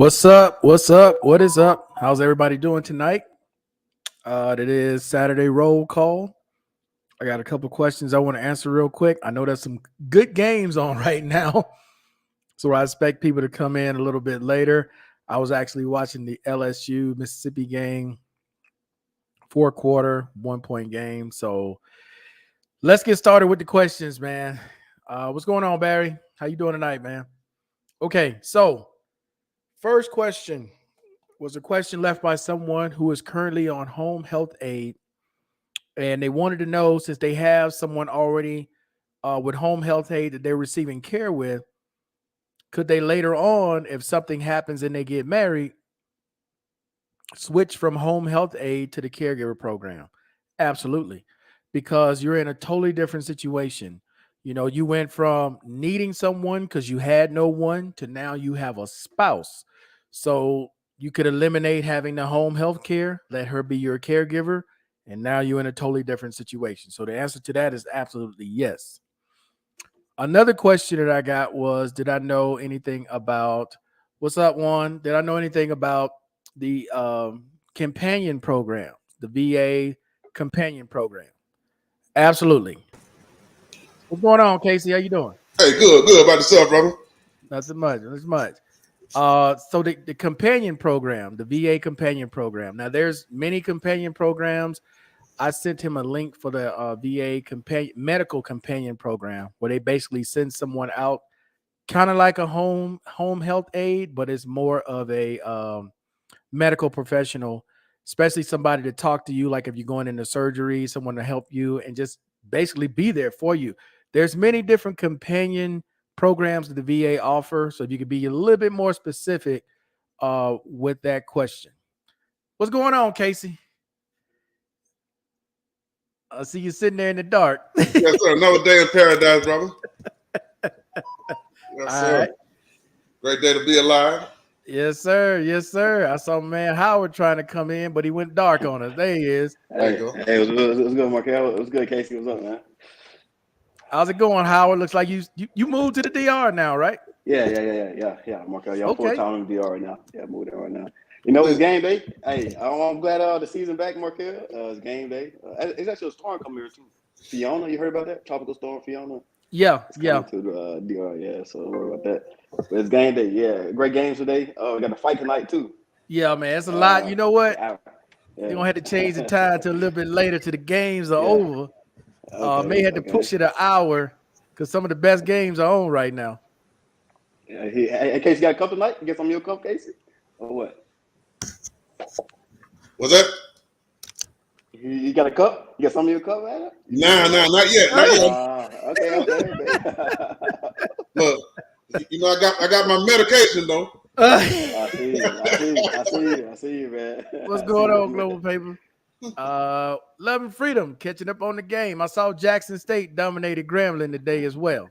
What's up? What's up? What is up? How's everybody doing tonight? It is Saturday roll call. I got a couple questions I want to answer real quick. I know there's some good games on right now, so I expect people to come in a little bit later. I was actually watching the LSU Mississippi game, 4-quarter, 1-point game. So let's get started with the questions, man. What's going on, Barry? How you doing tonight, man? Okay, so first question was a question left by someone who is currently on home health aid, and they wanted to know, since they have someone already with home health aid that they're receiving care with, could they later on, if something happens and they get married, switch from home health aid to the caregiver program? Absolutely, because you're in a totally different situation. You know, you went from needing someone because you had no one to now you have a spouse. So you could eliminate having the home health care, let her be your caregiver, and now you're in a totally different situation. So the answer to that is absolutely yes. Another question that I got was, did I know anything about, what's up, Juan? Did I know anything about the companion program, the VA companion program? Absolutely. What's going on, Casey? How you doing? Hey, good about yourself, brother. Nothing much. Nothing much. So the companion program, the VA companion program. Now, there's many companion programs. I sent him a link for the VA medical companion program, where they basically send someone out, kind of like a home health aid, but it's more of a medical professional, especially somebody to talk to you, like if you're going into surgery, someone to help you and just basically be there for you. There's many different companion programs that the VA offer, so if you could be a little bit more specific with that question. What's going on, Casey? I see you sitting there in the dark. Yes, sir. Another day in paradise, brother. Yes, sir. Right. Great day to be alive. Yes, sir. Yes, sir. I saw man Howard trying to come in, but he went dark on us. There he is. There you go. Hey, what's good, Markel? What's good, Casey? What's up, man? How's it going, Howard? Looks like you moved to the DR now, right? Yeah, Markel. Yeah, I'm full time in the DR right now. Yeah, moved there right now. You know, it's game day. Hey, I'm glad the season back, Markel. It's game day. It's actually a storm coming here too. Fiona, you heard about that? Tropical storm Fiona. Yeah, it's coming to the DR. Yeah, so don't worry about that. But it's game day. Yeah, great games today. We got a fight tonight too. Yeah, man, it's a lot. You know what? You're gonna have to change the time to a little bit later till the games are over. May have to push it an hour because some of the best games are on right now. Yeah, hey, Casey got a cup tonight? You get some of your cup, Casey? Or what? What's that? You got a cup? You got some of your cup, man? Nah, not yet. Okay. Look, you know, I got my medication though. I see you, man. What's going on, Global Paper? Love and Freedom catching up on the game. I saw Jackson State dominated Grambling today as well.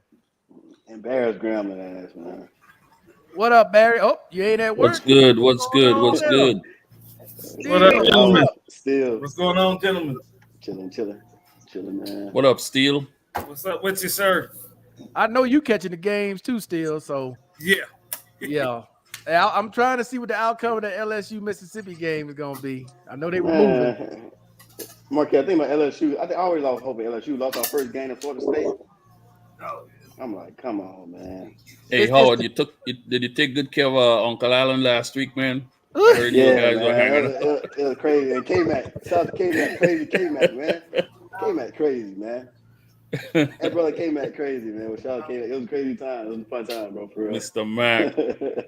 Embarrassed Grambling ass, man. What up, Barry? Oh, you ain't at work? What's good? What's good? What up, gentlemen? Steel. What's going on, gentlemen? Chilling, man. What up, Steel? What's up with you, sir? I know you catching the games too, Steel. So yeah. I'm trying to see what the outcome of the LSU Mississippi game is gonna be. I know they were moving. Mark, I think about LSU. I always lost hope at LSU. Lost our first game in Florida State. I'm like, come on, man. Hey, Howard, did you take good care of Uncle Allen last week, man? I heard you guys were hanging out. It was crazy. And K-Mac, shout out to K-Mac, crazy K-Mac, man. K-Mac crazy, man. That brother K-Mac crazy, man. Well, shout out K-Mac. It was a crazy time. It was a fun time, bro, for real. Mr. Mac.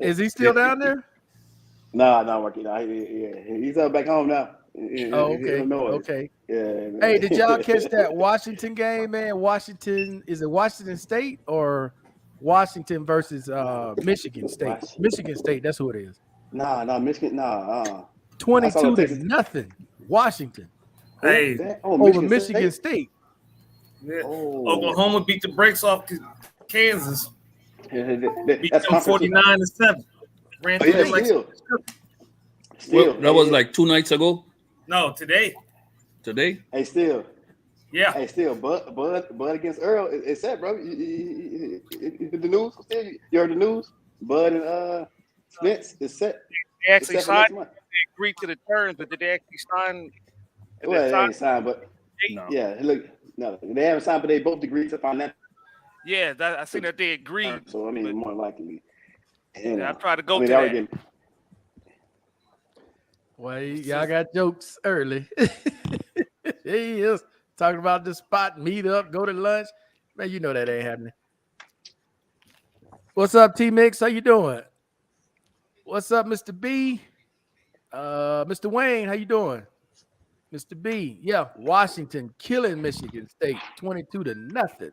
Is he still down there? Nah, Marky. Nah, he's back home now. Okay. Yeah. Man. Hey, did y'all catch that Washington game, man? Is it Washington State or Washington versus Michigan State? Michigan State, that's who it is. Nah, Michigan, 22-0, Washington. Hey, over Michigan State. Yeah. Oh. Oklahoma beat the brakes off Kansas. Beat them 49-7. Well, that was like 2 nights ago. No, today. Hey, Steel. Yeah. Hey, Steel. Bud against Earl. It's set, bro. The news. Still, you heard the news? Bud and Spence is set. They actually It's set for next signed. month. They agreed to the terms, but did they actually sign? Well, they ain't signed, but No. yeah, look, no, they haven't signed, but they both agreed to financial. Yeah, I seen that they agreed. So I mean, more likely. Yeah, I tried to go I mean, to they that. already getting. Well, y'all got jokes early. He is talking about the spot, meet up, go to lunch. Man, you know that ain't happening. What's up, T-Mix? How you doing? What's up, Mr. B? Mr. Wayne, how you doing? Mr. B, yeah, Washington killing Michigan State 22-0.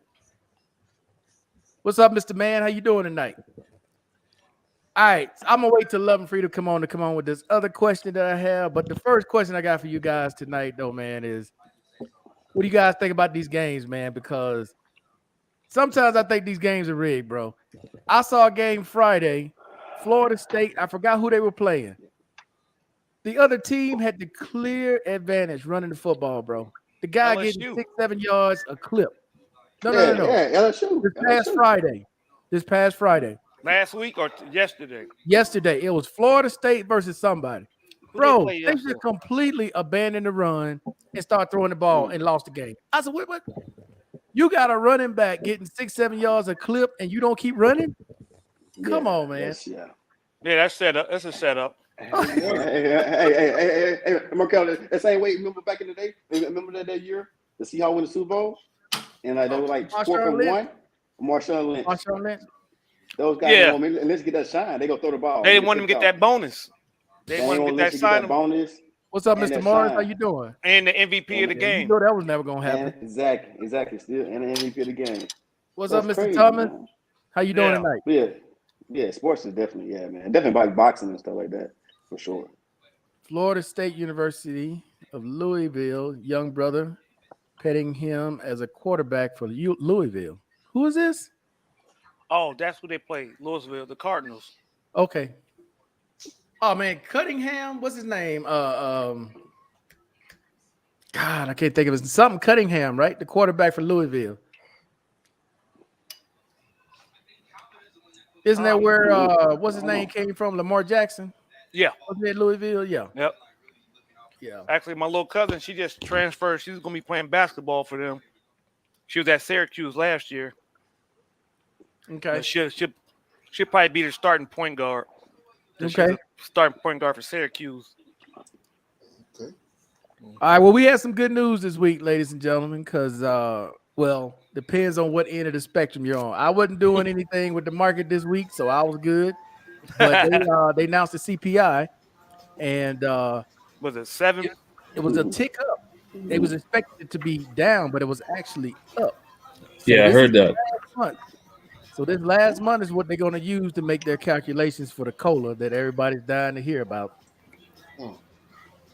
What's up, Mr. Man? How you doing tonight? All right, I'm gonna wait till Love and Free to come on with this other question that I have. But the first question I got for you guys tonight, though, man, is what do you guys think about these games, man? Because sometimes I think these games are rigged, bro. I saw a game Friday, Florida State. I forgot who they were playing. The other team had the clear advantage running the football, bro. The guy getting LSU. 6-7 yards a clip. No. Yeah, LSU. This past Friday. Last week or yesterday? Yesterday, it was Florida State versus somebody. Who Bro, play they yesterday? just completely abandoned the run and start throwing the ball and lost the game. I said, what? You got a running back getting 6-7 yards a clip and you don't keep running? Come on, man. Yeah. Yeah, that's set up. That's a setup. Hey, Markel, that same way. Remember back in the day? Remember that year? The Seahawks won the Super Bowl? And they were like 4-1. Marshawn Lynch. Those guys, Yeah. Let's get that shine. They gonna throw the ball. They didn't want him to get that bonus. They want him to get that sign bonus. What's up, And Mr. that Morris? sign. How you doing? and the MVP of the You game. know that was never gonna happen. Exactly. Still, and the MVP of the game. What's That's up, Mr. crazy, Thomas? man. How you doing Yeah. tonight? Yeah. Sports is definitely, man. Definitely like boxing and stuff like that for sure. Florida State University of Louisville, young brother petting him as a quarterback for Louisville. Who is this? Oh, that's who they play. Louisville, the Cardinals. Okay. Oh man, Cunningham. What's his name? God, I can't think of his something. Cunningham, right? The quarterback for Louisville. Isn't that where what's his name came from? Lamar Jackson? Yeah. Wasn't it Louisville? Yeah. Yep. Yeah. Actually, my little cousin, she just transferred. She's gonna be playing basketball for them. She was at Syracuse last year. Okay. She'll probably be the starting point guard. Okay. She's a starting point guard for Syracuse. Okay. All right. Well, we had some good news this week, ladies and gentlemen, because well, depends on what end of the spectrum you're on. I wasn't doing anything with the market this week, so I was good. But they announced the CPI, and Was it 7? it was a tick up. It was expected to be down, but it was actually up. Yeah, I heard that. So this last month is what they're going to use to make their calculations for the COLA that everybody's dying to hear about.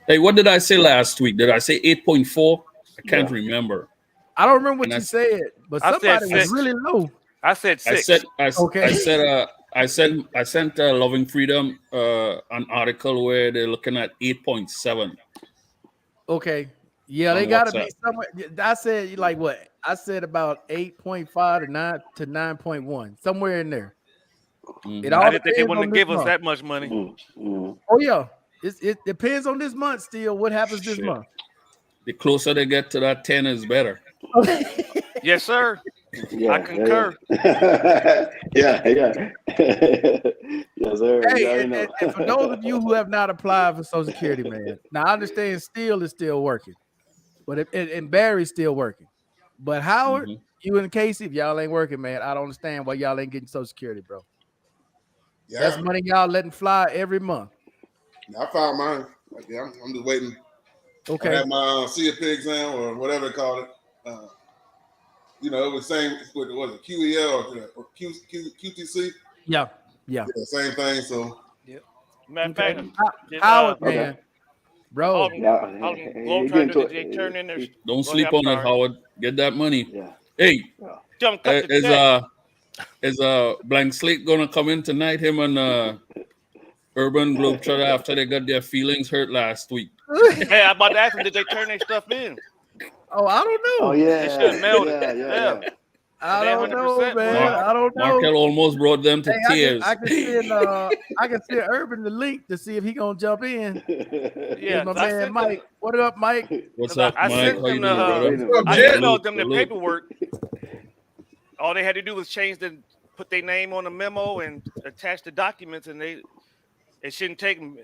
Hey, what did I say last week? Did I say 8.4? I can't remember. I don't remember what you said, but somebody was really low. I said 6. I sent Loving Freedom an article where they're looking at 8.7. Okay. Yeah, they got to be somewhere. I said like what? I said about 8.5 to 9.1, somewhere in there. It all I didn't think they wouldn't give us that much money. Oh yeah, it depends on this month. Still, what happens this month? The closer they get to that 10 is better. Yes, sir. Yeah, I concur. Yeah. Yes, sir. Hey, and for those of you who have not applied for Social Security, man, now I understand Steele is still working, but and Barry's still working. But Howard, you and Casey, if y'all ain't working, man, I don't understand why y'all ain't getting Social Security, bro. Yeah. That's money y'all letting fly every month. I found mine. Yeah, I'm just waiting. Okay. I had my CFP exam or whatever they call it. It was same with was it QEL or QTC? Yeah. Same thing. So Matter of fact, Howard, man, bro. Don't sleep on it, Howard. Get that money. Yeah. Hey, is Blank Slate gonna come in tonight? Him and Urban Globetrotter after they got their feelings hurt last week. Hey, I'm about to ask them, did they turn their stuff in? Oh, I don't know. Oh yeah. They should have mailed it. Yeah. I don't know, 100%, man. boy. I don't know. Markel almost brought them to tears. I can send Urban the link to see if he gonna jump in. Yeah, My 'cause I man sent Mike. What up, Mike? What's 'cause up, I Mike? sent How you them doing, the, brother? I Jet. emailed them the Salute. paperwork. All they had to do was put their name on the memo and attach the documents, and it shouldn't take them.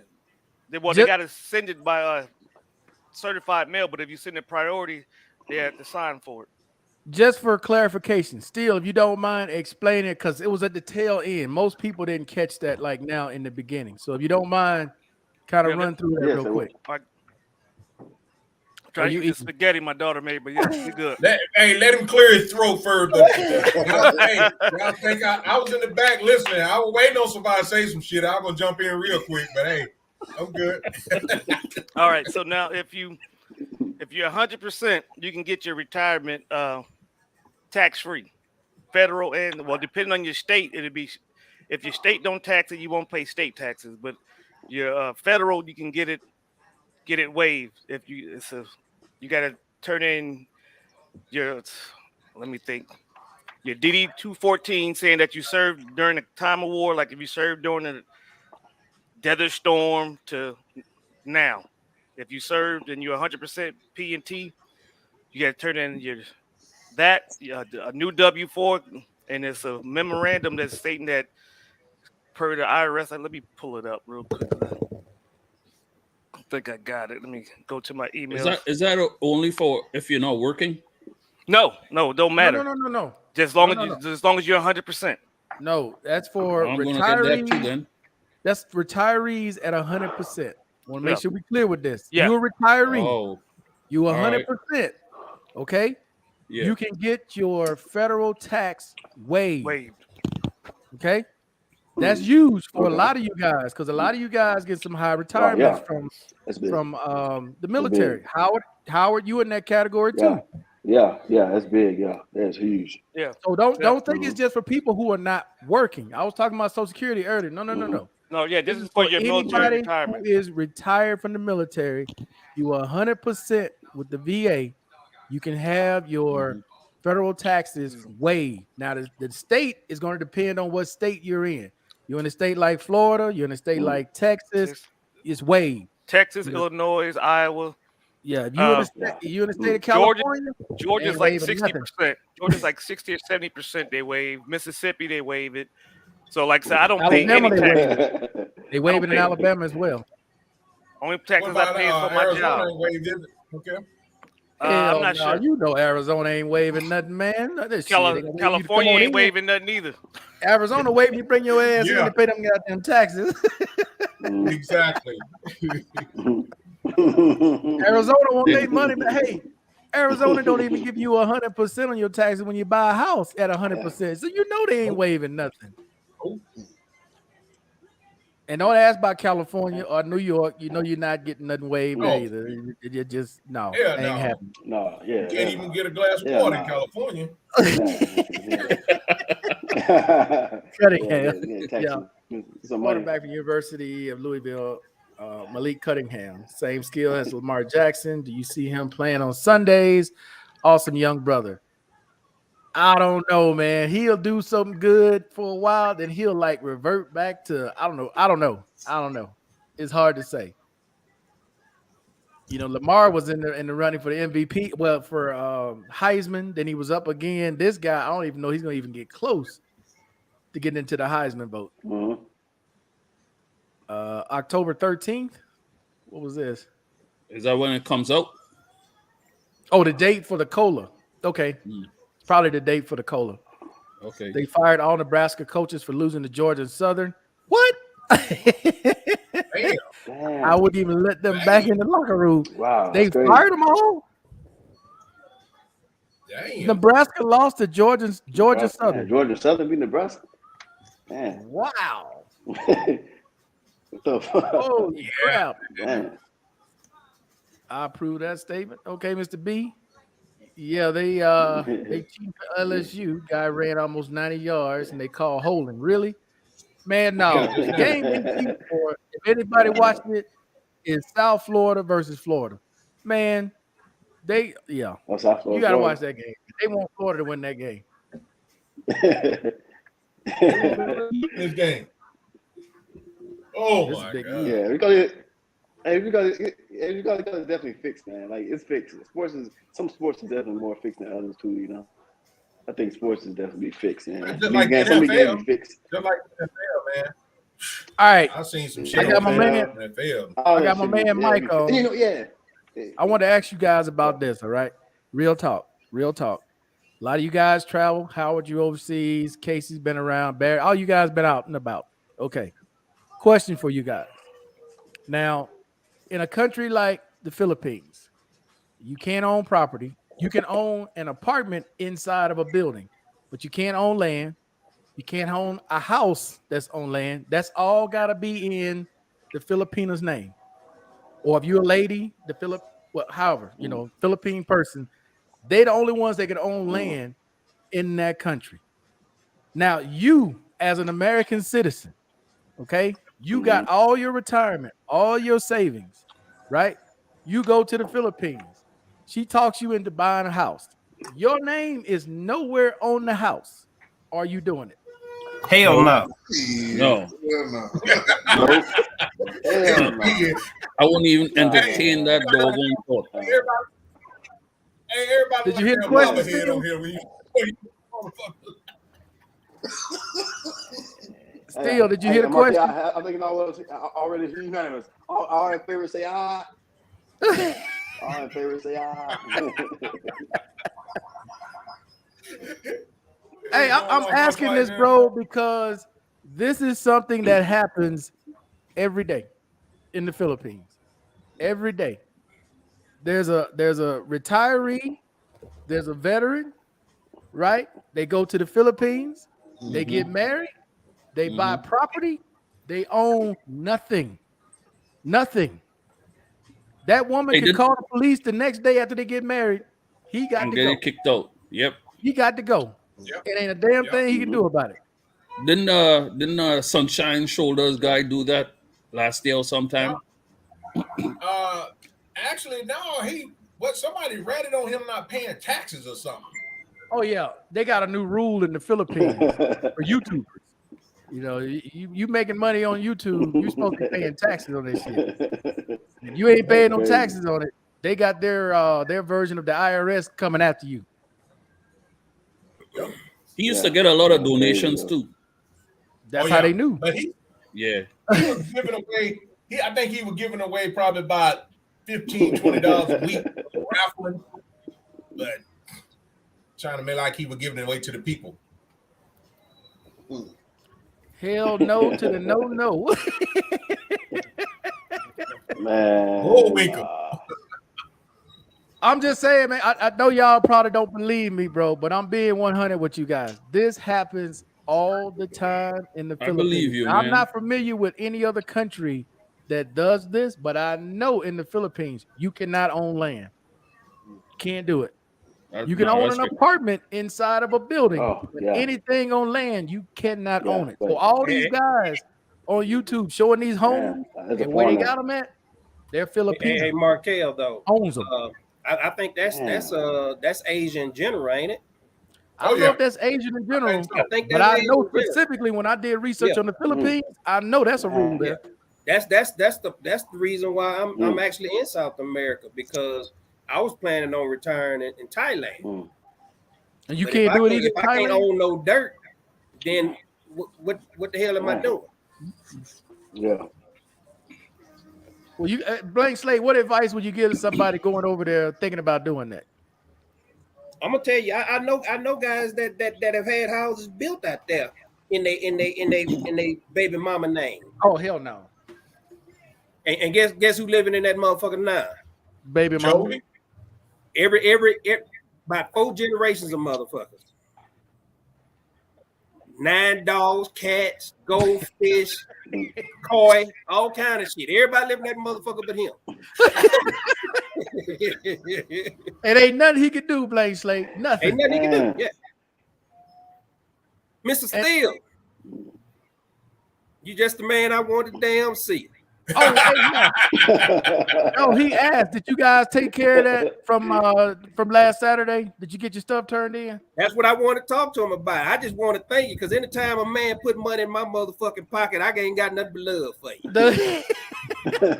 They got to send it by certified mail, but if you send it priority, they have to sign for it. Just for clarification, still, if you don't mind explaining it, because it was at the tail end. Most people didn't catch that like now in the beginning. So if you don't mind, kind of run through that real quick. Try to eat the spaghetti my daughter made, but yeah, we good. Let him clear his throat first. Y'all think I was in the back listening. I was waiting on somebody to say some shit. I was gonna jump in real quick, but hey, I'm good. All right, so now if you're 100%, you can get your retirement tax-free, federal and depending on your state, it'll be if your state don't tax it, you won't pay state taxes, but your federal you can get it waived if you got to turn in your your DD 214 saying that you served during the time of war, like if you served during the Desert Storm to now. If you served and you're 100% P&T, you got to turn in a new W-4, and it's a memorandum that's stating that per the IRS. Let me pull it up real quick. I think I got it. Let me go to my email. Is that only for if you're not working? No, it don't matter. No. Just as long as you're 100%. No, that's for I'm retirees. gonna get that too then. That's retirees at 100%. Want to make sure we're clear with this. Yeah. You're a retiree. Oh, You 100%. Okay. yeah. You can get your federal tax waived. Okay. That's huge for a lot of you guys, because a lot of you guys get some high retirements from the military. Howard, you in that category too. Yeah, that's big. Yeah, that's huge. Yeah. So don't think it's just for people who are not working. I was talking about Social Security earlier. No. No, yeah, this is for your military retirement. Who is retired from the military, you are 100% with the VA. You can have your federal taxes waived. Now, the state is going to depend on what state you're in. You're in a state like Florida. You're in a state like Texas. It's waived. Texas, Illinois, Iowa. Yeah, if you're in the state of California, Georgia's like 60%. Georgia's like 60 or 70% they waive. Mississippi, they waive it. So, like I said, I don't pay any taxes. They waive it in Alabama as well. Only taxes I pay for my job. Okay. I'm not sure. You know Arizona ain't waiving nothing, man. California ain't waiving nothing either. Arizona waiting, you bring your ass in to pay them goddamn taxes. Exactly. Arizona won't make money, but hey, Arizona don't even give you 100% on your taxes when you buy a house at 100%. So you know they ain't waiving nothing. And don't ask about California or New York. You know you're not getting nothing waived either. You just ain't happening. You can't even get a glass of water in California. Cunningham. Quarterback from University of Louisville, Malik Cunningham. Same skill as Lamar Jackson. Do you see him playing on Sundays? Awesome young brother. I don't know, man. He'll do something good for a while, then he'll like revert back to I don't know. It's hard to say. You know, Lamar was in the running for the MVP. Well, for Heisman, then he was up again. This guy, I don't even know he's gonna even get close to getting into the Heisman vote. October 13th. What was this? Is that when it comes out? Oh, the date for the COLA. Okay. It's probably the date for the COLA. Okay. They fired all Nebraska coaches for losing to Georgia and Southern. What? Damn. I wouldn't even let them back in the locker room. Wow. They fired them all. Damn. Nebraska lost to Georgia Southern. Georgia Southern beat Nebraska. Man. Wow. What the fuck? Holy crap. Man. I approve that statement. Okay, Mr. B. Yeah, they chief LSU guy ran almost 90 yards and they call holding. Really? Man, no. The game they keep for, if anybody watched it, is South Florida versus Florida. Man, you gotta watch that game. They want Florida to win that game. This game. Oh This my big god. Yeah, because it's definitely fixed, man. Like it's fixed. Some sports is definitely more fixed than others too. You know, I think sports is definitely fixed, man. Just like the some of the games NFL. be fixed. Just like the NFL, man. All right. I've seen some I shit got on my man. NFL. I got my man Mike on. And, you know, yeah. I want to ask you guys about this. All right. Real talk. Real talk. A lot of you guys travel. Howard, you overseas. Casey's been around. Barry, all you guys been out and about. Okay. Question for you guys. Now, in a country like the Philippines, you can't own property. You can own an apartment inside of a building, but you can't own land. You can't own a house that's on land. That's all got to be in the Filipino's name. Or if you're a lady, however, Philippine person, they're the only ones that can own land in that country. Now, you as an American citizen, okay, you got all your retirement, all your savings, right? You go to the Philippines. She talks you into buying a house. Your name is nowhere on the house. Are you doing it? Hell no. No. Nope. Hell no. I wouldn't even entertain that doggone thought. Everybody. Did you hear the question, Head Steve? on here when you Still, did you hear the Mark, question? I think it was already unanimous. All in favor say aye. All in favor say aye. Hey, I'm asking this, bro, because this is something that happens every day in the Philippines. Every day. There's a retiree, there's a veteran, right? They go to the Philippines, they get married, they buy property, they own nothing. Nothing. That woman can call the police the next day after they get married. He got to get go. it kicked out. Yep. He got to go. Yep. It ain't a damn thing he can do about it. Didn't Sunshine Shoulders guy do that last year or sometime? Actually, no, somebody ratted on him not paying taxes or something. Oh yeah, they got a new rule in the Philippines for YouTubers. You know, you making money on YouTube, you supposed to be paying taxes on this shit. If you ain't paying no taxes on it, they got their version of the IRS coming after you. He used to get a lot of donations too. That's how they knew. But he was giving away. I think he was giving away probably about $15, $20 a week raffling, but trying to make like he was giving it away to the people. Hell no to the no. Man. I'm just saying, man. I know y'all probably don't believe me, bro, but I'm being 100 with you guys. This happens all the time in the Philippines. Believe you, I'm man. not familiar with any other country that does this, but I know in the Philippines you cannot own land. Can't do it. You can own an apartment inside of a building. But anything on land, you cannot own it. So all these guys on YouTube showing these homes and where they got them at, they're Filipino. Hey, Markel though owns them. I think that's Asian in general, ain't it? I don't know if that's Asian in general, but I know specifically when I did research on the Philippines, I know that's a rule there. That's the reason why I'm actually in South America, because I was planning on retiring in Thailand. And you can't do it either. If I can't own no dirt, then what the hell am I doing? Yeah. Well, you Blank Slate, what advice would you give to somebody going over there thinking about doing that? I'm gonna tell you, I know guys that have had houses built out there in they baby mama name. Oh hell no! And guess who living in that motherfucker now? Baby mama. Every about 4 generations of motherfuckers. 9 dogs, cats, goldfish, koi, all kind of shit. Everybody living that motherfucker but him. It ain't nothing he could do, Blank Slate. Nothing. Ain't nothing he can do. Yeah. Mr. Steele, you just the man I wanted to damn see. Oh, hey, no, he asked, did you guys take care of that from last Saturday? Did you get your stuff turned in? That's what I want to talk to him about. I just want to thank you because anytime a man put money in my motherfucking pocket, I ain't got nothing but love for you.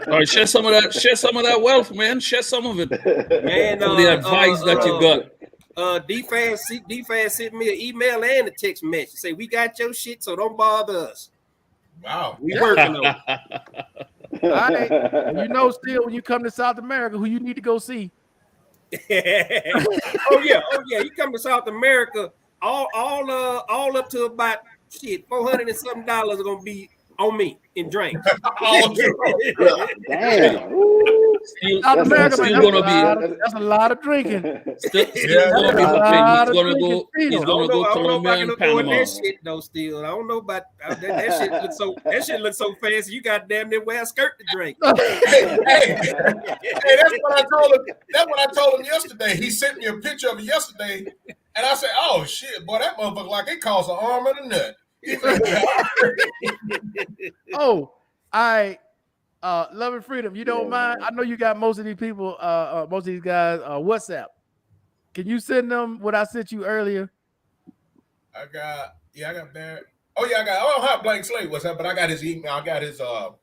All right, share some of that. Share some of that wealth, man. Share some of it. Man, Some of the advice that you got. DFAS sent me an email and a text message. Say we got your shit, so don't bother us. Wow. We working on it. All right. You know, still when you come to South America, who you need to go see. Oh yeah. You come to South America, all up to about $400 and something are gonna be on me in drinks. Damn. South America, still man, gonna that's a lot of drinking. Still Yeah, gonna be happening. He's I gonna go don't know if I Colombia can and afford Panama. that shit though. Still, I don't know about that. That shit looks so fancy. You got damn near wear a skirt to drink. Hey, that's what I told him. That's what I told him yesterday. He sent me a picture of it yesterday, and I said, "Oh shit, boy, that motherfucker like it costs an arm and a nut." Oh, I Love and Freedom. You don't mind? I know you got most of these people, most of these guys, WhatsApp. Can you send them what I sent you earlier? I got Barrett. I don't have blank slate WhatsApp, but I got his email. I got his no,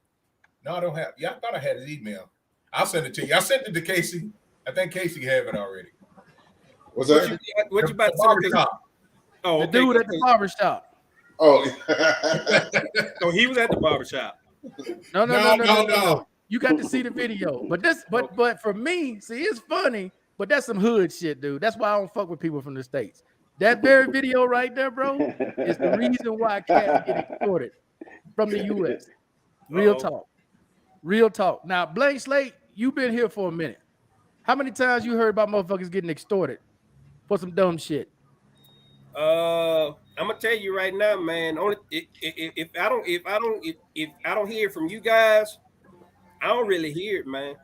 I don't have. Yeah, I thought I had his email. I'll send it to you. I sent it to Casey. I think Casey have it already. What's that? What you about to say? Oh, the dude at the barbershop. Oh, So he was at the barbershop. No. You got to see the video. But for me, see, it's funny, but that's some hood shit, dude. That's why I don't fuck with people from the States. That very video right there, bro, is the reason why cats get extorted from the US. Real talk. Now, Blank Slate, you've been here for a minute. How many times you heard about motherfuckers getting extorted for some dumb shit? I'm gonna tell you right now, man. Only if I don't hear from you guys, I don't really hear it, man.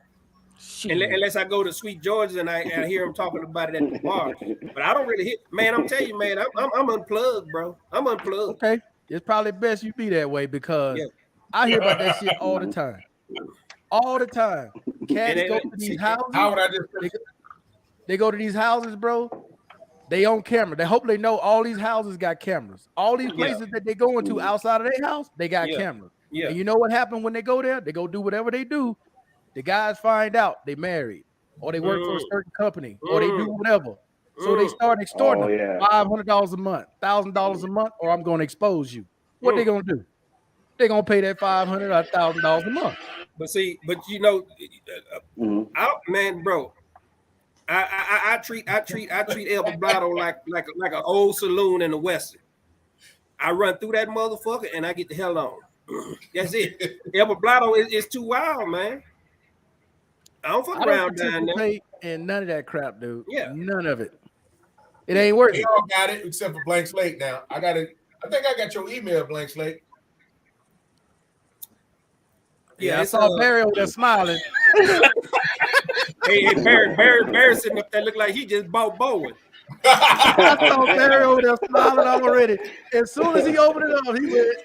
Unless I go to Sweet George's and I hear them talking about it at the bar. But I don't really hear. Man, I'm telling you, man, I'm unplugged, bro. I'm unplugged. Okay, it's probably best you be that way because I hear about that shit all the time. All the time. Cats go to these houses. How would I just? They go to these houses, bro. They on camera. They hope they know all these houses got cameras. All these places that they go into outside of their house, they got cameras. Yeah. And you know what happened when they go there? They go do whatever they do. The guys find out they married, or they work for a certain company, or they do whatever. So they start extorting them $500 a month, $1,000 a month, or I'm going to expose you. What they going to do? They're going to pay that $500 or $1,000 a month. But you know, man, bro. I treat El Poblado like an old saloon in the Western. I run through that motherfucker and I get the hell on. That's it. El Poblado is too wild, man. I don't fuck around down there. And none of that crap, dude. Yeah, none of it. It ain't worth it. We all got it except for Blank Slate. Now I got it. I think I got your email, Blank Slate. Yeah, I saw Barry over there smiling. Hey, Barry sitting up there look like he just bought Bowen. I saw Barry over there smiling already. As soon as he opened it up, he went.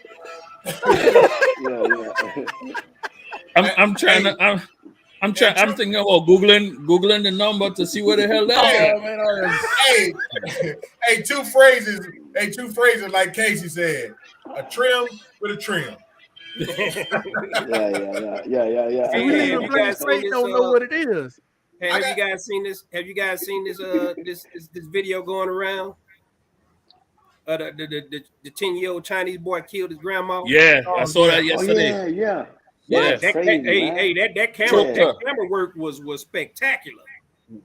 I'm thinking about googling the number to see where the hell that is. Hey, two phrases like Casey said. A trim with a trim. Yeah. Hey, You guys don't know what it is. Hey, have you guys seen this? Have you guys seen this this video going around? The 10-year-old Chinese boy killed his grandma. Yeah, I saw that yesterday. Yeah. That camera work was spectacular.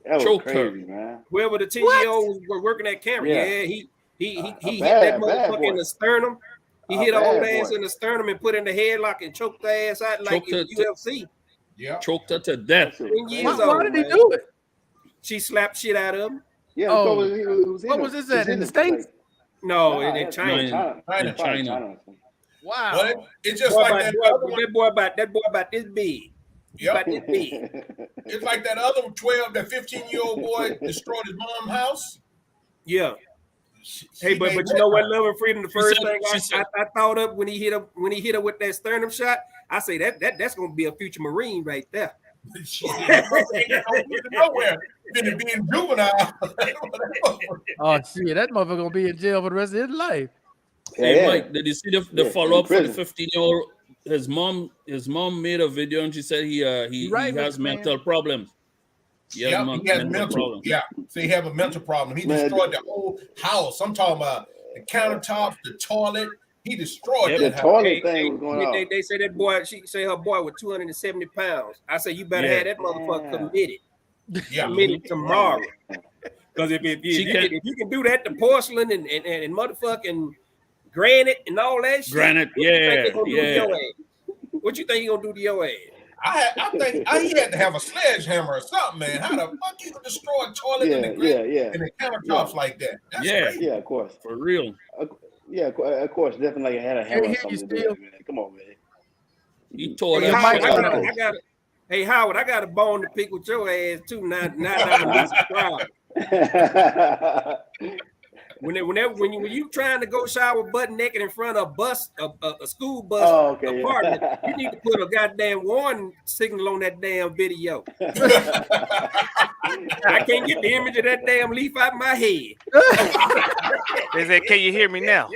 That was crazy, man. Whoever the 10-year-old was working that camera, he hit that motherfucker in the sternum. He hit old ass in the sternum and put in the headlock and choked the ass out like in UFC. Yeah, choked her to death. 10 years Why old, did he do it? She slapped shit out of him. Yeah. What was this at? In the States? No, in China. China. Wow. But it's just like that boy about this big. Yep. About this big. It's like that other 15-year-old boy destroyed his mom's house. Yeah. Hey, but you know what, Love and Freedom? The first thing I thought up when he hit her with that sternum shot, I say that's gonna be a future Marine right there. Nowhere. Finna be in juvenile. Oh shit, that motherfucker gonna be in jail for the rest of his life. Hey, Mike, did you see the follow up for the 15-year-old? His mom made a video and she said he has mental problems. He has mental problems. Yeah, so he have a mental problem. He destroyed the whole house. I'm talking about the countertops, the toilet. He destroyed the toilet thing was going on. They say that boy. She say her boy was 270 pounds. I say you better have that motherfucker committed. Yeah, committed tomorrow. Because if you can do that to porcelain and motherfucking granite and all that shit. Granite, What you think he gonna do to your ass? I think he had to have a sledgehammer or something, man. How the fuck you destroy a toilet and the countertops like that? That's crazy. Yeah, of course. For real. Yeah, of course. Definitely had a hammer or something to do that, man. Come on, man. He tore hey, that. Hey, Howard, I got a bone to pick with your ass too. Now I'm subscribed. When you trying to go shower butt naked in front of a school bus apartment, you need to put a goddamn warning signal on that damn video. I can't get the image of that damn leaf out my head. They said, "Can you hear me now?"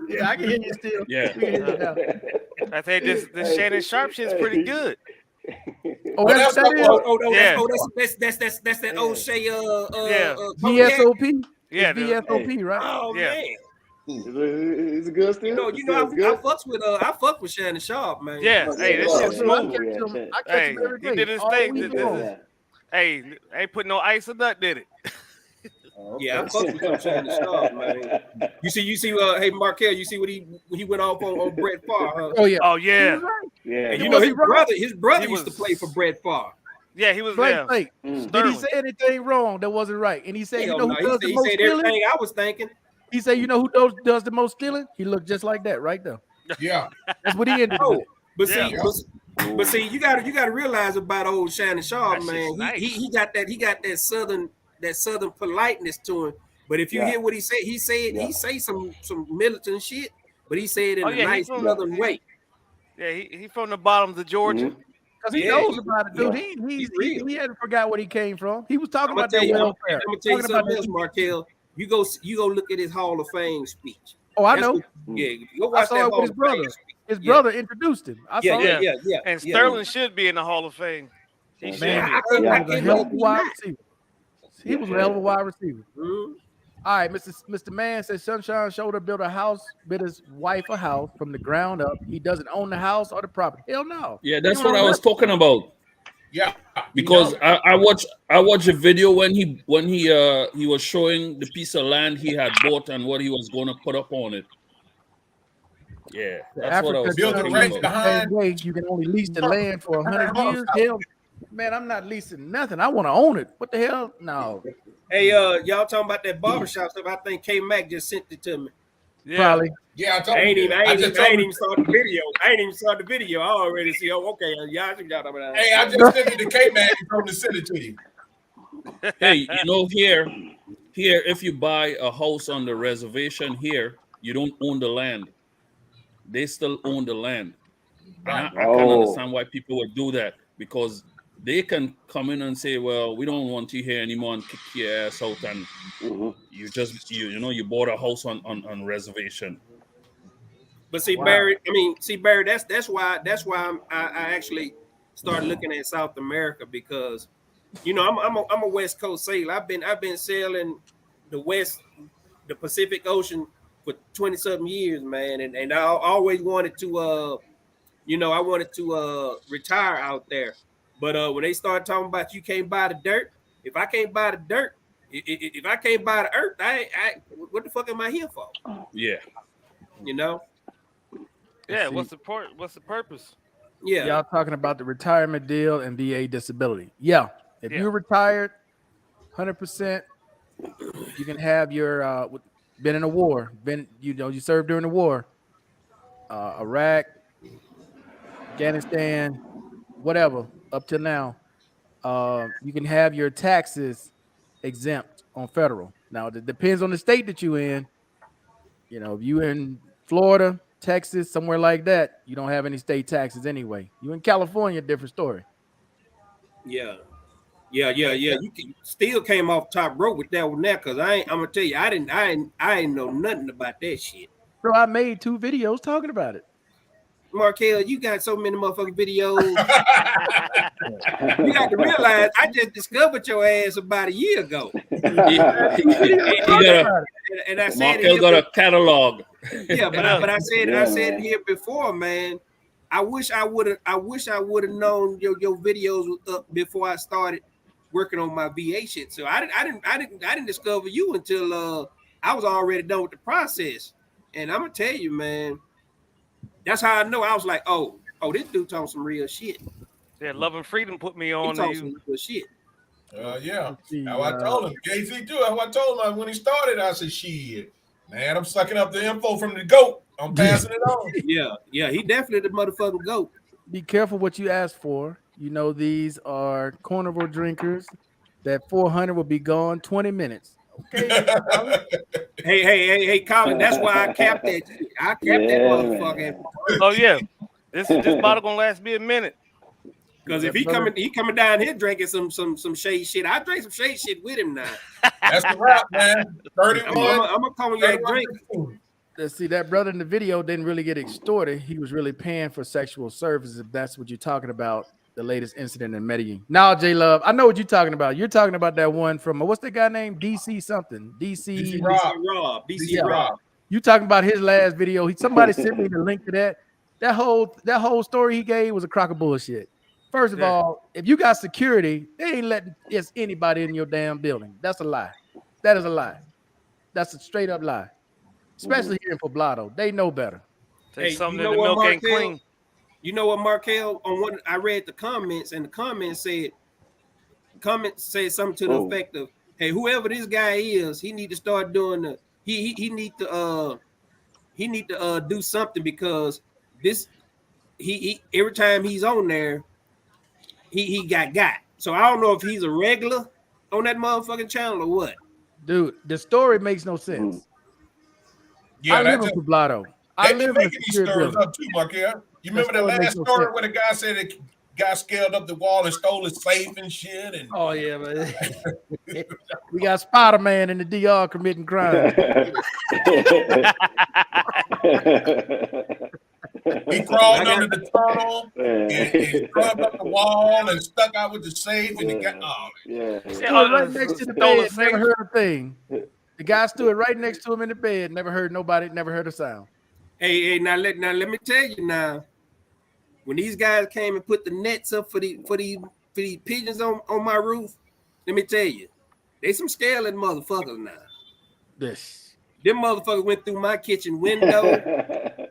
Yeah, I can hear you still. Yeah. I think this Shannon Sharp shit's pretty good. That's that O'Shea VSOP. Yeah, VSOP, right? Oh man, it's a good still. You know, I fuck with Shannon Sharp, man. Yeah, hey, this shit's smooth. I catch him every day. He did his thing. Hey, ain't put no ice or nothing, did it? Yeah, I fuck with Shannon Sharp, man. You see, hey Markel, you see what he went off on Brett Favre? Huh? Oh yeah. And you know his brother used to play for Brett Favre. Yeah, he was there. Did he say anything wrong that wasn't right? And he said, you know who does the most stealing? Everything I was thinking. He said, you know who does the most stealing? He looked just like that right there. Yeah, that's what he ended with. But see, you got to realize about old Shannon Sharp, man. Nice. He got that southern politeness to him. But if you hear what he say some militant shit, but he said in a nice southern way. Yeah, he from the bottoms of Georgia. Because he knows about it, dude. He hadn't forgot where he came from. He was talking about that welfare. I'm gonna tell you something else, Markel. You go look at his Hall of Fame speech. Oh, I know. Go watch that Hall with his brother. His brother introduced him. I saw it. And Sterling should be in the Hall of Fame. He was a hell of a wide receiver. He was a hell of a wide receiver. All right, Mr. Man says Sunshine Shoulder built his wife a house from the ground up. He doesn't own the house or the property. Hell no. Yeah, that's what I was talking about. Yeah, because I watched a video when he was showing the piece of land he had bought and what he was going to put up on it. Yeah, that's what I was talking about. You can only lease the land for 100 years. Hell, man, I'm not leasing nothing. I want to own it. What the hell? No. Hey, y'all talking about that barbershop stuff? I think K Mac just sent it to me. Yeah. Probably. Yeah, I ain't even started the video. I already see. Oh, okay. Hey, I just sent it to K Mac and told him to send it to you. Hey, you know, here, if you buy a house on the reservation here, you don't own the land. They still own the land. I can't understand why people would do that, because they can come in and say, well, we don't want you here anymore, and kick your ass out, and you bought a house on reservation. But see, Barry, that's why I actually started looking at South America, because I'm a West Coast sailor. I've been sailing the Pacific Ocean for 20-something years, man, and I always wanted to retire out there. But when they start talking about you can't buy the dirt, if I can't buy the dirt, if I can't buy the earth, I what the fuck am I here for? Yeah. Yeah, what's the purpose? Yeah. Y'all talking about the retirement deal and VA disability. Yeah. If you're retired 100%, you can have your been in a war, you served during the war, Iraq, Afghanistan, whatever, up till now, you can have your taxes exempt on federal. Now it depends on the state that you in. You know, if you in Florida, Texas, somewhere like that, you don't have any state taxes anyway. You in California, different story. Yeah. You still came off top rope with that one there, cause I'm gonna tell you, I ain't know nothing about that shit. Bro, I made 2 videos talking about it. Markel, you got so many motherfucking videos. You got to realize I just discovered your ass about a year ago. And I said Markel got a catalog. Yeah, but I said it here before, man. I wish I would have known your videos was up before I started working on my VA shit. So I didn't discover you until I was already done with the process. And I'm gonna tell you, man, that's how I know. I was like, oh, this dude talking some real shit. Yeah, Love and Freedom put me on some real shit. Yeah. How I told him, KZ too. How I told him when he started, I said, shit, man, I'm sucking up the info from the GOAT. I'm passing it on. Yeah, he definitely the motherfucking GOAT. Be careful what you ask for. You know, these are carnival drinkers. That 400 will be gone 20 minutes. Okay. Hey, Colin, that's why I capped that. I capped that motherfucker. Oh yeah, this bottle gonna last me a minute. Because if he coming down here drinking some shade shit, I drink some shade shit with him now. That's the rap, man. 31. I'm a cognac drink. Let's see, that brother in the video didn't really get extorted. He was really paying for sexual services, if that's what you're talking about. The latest incident in Medellin. Now, J Love, I know what you're talking about. You're talking about that one from what's the guy named DC something? DC Rob. You talking about his last video? Somebody sent me the link to that. That whole story he gave was a crock of bullshit. First of all, if you got security, they ain't letting just anybody in your damn building. That's a lie. That is a lie. That's a straight up lie. Especially here in Poblado, they know better. Hey, something in the milk ain't clean. You know what, Markel? On one, I read the comments, and the comments said something to the effect of, "Hey, whoever this guy is, he need to start doing the he need to do something because this he every time he's on there, he got. So I don't know if he's a regular on that motherfucking channel or what." Dude, the story makes no sense. Yeah, I live in Poblado. I live in these stories up too, Markel. You remember the last story where the guy said the guy scaled up the wall and stole his safe and shit? And oh yeah, man. We got Spider-Man in the DR committing crime. He crawled under the tunnel and scrubbed up the wall and stuck out with the safe and he got right next to the bed, never heard a thing. The guy stood right next to him in the bed, never heard nobody, never heard a sound. Hey, now let me tell you now. When these guys came and put the nets up for these pigeons on my roof, let me tell you, they some scaling motherfuckers now. This. Them motherfuckers went through my kitchen window. I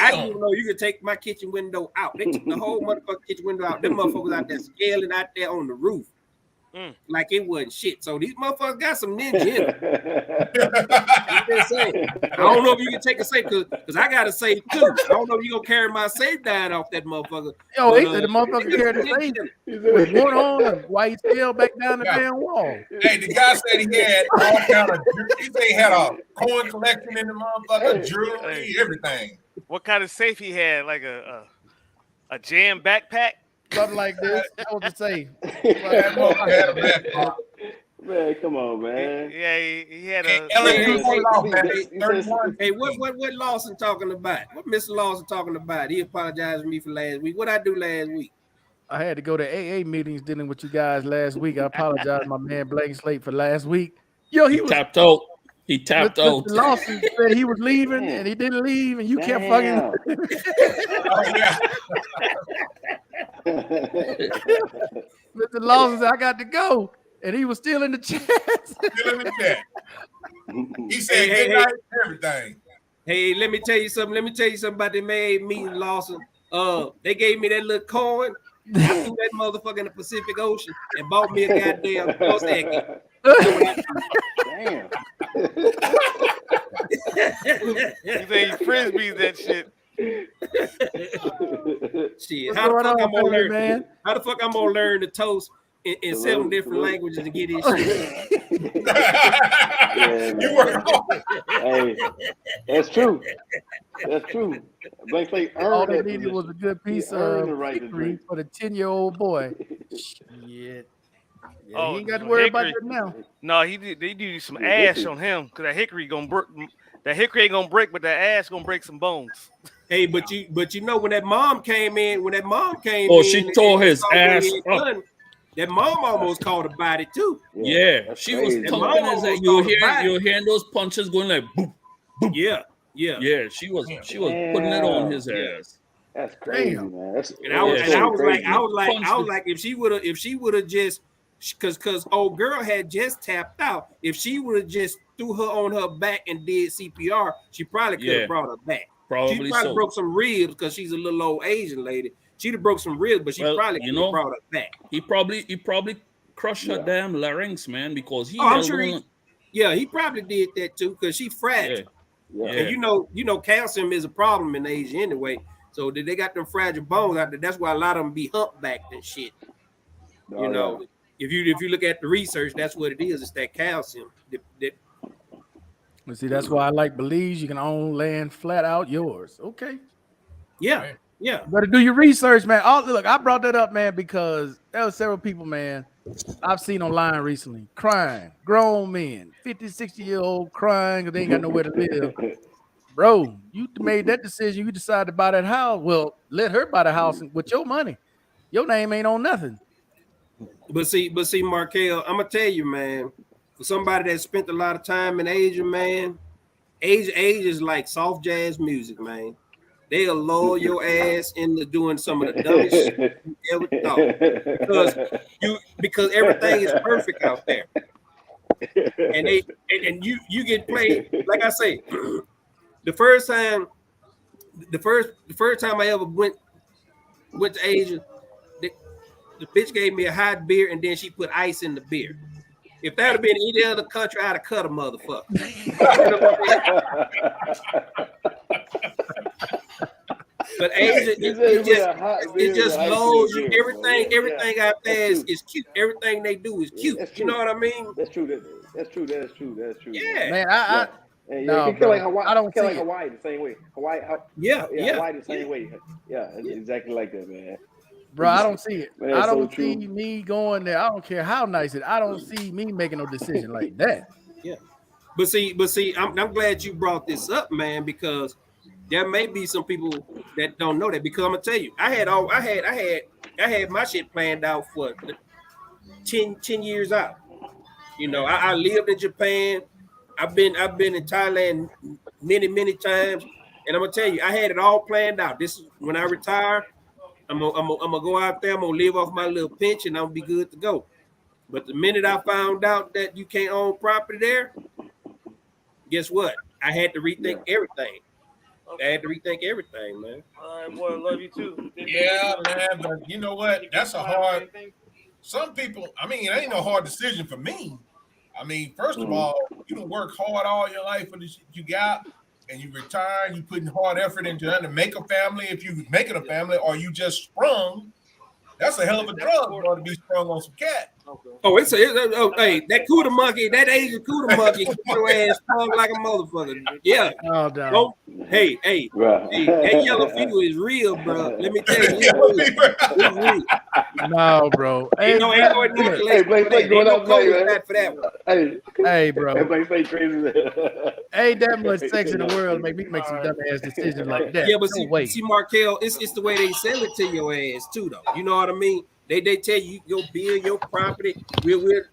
didn't even know you could take my kitchen window out. They took the whole motherfucking kitchen window out. Them motherfuckers out there scaling out there on the roof. Like it wasn't shit. So these motherfuckers got some ninja in them. I don't know if you can take a safe because I got a safe too. I don't know if you gonna carry my safe down off that motherfucker. Yo, he said the motherfucker carried the safe with one arm while he fell back down the damn wall. Hey, the guy said he had all kind of. He said he had a coin collection in the motherfucker, jewelry, everything. What kind of safe he had? Like a jam backpack? Something like this. That was the safe. Man, come on, man. He had a. Hey, what Lawson talking about? What Mr. Lawson talking about? He apologized to me for last week. What I do last week? I had to go to AA meetings dealing with you guys last week. I apologize, my man Blank Slate, for last week. Yo, he was tapped out. He tapped out. Mr. Lawson said he was leaving and he didn't leave, and you kept fucking. Mr. Lawson said, I got to go. And he was still in the chat. He said, good night, everything. Hey, let me tell you something. Let me tell you something about the man, me and Lawson. They gave me that little coin. I threw that motherfucker in the Pacific Ocean and bought me a goddamn horse egg. Damn. You say he frisbees that shit. Shit. How the fuck I'm gonna learn to toast in 7 different languages to get his shit. You work hard. Hey, that's true. That's true. Blank Slate earned All they that needed was a position. good piece He earned of the right to hickory drink. for the 10-year-old boy. Shit. Yeah, Oh, he ain't got to worry about hickory. that now. No, they do some ash on him because that hickory gonna break. That hickory ain't gonna break, but that ash gonna break some bones. Hey, but you know when that mom came in, Oh, she tore his ass up. That mom almost caught a body too. Yeah, that's she was crazy. thumping his head. You're hearing those punches going like boom, boom. Yeah. Yeah, she was putting it on his ass. That's crazy, Damn. man. That's And I was crazy. like, if she would have just, because old girl had just tapped out. If she would have just threw her on her back and did CPR, she probably could have brought her back. She probably broke some ribs because she's a little old Asian lady. She'd have broke some ribs, but she probably could have brought her back. He probably crushed her damn larynx, man, because he. I'm sure he probably did that too because she fragile. Yeah. And you know, calcium is a problem in Asia anyway. So they got them fragile bones out there. That's why a lot of them be humpbacked and shit. You know, if you look at the research, that's what it is. It's that calcium. See, that's why I like Belize. You can own land flat out yours. Okay. Yeah. You better do your research, man. Look, I brought that up, man, because there were several people, man, I've seen online recently crying. Grown men, 50, 60-year-old crying because they ain't got nowhere to live. Bro, you made that decision. You decided to buy that house. Well, let her buy the house with your money. Your name ain't on nothing. But see, Markel, I'm gonna tell you, man, for somebody that spent a lot of time in Asia, man, Asia is like soft jazz music, man. They'll lull your ass into doing some of the dumbest shit you ever thought. Because everything is perfect out there. And you get played, like I say, the first time I ever went to Asia, the bitch gave me a hot beer and then she put ice in the beer. If that had been any other country, I'd have cut a motherfucker. But Asia, it just loads you. Everything out there is cute. Everything they do is cute. You know what I mean? That's true. That's true. Yeah, man. No, like Hawaii, I don't like Hawaii the same way. Hawaii the same way. Yeah, it's exactly like that, man. Bro, I don't see it. Man, I don't see me going there. I don't care how nice it is. I don't see me making no decision like that. Yeah. But see, I'm glad you brought this up, man, because there may be some people that don't know that. Because I'm gonna tell you, I had my shit planned out for 10 years out. You know, I lived in Japan. I've been in Thailand many times, and I'm gonna tell you, I had it all planned out. This is when I retire. I'm gonna go out there. I'm gonna live off my little pension. I'm gonna be good to go. But the minute I found out that you can't own property there, guess what? I had to rethink everything. I had to rethink everything, man. All right, boy, love you too. Yeah, man, but you know what? That's a hard. Some people, I mean, it ain't no hard decision for me. I mean, first of all, you don't work hard all your life for the shit you got, and you retire, you putting hard effort into trying to make a family. If you making a family, or you just sprung, that's a hell of a drug for to be sprung on some cat. Oh, hey, that cooter monkey, that Asian cooter monkey, your ass sprung like a motherfucker. Yeah. Oh, no. Hey, that yellow fever is real, bro. Let me tell you, it's real. No, bro. Hey, Blake going up for that one. Hey, bro. Blake crazy. Ain't that much sex in the world to make me make some dumbass decisions like that. Yeah, but see, Markel, it's the way they sell it to your ass too, though. You know what I mean? They tell you your bill, your property. We'll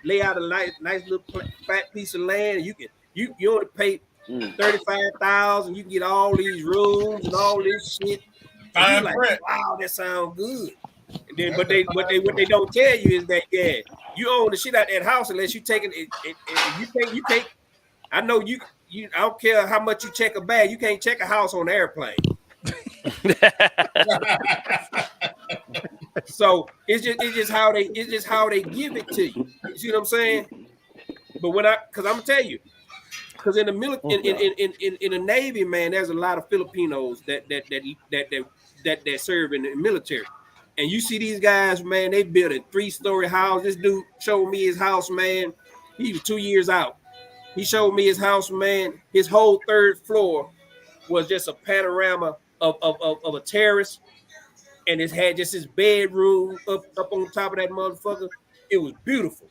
lay out a nice little fat piece of land. You only pay $35,000. You can get all these rooms and all this shit. Fine like, print. wow, that sounds good. And then, what they don't tell you is that you own the shit out that house unless you take it. You can't. I know you. I don't care how much you check a bag. You can't check a house on an airplane. So it's just how they give it to you. You see what I'm saying? But because I'm gonna tell you, because in the military, in the Navy, man, there's a lot of Filipinos that serve in the military, And you see these guys, man, they built a 3-story house. This dude showed me his house, man. He was 2 years out. He showed me his house, man. His whole 3rd floor was just a panorama of a terrace. And it had just his bedroom up on top of that motherfucker. It was beautiful.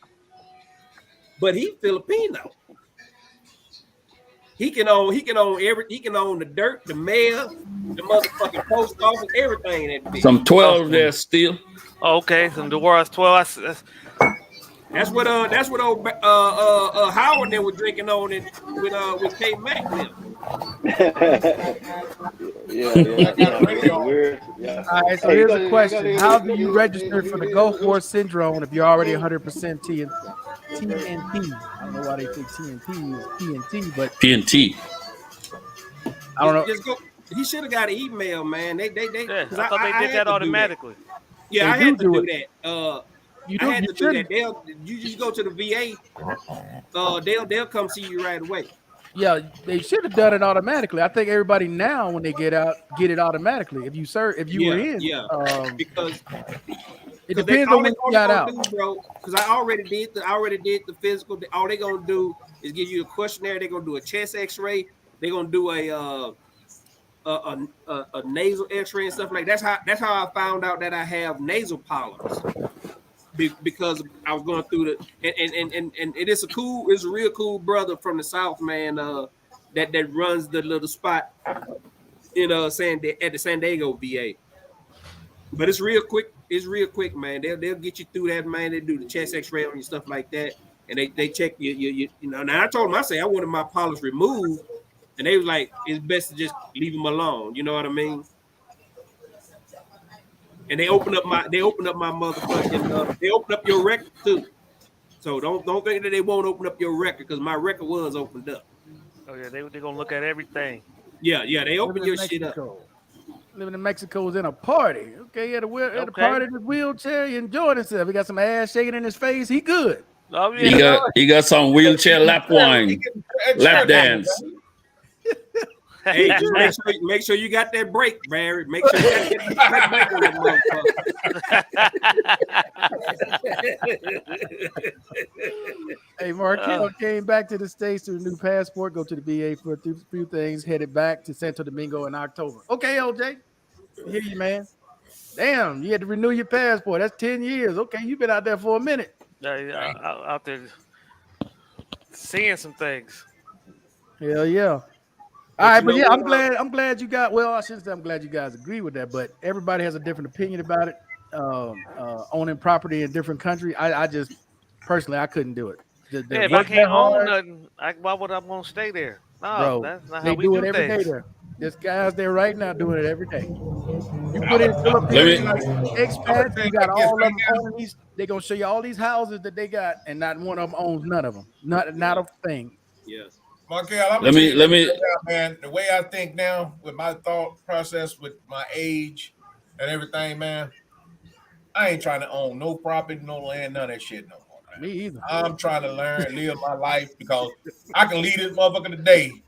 But he Filipino. He can own the dirt, the mail, the motherfucking post office, everything in that bitch. Some 12 there still. Oh, okay, some the world's 12. That's what old Howard they were drinking on it with K Mac them. Weird. Yeah. All right, so here's a question. How do you register for the Gulf War syndrome if you're already 100% TNT? I don't know why they think TNT is TNT, but PNT. I don't know. Just go, he should have got an email, man. I thought they did that automatically. Yeah, I They had to do do it. that. You I had do. to do that. You just go to the VA. They'll come see you right away. Yeah, they should have done it automatically. I think everybody now, when they get out, get it automatically. If you were in, because it depends on when you got out. Because I already did the physical. All they're gonna do is give you a questionnaire. They're gonna do a chest X-ray. They're gonna do a nasal X-ray and stuff like that. That's how I found out that I have nasal polyps. Because I was going through and it's a real cool brother from the South, man. That runs the little spot in at the San Diego VA. But it's real quick. It's real quick, man. They'll get you through that, man. They do the chest X-ray on you, stuff like that, and they check you know. Now I told them, I wanted my polyps removed, and they was like, it's best to just leave them alone. You know what I mean? And they open up my motherfucking they open up your record too. So don't think that they won't open up your record, because my record was opened up. Oh yeah, they're gonna look at everything. Yeah, they open your shit up. Living in Mexico is in a party. Okay, at a party in his wheelchair, he enjoyed himself. He got some ass shaking in his face. He good. Oh, yeah. He got some wheelchair lap wine, lap dance. Hey, just make sure you got that break, Barry. Make sure you got that break on that motherfucker. Hey, Markel came back to the States to a new passport, go to the VA for a few things, headed back to Santo Domingo in October. Okay, OJ. I hear you, man. Damn, you had to renew your passport. That's 10 years. Okay, you've been out there for a minute. Out there seeing some things. Hell yeah. All right, but yeah, I'm glad you got. Well, I shouldn't say I'm glad you guys agree with that, but everybody has a different opinion about it. Owning property in different countries, I just personally I couldn't do it. If I can't own nothing, why would I want to stay there? No, bro, that's not they how we do do it every things. day there. There's guys there right now doing it every day. You put in Philippines, expats, you got all of them owning these. They're gonna show you all these houses that they got, and not one of them owns none of them. Not a thing. Yeah. Markel, let me man. The way I think now, with my thought process, with my age and everything, man, I ain't trying to own no property, no land, none of that shit no more. Man. Me either. I'm trying to learn, live my life, because I can leave this motherfucker today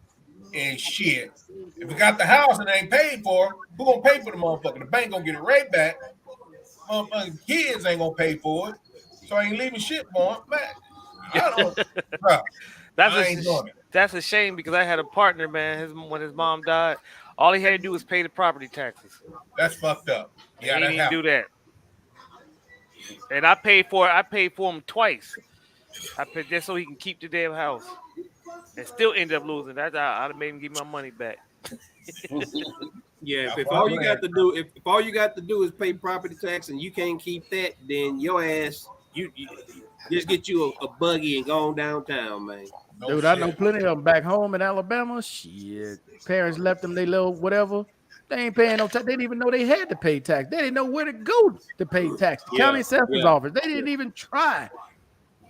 and shit. If we got the house and it ain't paid for, who gonna pay for the motherfucker? The bank gonna get it right back. Motherfucking kids ain't gonna pay for it, so I ain't leaving shit for him, man. I don't, bro. That's a shame, because I had a partner, man. When his mom died, all he had to do was pay the property taxes. That's fucked up. Yeah, he didn't do that. And I paid for him twice. I paid just so he can keep the damn house, and still end up losing. I'd have made him give my money back. Yeah, if all you got to do is pay property tax and you can't keep that, then your ass you just get you a buggy and go on downtown, man. Dude, I know plenty of them back home in Alabama. Shit, parents left them they little whatever. They ain't paying no tax. They didn't even know they had to pay tax. They didn't know where to go to pay tax. The county assessor's office. They didn't even try.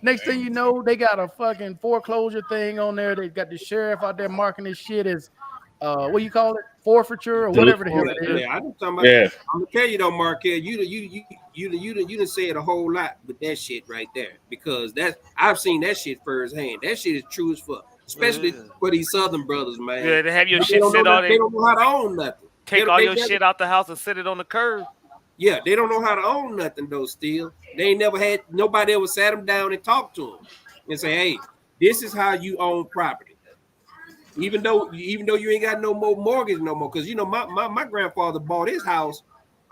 Next thing you know, they got a fucking foreclosure thing on there. They got the sheriff out there marking this shit as what do you call it? Forfeiture or whatever the hell it is. Yeah, I'm talking about. I'm gonna tell you though, Markel, you done said a whole lot with that shit right there, because I've seen that shit firsthand. That shit is true as fuck, especially for these Southern brothers, man. Yeah, they have your shit sit on it. They don't know how to own nothing. Take all your shit out the house and sit it on the curb. Yeah, they don't know how to own nothing though. Still, they ain't never had nobody ever sat them down and talked to them and say, "Hey, this is how you own property." Even though you ain't got no more mortgage no more, because you know my grandfather bought his house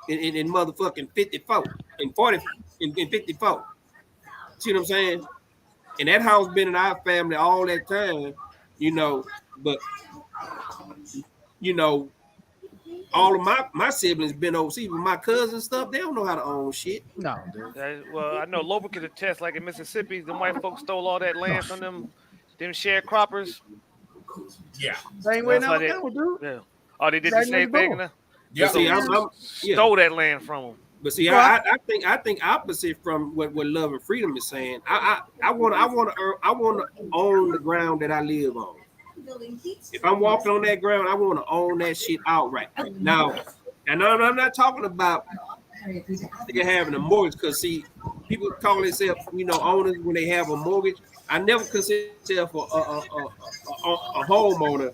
in motherfucking 54 and 40 in 54. See what I'm saying? And that house been in our family all that time, you know. But you know, all of my siblings been overseas, but my cousins stuff, they don't know how to own shit. No, dude. Well, I know Lobo could attest, like in Mississippi, the white folks stole all that land from them sharecroppers. Yeah. Same way That's in how they- Alabama, dude. Yeah. Oh, they did Right the same next door. thing. Now? Yeah. See, Stole that land from them. But see, Well, I think opposite from what Love and Freedom is saying. I want to own the ground that I live on. If I'm walking on that ground, I want to own that shit outright. Now, and I'm not talking about they're having a mortgage, because see, people call themselves, you know, owners when they have a mortgage. I never consider myself a homeowner.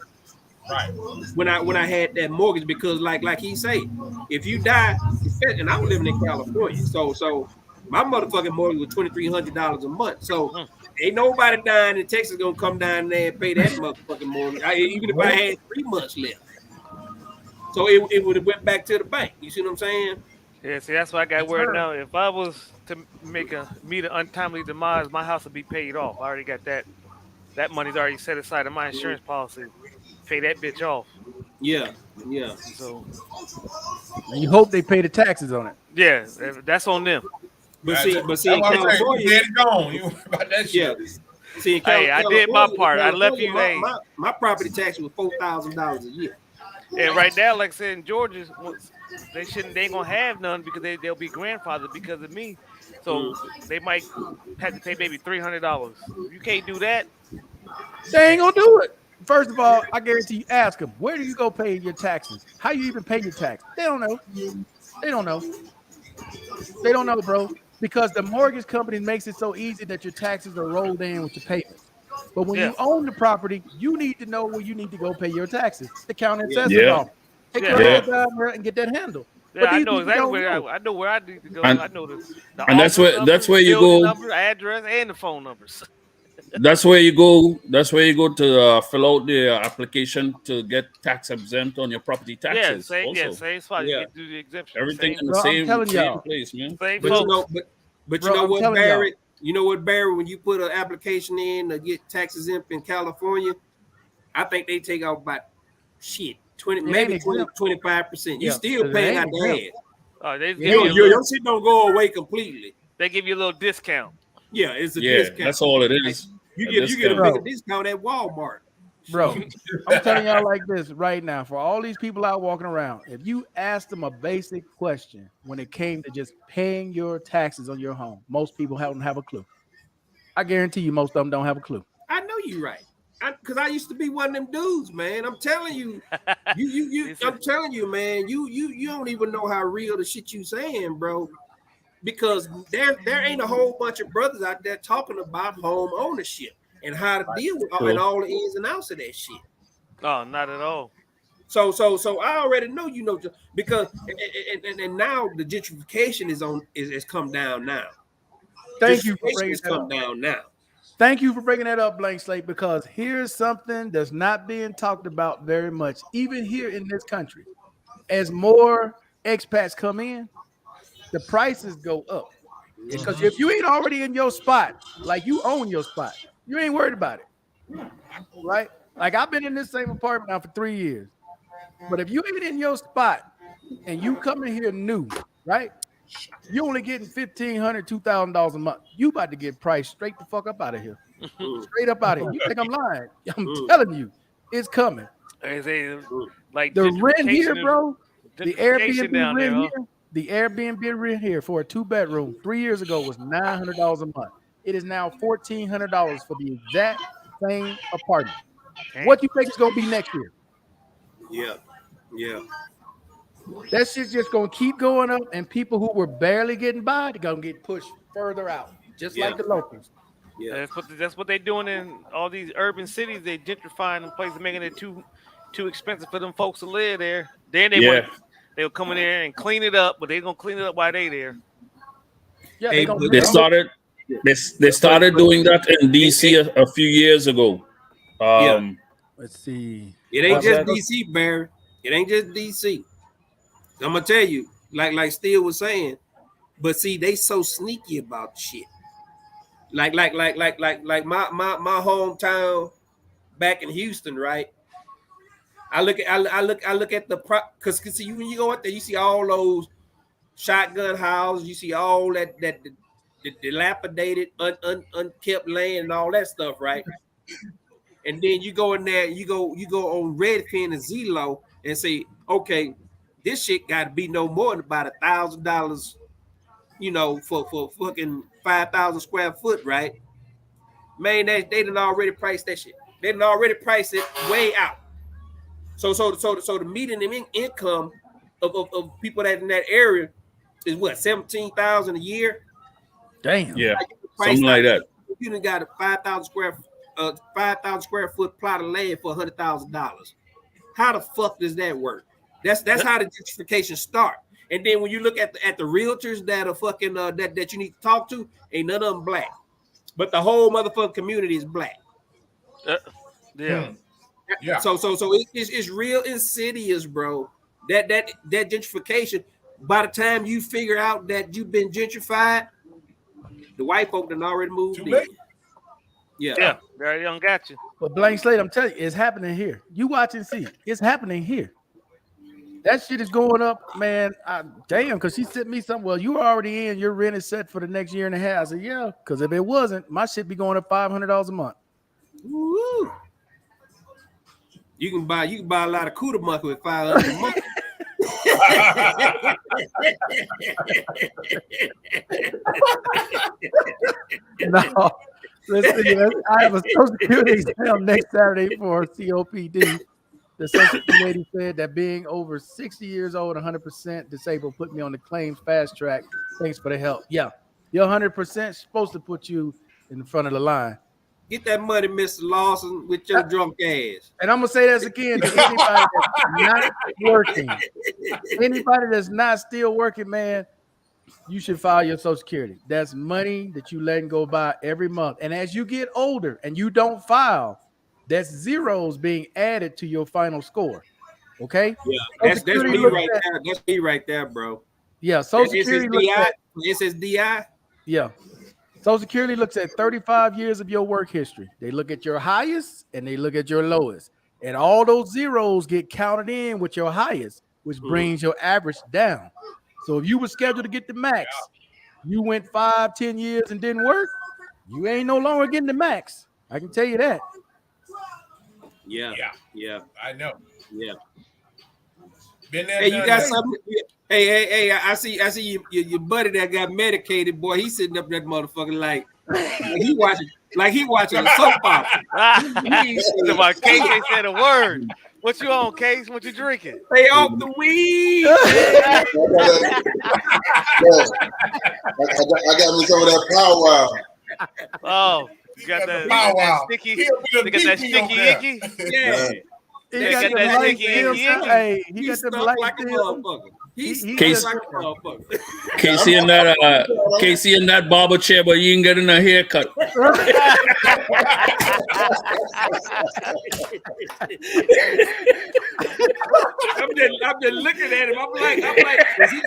Right. When I had that mortgage, because like he say, if you die, and I was living in California, so my motherfucking mortgage was $2,300 a month. So ain't nobody dying in Texas gonna come down there and pay that motherfucking mortgage, even if I had 3 months left. So it would have went back to the bank. You see what I'm saying? Yeah, see, that's why I got worried now. If I was to meet an untimely demise, my house would be paid off. I already got that. That money's already set aside in my insurance policy. Pay that bitch off. Yeah. So, and you hope they pay the taxes on it. yeah, that's on them. But see, That's in why I'm saying, California, you dead and gone. You worry about that shit. yeah. See, in Hey, I did my California, part. I left you. Hey, my property tax was $4,000 a year. and right now, like I said, in Georgia, they ain't gonna have none because they'll be grandfathered because of me. So they might have to pay maybe $300. You can't do that. They ain't gonna do it. First of all, I guarantee you, ask them, where do you go pay your taxes? How you even pay your tax? They don't know. They don't know. They don't know, bro. Because the mortgage company makes it so easy that your taxes are rolled in with your payments. But when you own the property, you need to know where you need to go pay your taxes. The county assessor's office. Take your ass down there and get that handled. Yeah, I know exactly where I know where I need to go. And- I know the and that's office where- that's number, where you building go. number, address, and the phone numbers. That's where you go. That's where you go to fill out the application to get tax exempt on your property taxes. Same spot. You get to do the exemption. Everything Same, in the Bro, I'm same telling y'all. place, man. same But folks. you Bro, know I'm what, telling Barry? You know what, Barry? When you put an application in to get tax exempt in California, I think they take out about 20, maybe 25%. You still paying out the ass. Oh, they give Your shit don't go away completely. they give you a little discount. Yeah, it's a discount. That's all it is. You get a bigger discount at Walmart. Bro, I'm telling y'all like this right now. For all these people out walking around, if you ask them a basic question when it came to just paying your taxes on your home, most people don't have a clue. I guarantee you most of them don't have a clue. I know you're right. Because I used to be one of them dudes, man. I'm telling you, I'm telling you, man, you don't even know how real the shit you saying, bro. Because there ain't a whole bunch of brothers out there talking about home ownership and how to deal with and all the ins and outs of that shit. Oh, not at all. So I already know, you know, because and now the gentrification is come down now. Thank you for bringing that come down now. Thank you for bringing that up, Blank Slate, because here's something that's not being talked about very much, even here in this country. As more expats come in, the prices go up. Because if you ain't already in your spot, like you own your spot, you ain't worried about it. Right? Like I've been in this same apartment now for 3 years. But if you ain't in your spot and you come in here new, right? You only getting $1,500, $2,000 a month. You about to get priced straight the fuck up out of here. Straight up out of here. You think I'm lying? I'm telling you, it's coming. Like the rent here, bro. The gentrification Airbnb rent here. The Airbnb rent here for a 2-bedroom 3 years ago was $900 a month. It is now $1,400 for the exact same apartment. What you think it's gonna be next year? Yeah. That shit's just gonna keep going up, and people who were barely getting by, they're gonna get pushed further out, just like the locals. Yeah, that's what they're doing in all these urban cities. They gentrifying the places, making it too expensive for them folks to live there. Then they They'll come in there and clean it up, but they're gonna clean it up while they there. Yeah, Hey, They started doing that in DC a few years ago. Let's see. It ain't What's just that? DC, Barry. It ain't just DC. I'm gonna tell you, like Steele was saying, but see, they so sneaky about shit. Like my hometown back in Houston, right? I look at the because see when you go out there, you see all those shotgun houses, you see all that the dilapidated, unkept land and all that stuff, right? And then you go in there, you go on Redfin and Zillow and say, okay, this shit got to be no more than about $1,000, you know, for fucking 5,000 square foot, right? Man, they done already priced that shit. They done already priced it way out. So the median income of people that in that area is what, 17,000 a year? Damn. Yeah, something like that. You done got a 5,000 square foot plot of land for $100,000. How the fuck does that work? That's how the gentrification start. And then when you look at the realtors that are fucking that you need to talk to, ain't none of them black, but the whole motherfucking community is black. Yeah. Yeah. So it's real insidious, bro. That gentrification. By the time you figure out that you've been gentrified, the white folk done already moved in. Yeah, they don't got you. But blank slate, I'm telling you, it's happening here. You watch and see. It's happening here. That shit is going up, man. Damn, because she sent me something. Well, you were already in. Your rent is set for the next year and a half. I said, yeah, because if it wasn't, my shit be going up $500 a month. Woo. You can buy a lot of Cuda monkey with $500 a month. No, let's see. I have a Social Security exam next Saturday for COPD. The Social Security lady said that being over 60 years old, 100% disabled, put me on the claims fast track. Thanks for the help. Yeah, you're 100% supposed to put you in the front of the line. Get that money, Mr. Lawson, with your drunk ass. And I'm gonna say this again to anybody that's not working. Anybody that's not still working, man, you should file your Social Security. That's money that you letting go by every month. And as you get older and you don't file, that's zeros being added to your final score. Okay? Yeah, that's me right there. That's me right there, bro. Yeah, Social Security it says DI. Yeah. Social Security looks at 35 years of your work history. They look at your highest and they look at your lowest. And all those zeros get counted in with your highest, which brings your average down. So if you were scheduled to get the max, you went 5-10 years and didn't work, you ain't no longer getting the max. I can tell you that. Yeah. I know. Yeah. Been there. Hey, you got something? Hey! I see your buddy that got medicated, boy. He's sitting up that motherfucker like he watching a soap opera. My Case ain't said a word. What you on, Case? What you drinking? Stay off the weed. I got me some of that powwow. Oh, you got that, Wow. sticky. They got that sticky icky. Yeah. He They got got them that light sticky films. icky. Hey, he He got them stuck light like a films. motherfucker. He He's like a motherfucker. Casey in that barber chair, but you ain't getting a haircut. I'm just looking at him. I'm like,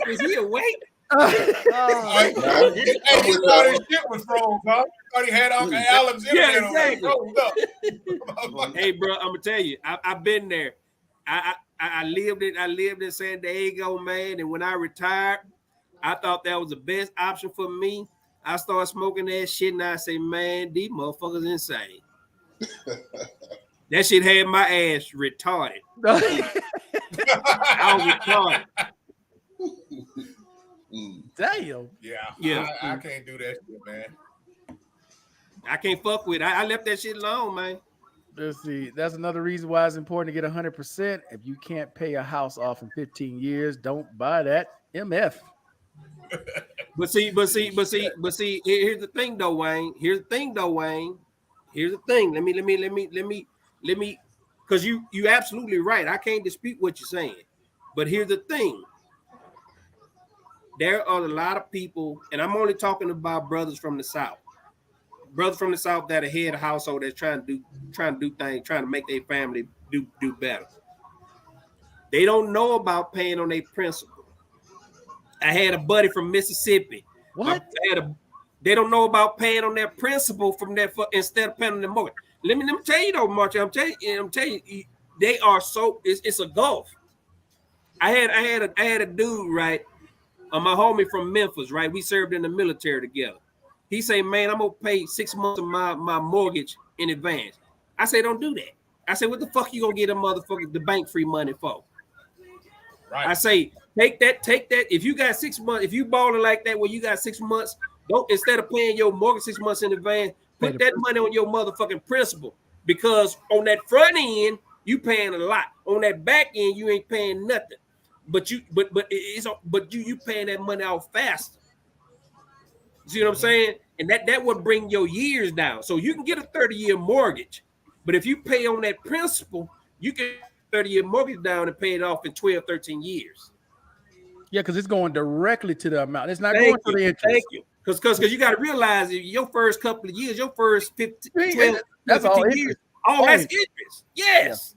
is he awake? Hey, he thought his shit was froze, huh? Thought he had Uncle Allen's internet on there, froze up. Hey, bro, I'm gonna tell you, I've been there. I lived in San Diego, man, and when I retired, I thought that was the best option for me. I started smoking that shit, and I say, man, these motherfuckers insane. That shit had my ass retarded. I was retarded. Damn. Yeah. I can't do that shit, man. I can't fuck with it. I left that shit alone, man. Let's see. That's another reason why it's important to get 100%. If you can't pay a house off in 15 years, don't buy that MF. But see, here's the thing though, Wayne. Here's the thing. Let me, because you absolutely right. I can't dispute what you're saying. But here's the thing. there are a lot of people, and I'm only talking about brothers from the South. Brothers from the South that are head of household that's trying to do things, trying to make their family do better. They don't know about paying on their principal. I had a buddy from Mississippi. What? They don't know about paying on their principal from that instead of paying on the mortgage. Let me tell you though, March. I'm telling you, they are so. It's a gulf. I had a dude, right? My homie from Memphis, right? We served in the military together. He say, man, I'm gonna pay 6 months of my mortgage in advance. I say, don't do that. I say, what the fuck you gonna get a motherfucker the bank free money for? Right. I say, take that. If you got 6 months, if you balling like that, where you got 6 months, don't, instead of paying your mortgage 6 months in advance, put that money on your motherfucking principal. Because on that front end, you paying a lot. On that back end, you ain't paying nothing. But you paying that money out faster. See what I'm saying? And that would bring your years down. So you can get a 30-year mortgage, but if you pay on that principal, you can 30-year mortgage down and pay it off in 12, 13 years. Yeah, because it's going directly to the amount. It's not going to the interest. Thank you. Because you got to realize your first couple of years, your first 15, 12, that's 15 all years, interest. that's interest. Yes.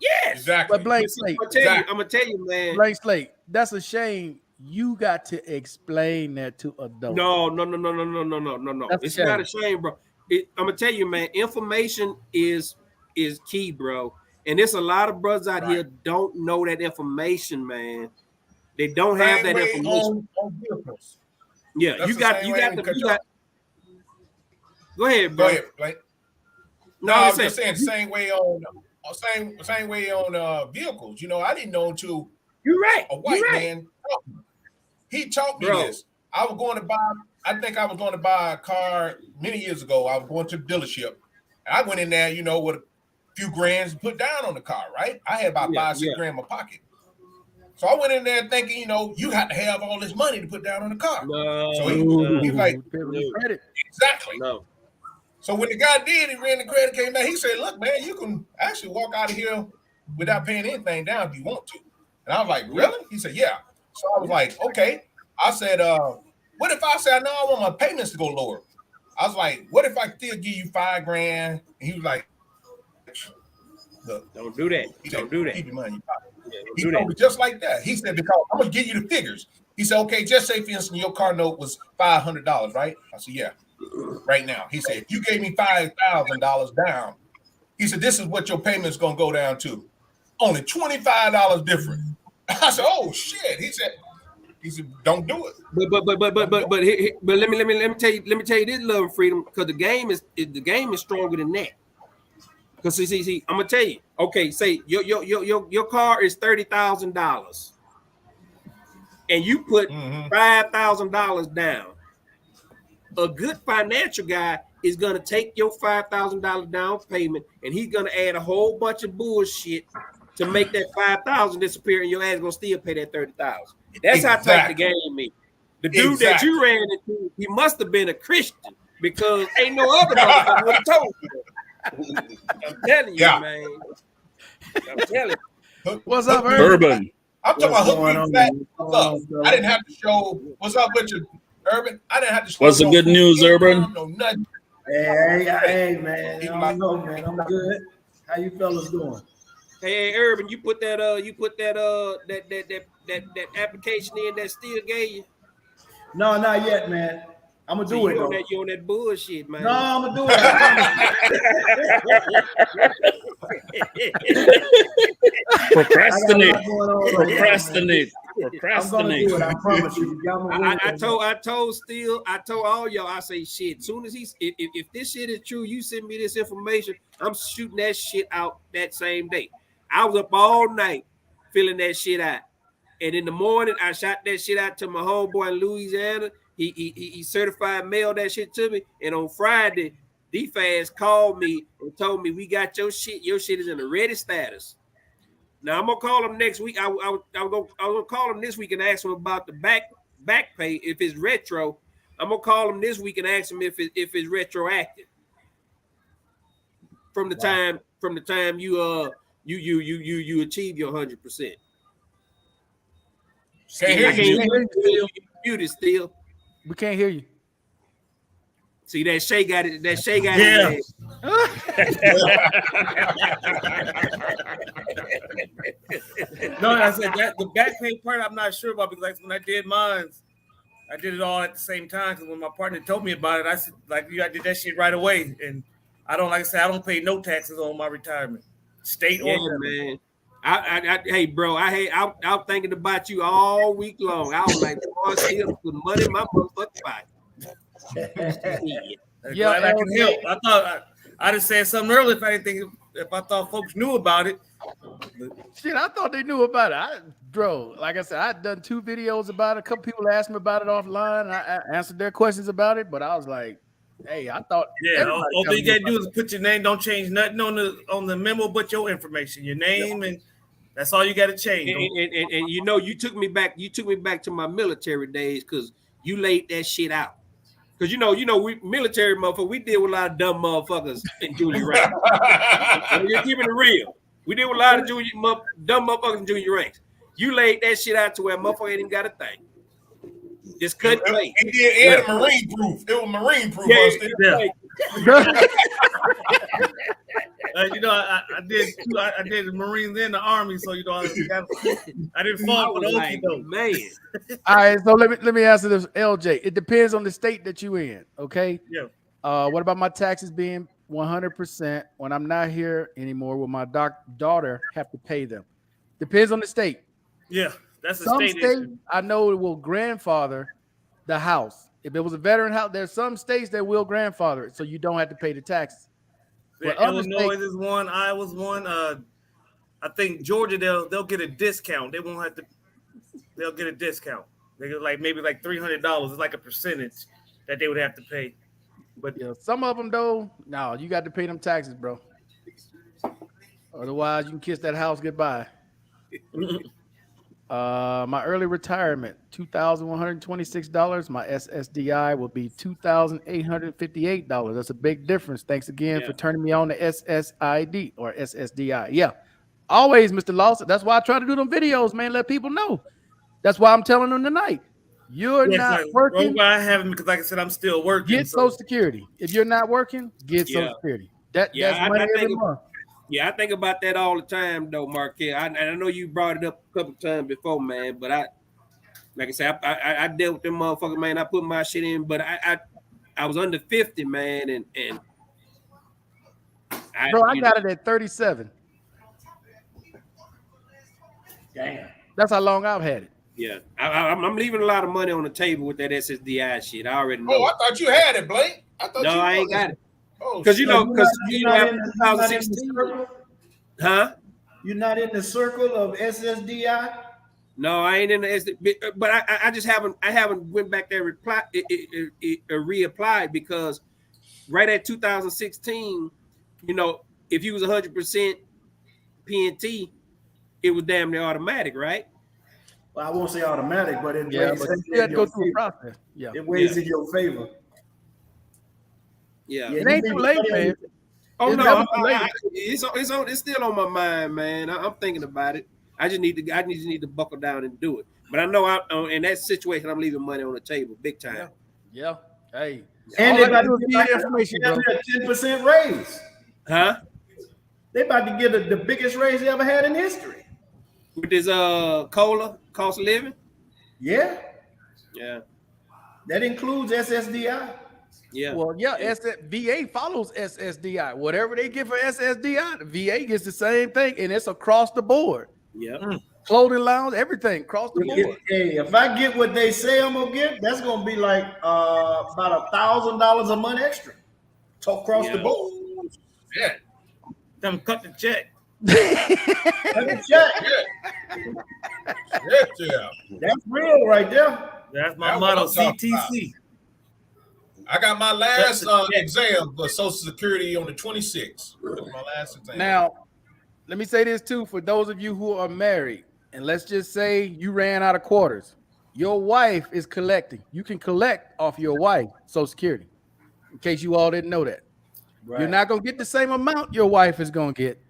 Yeah. Yes. Exactly. But Blank Slate. I'm gonna tell you, man. Blank Slate. That's a shame. You got to explain that to adults. No. It's not a shame, bro. I'm gonna tell you, man. Information is key, bro. And there's a lot of brothers out here don't know that information, man. They don't have that information. On vehicles. Yeah, That's you got. Go ahead, bro. Go ahead, Blake. No, I was just saying same way on vehicles. You know, I didn't know until you're right. A white man taught me. He taught me this. I was going to buy a car many years ago. I was going to the dealership. And I went in there, you know, with a few grands put down on the car, right? I had about 5-6 grand in my pocket. So I went in there thinking, you know, you have to have all this money to put down on the car. No, so he's like, exactly. No. So when the guy did, he ran the credit, came back. He said, look, man, you can actually walk out of here without paying anything down if you want to. And I was like, really? He said, yeah. So I was like, okay. I said, what if I said, no, I want my payments to go lower? I was like, what if I still give you 5 grand? And he was like, look, don't do that. Don't do that. Keep your money in your pocket. He told me just like that. He said, because I'm going to give you the figures. He said, okay, just say, for instance, your car note was $500, right? I said, yeah, right now. He said, if you gave me $5,000 down, he said, this is what your payment's going to go down to. Only $25 different. I said, oh, shit. He said, don't do it. But let me tell you this, Love and Freedom, because the game is stronger than that. Because see, I'm gonna tell you. Okay, say your car is $30,000, and you put $5,000 down. A good financial guy is gonna take your $5,000 down payment, and he's gonna add a whole bunch of bullshit to make that $5,000 disappear, and your ass gonna still pay that $30,000. That's how tight the game is. The dude that you ran into, he must have been a Christian, because ain't no other motherfucker would have told you. I'm telling you, man. I'm telling you. What's up, Urban? I'm talking about what's up. I didn't have to show what's up with you, Urban. I didn't have to show. What's the good news, Urban? No, nothing. Hey, man. I know, man. I'm good. How you fellas doing? Hey, Urban, you put that application in that still gave you? No, not yet, man. I'm gonna do it. You on that bullshit, man. No, I'm gonna do it. Procrastinate. I'm gonna do it. I promise you. I told all y'all. I say shit. Soon as if this shit is true, you send me this information. I'm shooting that shit out that same day. I was up all night filling that shit out, and in the morning I shot that shit out to my homeboy in Louisiana. He certified mailed that shit to me, and on Friday, DFAS called me and told me we got your shit. Your shit is in a ready status. Now I'm gonna call him next week. I'm gonna call him this week and ask him about the back pay if it's retro. I'm gonna call him this week and ask him if it's retroactive from the time you achieve your 100%. Can't hear I you. can't hear you. Muted still. We can't hear you. See that Shay got it. That Shay got Yeah. it. No, I said that the back pay part I'm not sure about because like when I did mine, I did it all at the same time. Because when my partner told me about it, I said like I did that shit right away, and I don't like I said I don't pay no taxes on my retirement, state Yeah, or man. Hey, bro. I was thinking about you all week long. I was like, boy, still put money in my motherfucking pocket. Yeah, glad I can help. I thought I'd have said something earlier if I thought folks knew about it. Shit, I thought they knew about it. Bro, like I said, I'd done 2 videos about it. A couple people asked me about it offline. I answered their questions about it, but I was like, hey, I thought All you gotta do is put your name. Don't change nothing on the memo, but your information, your name, and that's all you got to change. And you know, you took me back to my military days because you laid that shit out. Because you know, we military motherfuckers, we deal with a lot of dumb motherfuckers in junior ranks. You're keeping it real. We deal with a lot of dumb motherfuckers in junior ranks. You laid that shit out to where motherfucker ain't even got a thing. Just cut and play. It had marine proof. It was marine proof. You know, I did the Marines and the Army, so you know I didn't fall for those though. Man. All right, so let me answer this, LJ. It depends on the state that you in, okay? Yeah. What about my taxes being 100% when I'm not here anymore? Will my daughter have to pay them? Depends on the state. Yeah, that's a Some state issue. I know it will grandfather the house. If it was a veteran house, there's some states that will grandfather it, so you don't have to pay the taxes. Yeah, Illinois is one. Iowa's one. I think Georgia they'll get a discount. They won't have to. They'll get a discount. They get maybe $300. It's like a percentage that they would have to pay. But yeah, some of them though, no, you got to pay them taxes, bro. Otherwise, you can kiss that house goodbye. My early retirement, $2,126. My SSDI will be $2,858. That's a big difference. Thanks again for turning me on to SSID or SSDI. Yeah, always, Mr. Lawson. That's why I try to do them videos, man. Let people know. That's why I'm telling them tonight. You're not working. I haven't because, like I said, I'm still working. Get Social Security. If you're not working, get Social Security. That's money every month. Yeah, I think about that all the time, though, Marquez. I know you brought it up a couple times before, man. But like I said, I dealt with them motherfuckers, man. I put my shit in, but I was under 50, man, and I got it at 37. Damn. That's how long I've had it. Yeah, I'm leaving a lot of money on the table with that SSDI shit. I already know. Oh, I thought you had it, Blake. I ain't got it. Because you're not in 2016, huh? You're not in the circle of SSDI. No, I ain't in the SSDI, but I just haven't went back there reapplied because right at 2016, you know, if you was 100% PNT, it was damn near automatic, right? Well, I won't say automatic, but it you have to go through a process. Yeah, it weighs in your favor. Yeah, it ain't too late, man. Oh no, it's still on my mind, man. I'm thinking about it. I just need to buckle down and do it. But I know in that situation, I'm leaving money on the table, big time. Yeah. Hey, and they about to get information, bro. 10% raise, huh? They about to get the biggest raise they ever had in history. With this COLA, cost of living. Yeah. That includes SSDI. Yeah. Well, VA follows SSDI. Whatever they get for SSDI, the VA gets the same thing, and it's across the board. Yeah. Clothing allowance, everything across the board. Hey, if I get what they say I'm gonna get, that's gonna be like about $1,000 a month extra across the board. Yeah. Them cut the check. Cut the check. Yeah. That's real right there. That's my motto, CTC. I got my last exam for Social Security on the 26th. My last exam. Now, let me say this too for those of you who are married, and let's just say you ran out of quarters. Your wife is collecting. You can collect off your wife Social Security, in case you all didn't know that. Right. You're not going to get the same amount your wife is going to get,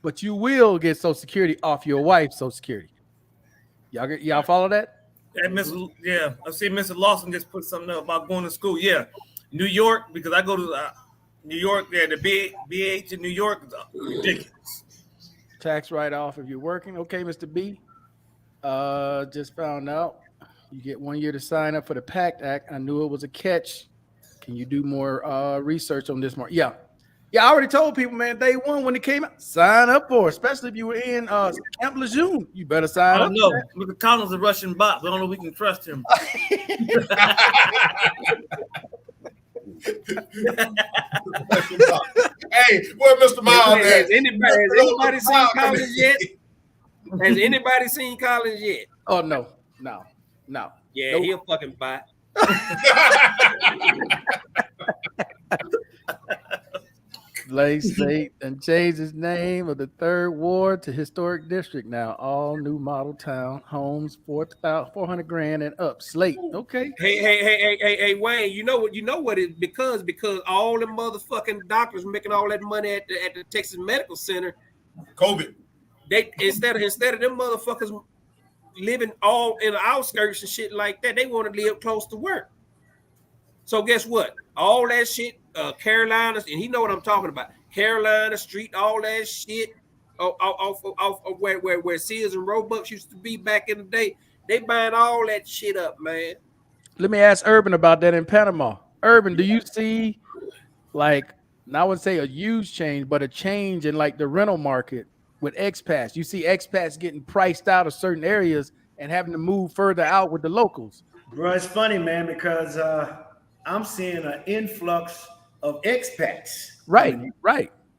but you will get Social Security off your wife's Social Security. Y'all follow that? And I see Mr. Lawson just put something up about going to school. Yeah, New York, because I go to New York. Yeah, the BH in New York is ridiculous. Tax write-off if you're working. Okay, Mr. B. Just found out you get 1 year to sign up for the PACT Act. I knew it was a catch. Can you do more research on this more? Yeah, I already told people, man, day one when it came out, sign up for it, especially if you were in Camp Lejeune. You better sign up. I don't know. Mr. Collins is a Russian bot. I don't know if we can trust him. Hey, where Mr. Miles at? Has anybody seen Collins yet? Has anybody seen Collins yet? Oh, no. Yeah, nope. he'll fucking bot. Lake State and changed its name of the third ward to historic district now. All new model town homes, 400 grand and up. Slate. Okay. Hey, Wayne. You know what it because all the motherfucking doctors making all that money at the Texas Medical Center. COVID. They instead of them motherfuckers living all in the outskirts and shit like that, they want to live close to work. So guess what? All that shit, Carolinas, and he know what I'm talking about. Carolina Street, all that shit, off of where Sears and Roebuck used to be back in the day. They buying all that shit up, man. Let me ask Urban about that in Panama. Urban, do you see like, I wouldn't say a huge change, but a change in like the rental market with expats? You see expats getting priced out of certain areas and having to move further out with the locals. Bro, it's funny, man, because I'm seeing an influx of expats. Right.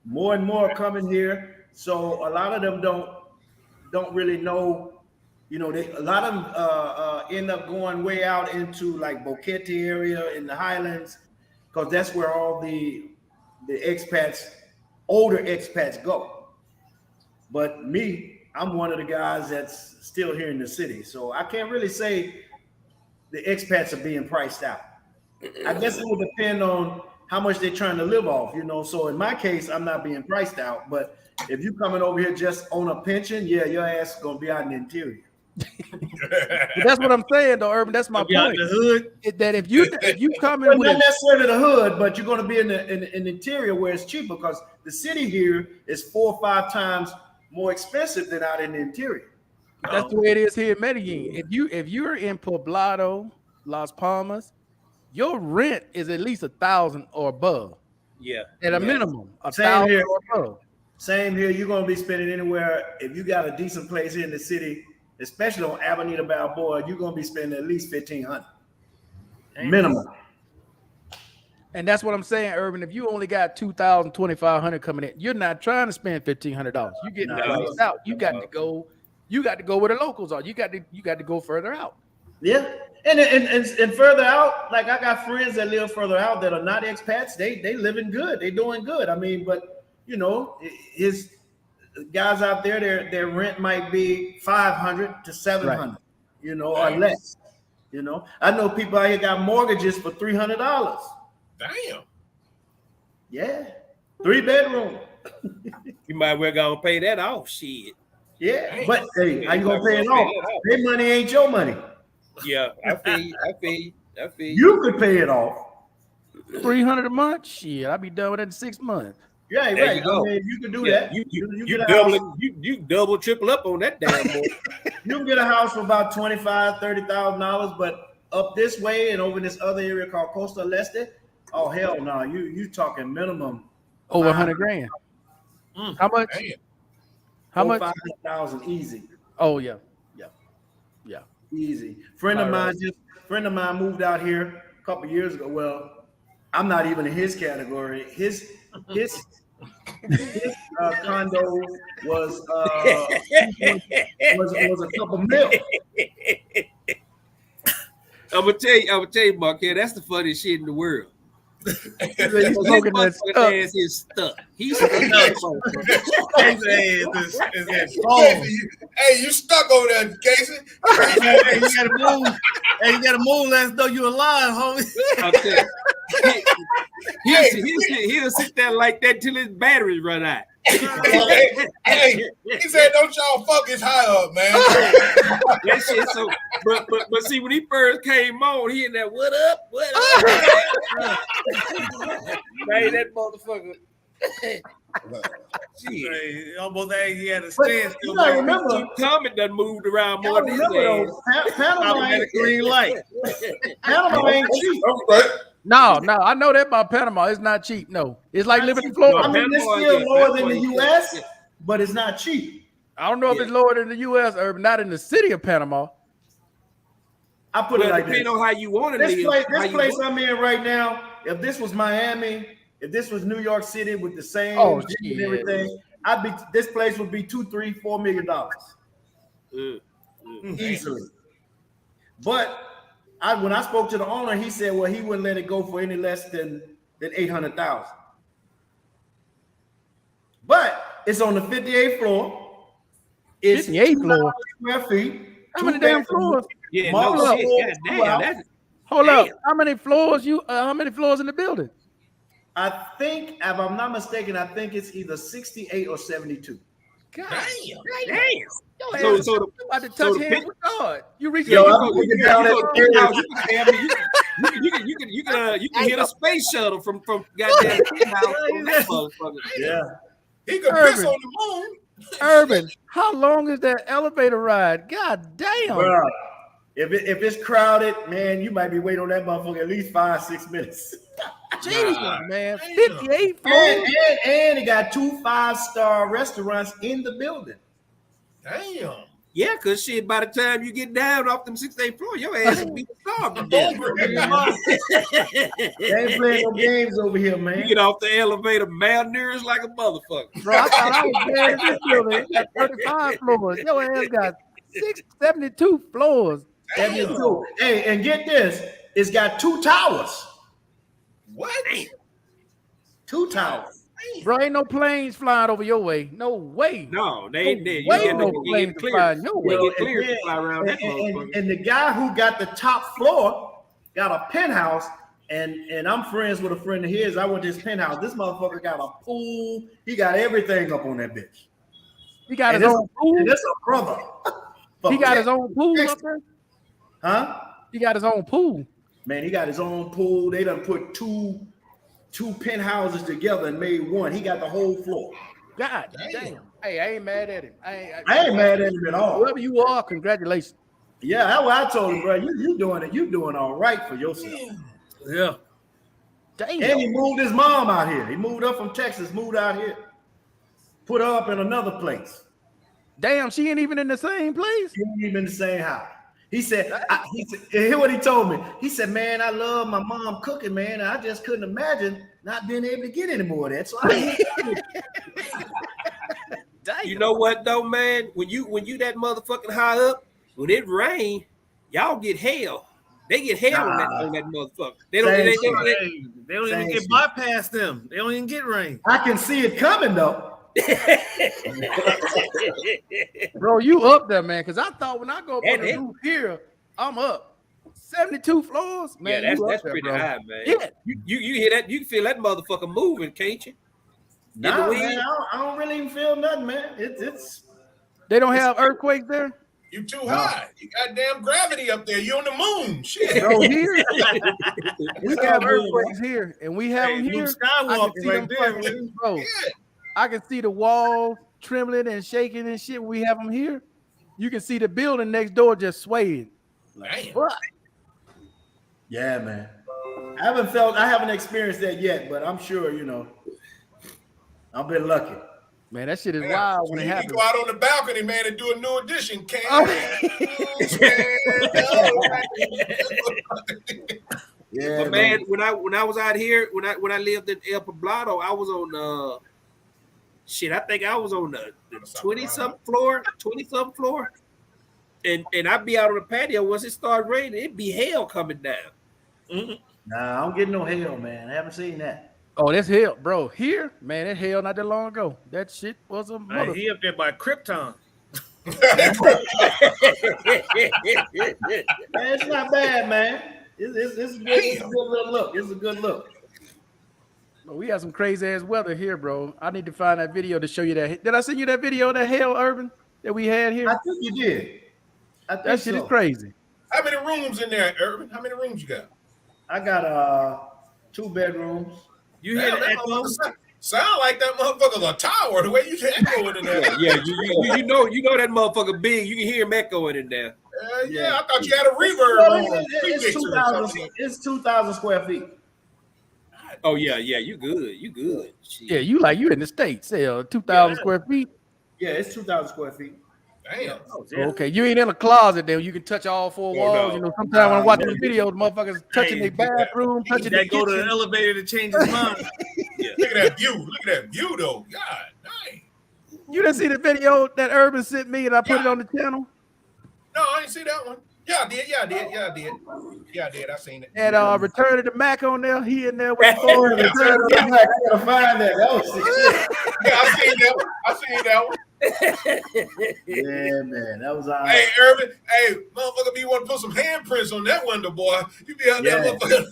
More and more coming here. So a lot of them don't really know, you know, a lot of them end up going way out into like Boquete area in the Highlands, because that's where all the expats, older expats go. But me, I'm one of the guys that's still here in the city. So I can't really say the expats are being priced out. I guess it will depend on how much they're trying to live off, you know. So in my case, I'm not being priced out. But if you coming over here just on a pension, yeah, your ass is gonna be out in the interior. That's what I'm saying, though, Urban. That's my point. Out in the hood. That if you come in well, with not necessarily the hood, but you're gonna be in the interior where it's cheaper, because the city here is 4 or 5 times more expensive than out in the interior. That's the way it is here in Medellin. If you're in Poblado, Las Palmas, your rent is at least 1,000 or above. Yeah. At a minimum, Same 1,000 here. or above. Same here. You're gonna be spending anywhere, if you got a decent place here in the city, especially on Avenida Balboa, you're gonna be spending at least $1,500 minimum. And that's what I'm saying, Urban. If you only got 2,000, 2,500 coming in, you're not trying to spend $1,500. You're getting priced out. You got to go. You got to go where the locals are. You got to go further out. Yeah, and further out, like I got friends that live further out that are not expats. They living good. They doing good. I mean, but you know, his guys out there, their rent might be $500 to $700, right, you know, or less. You know, I know people out here got mortgages for $300. Damn. Yeah, 3-bedroom. You might well go pay that off, shit. Yeah, but hey, how you gonna pay it off? Their money ain't your money. Yeah, I feel you. You could pay it off. $300 a month? Shit, I'll be done with it in 6 months. Yeah, right. You go. I mean, you can do that. You double, triple up on that damn boy. You can get a house for about $25,000, $30,000, but up this way and over in this other area called Costa Leste, oh hell no, you talking minimum over 100 grand. How much? Damn. How much? 500,000 easy. Oh yeah. Easy. Friend of mine moved out here a couple years ago. Well, I'm not even in his category. His condo was a couple mil. I'm gonna tell you, Mark, that's the funniest shit in the world. He's smoking that stuff. Ass is stuck. He's stuck. Hey, you stuck over there, Casey. Hey, you gotta move. Hey, you gotta move. Let's know you alive, homie. I'll tell you. He'll sit there like that till his batteries run out. Hey, he said, "Don't y'all fuck his high up, man." That shit so. But see, when he first came on, he in that what up? Man, that motherfucker. Hey, almost like he had a But stand. you gotta remember, Tommy done moved around more y'all than remember though, Panama had a ain't, green light. Panama ain't cheap. Right. No, I know that about Panama. It's not cheap. No, it's like living in Florida. I mean, it's Panama, still yeah, lower Panama, than the yeah. U.S., but it's not cheap. I don't know if it's lower than the U.S. or not in the city of Panama. I put it Well, like this. depending on how you want to This live. place I'm in right now, if this was Miami, if this was New York City with the same Oh, and shit. everything, this place would be $2, $3, $4 million easily. But when I spoke to the owner, he said, well, he wouldn't let it go for any less than 800,000. But it's on the 58th floor. It's 58th floor. square feet. How many damn floors? Yeah, Mall no up. shit. God damn, that's Hold up. Damn. How many floors how many floors in the building? I think, if I'm not mistaken, I think it's either 68 or 72. God damn. So, So you about to touch hands with God. You reach Yo, out. I'm looking down at the you can hit a space shuttle from goddamn house on that motherfucker. Yeah. He could Urban. piss on the moon. Urban, how long is that elevator ride? God damn. Bro, if it's crowded, man, you might be waiting on that motherfucker at least 5-6 minutes. Jesus, man. 58 floors. And it got 2 5-star restaurants in the building. Damn. Yeah, cause shit, by the time you get down off them 6th floor, your ass will be starved to death. They ain't playing no games over here, man. You get off the elevator, malnourished like a motherfucker. Bro, I thought I was there in this building. It got 35 floors. Your ass got 72 floors. 72. Hey, and get this, it's got 2 towers. What? 2 towers. Bro, ain't no planes flying over your way. No way. No, they ain't there. You Way get no no planes clear. flying your way. You get clear to fly around that And, motherfucker. and the guy who got the top floor got a penthouse, and I'm friends with a friend of his. I went to his penthouse. This motherfucker got a pool. He got everything up on that bitch. He got And his own pool. That's a brother. He got his own pool up there. Huh? He got his own pool. Man, he got his own pool. They done put two penthouses together and made one. He got the whole floor. God damn. Hey, I ain't mad at him. I ain't mad at him at all. Whoever you are, congratulations. Yeah, that's what I told him, bro. You doing it. You doing all right for yourself. Yeah. Damn. And he moved his mom out here. He moved up from Texas, moved out here. Put her up in another place. Damn, she ain't even in the same place. She ain't even in the same house. He said, hear what he told me. He said, man, I love my mom cooking, man. I just couldn't imagine not being able to get any more of that. So You know what though, man? When you that motherfucking high up, when it rain, y'all get hell. They get hell on that motherfucker. They don't even get bypass them. They don't even get rain. I can see it coming though. Bro, you up there, man? Because I thought when I go up on the roof here, I'm up 72 floors. Man, yeah, that's there, pretty bro. high, man. Yeah. You hear that? You feel that motherfucker moving, can't you? Nah, man, I don't really even feel nothing, man. It's They don't have earthquakes there. You too high. You got damn gravity up there. You on the moon. Shit. Bro, here we have earthquakes here, and we have them here. Skywalker right there, fucking, bro. I can see the walls trembling and shaking and shit. We have them here. You can see the building next door just swaying. Damn. yeah, man. I haven't experienced that yet, but I'm sure, I've been lucky. Man, that shit is wild when it happens. You go out on the balcony, man, and do a new edition. Yeah, but man, when I was out here, when I lived in El Poblado, I was on I think I was on the 20-something floor. And I'd be out on the patio. Once it started raining, it'd be hell coming down. Nah, I don't get no hell, man. I haven't seen that. Oh, that's hell, bro. Here, man, that hell not that long ago. That shit was a mother. He up there by Krypton. Man, it's not bad, man. It's a good look. It's a good look. We have some crazy ass weather here, bro. I need to find that video to show you that. Did I send you that video of that hail, Urban, that we had here? I think you did. That shit is crazy. How many rooms in there, Urban? How many rooms you got? I got 2 bedrooms. You hear Damn, the that echo? motherfucker sound like that motherfucker's a tower. The way you echoing in there. Yeah, you know that motherfucker big. You can hear him echoing in there. Yeah, I thought you had a reverb on. It's 2,000 square feet. Oh yeah, you good. Shit. Yeah, you in the States. 2,000 square feet. Yeah, it's 2,000 square feet. Damn. Okay, you ain't in a closet then. You can touch all 4 walls. no. You know, sometimes when I'm watching the videos, motherfuckers touching their bathroom, touching their That go to the kitchen. elevator to change his mind. Look at that view. Look at that view, though. God dang. You didn't see the video that Urban sent me and I put it on the channel? No, I didn't see that one. Yeah, I did. I seen it. And Return of the Mac on there. He in there with I gotta find that. That was sick. Yeah, I seen that one. Yeah, man. That was all right. Hey, Urban. Hey, motherfucker, be want to put some handprints on that window, boy. You be out there, motherfucker.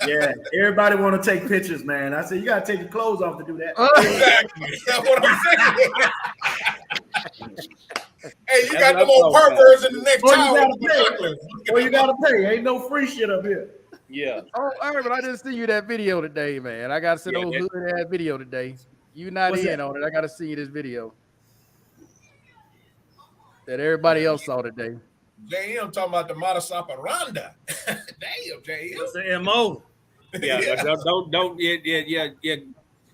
Yeah, everybody want to take pictures, man. I said you gotta take your clothes off to do that. Exactly. That's what I'm saying. Hey, you got them old perverts in the next tower. Well, you gotta pay. Ain't no free shit up here. Yeah. Oh, Urban, I didn't see you that video today, man. I gotta send old hood that video today. You not What's in that? on it. I gotta see this video that everybody else saw today. JM talking about the modus operandi. Damn, JM. What's the MO? Yeah,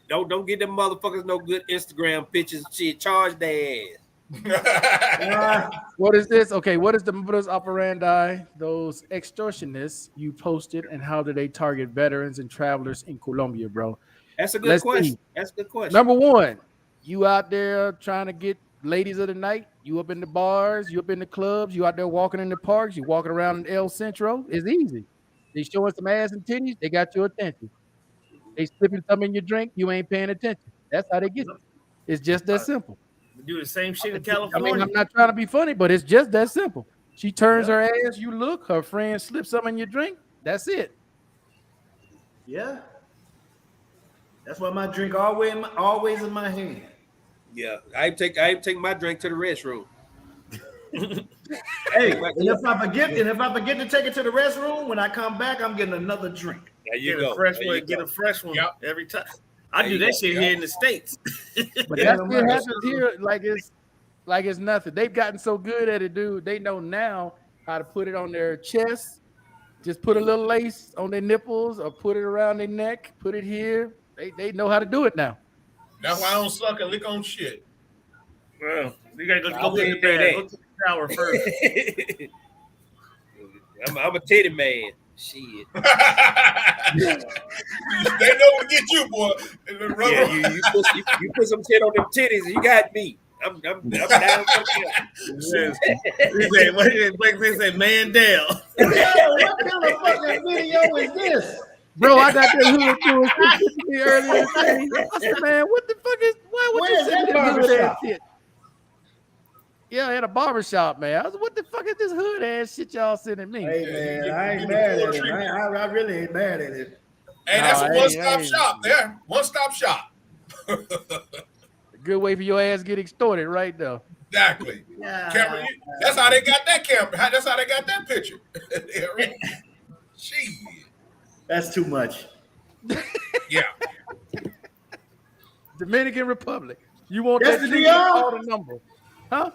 don't get them motherfuckers no good Instagram pictures. Shit, charge their ass. What is this? Okay, what is the modus operandi? Those extortionists you posted, and how do they target veterans and travelers in Colombia, bro? That's a good Let's question. see. That's a good question. Number one, you out there trying to get ladies of the night. You up in the bars, you up in the clubs, you out there walking in the parks, you walking around in El Centro. It's easy. They showing some ass and titties, they got your attention. They slipping something in your drink, you ain't paying attention. That's how they get it. It's just that simple. We do the same shit in I California. mean, I'm not trying to be funny, but it's just that simple. She turns her ass, you look, her friend slips something in your drink. That's it. Yeah. That's why my drink always in my hand. Yeah, I take my drink to the restroom. Hey, and if I forget to take it to the restroom, when I come back, I'm getting another drink. There you Get go. a fresh There one. you Get go. a fresh one every time. I There do you that go. shit here in the States. But that's what happens here. Like it's nothing. They've gotten so good at it, dude. They know now how to put it on their chest. Just put a little lace on their nipples or put it around their neck. Put it here. They know how to do it now. That's why I don't suck and lick on shit. Well, you gotta I'll go to the say that. Go to the shower first. I'm a titty man. Shit. They know to get you, boy. Yeah, you put some shit on them titties, you got me. I'm down for They say Mandel. What kind of fucking video is this? Bro, I got that hood doing shit to me earlier today. I said, man, what the fuck is why would you Where's send that this hood ass barbershop? shit? Yeah, at a barbershop, man. I was what the fuck is this hood ass shit y'all sending me? Hey man, I ain't mad at it. I really ain't mad at it. Hey, that's Nah, a one-stop shop there. One-stop shop. Good way for your ass to get extorted right there. Exactly. Yeah. Camera, that's how they got that camera. That's how they got that picture. Shit. That's too much. Yeah. Dominican Republic. You want That's that the shit, DR? call the number. Huh?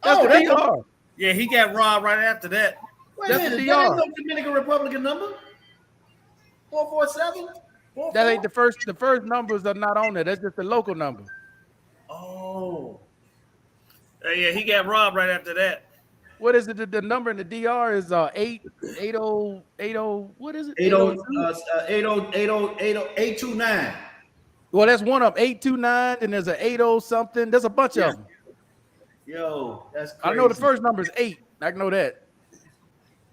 That's Oh, the that's DR. Yeah, he got robbed right after that. Wait a That's minute, the that ain't DR. no Dominican Republican number? 447? That ain't the first numbers are not on there. That's just the local number. Oh. Yeah, he got robbed right after that. What is it? The number in the DR is 880. What is it? 829. Well, that's one of them. 829, and there's an 80 something. There's a bunch of them. Yo, that's crazy. I know the first number is 8. I know that.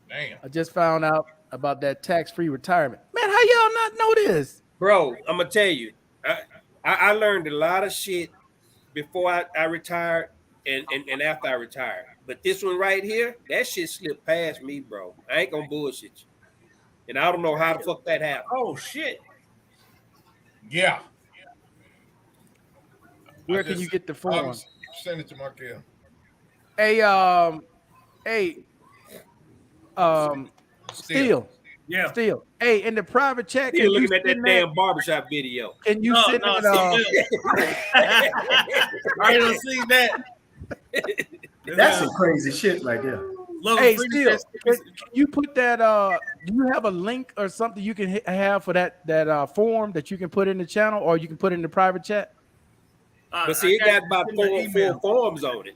Damn. I just found out about that tax-free retirement. Man, how y'all not know this? Bro, I'm gonna tell you, I learned a lot of shit before I retired and after I retired. But this one right here, that shit slipped past me, bro. I ain't gonna bullshit you. And I don't know how the fuck that happened. Oh shit. Yeah. Where can you get the form? Send it to Markel. Hey, Steel. Yeah. Steel. Hey, in the private chat, You're can you looking at that send damn barbershop video. Can you send it? I don't see that. That's some crazy shit right there. Hey, Steel, can you put that? Do you have a link or something you can have for that form that you can put in the channel, or you can put it in the private chat? But see, it got about four forms on it.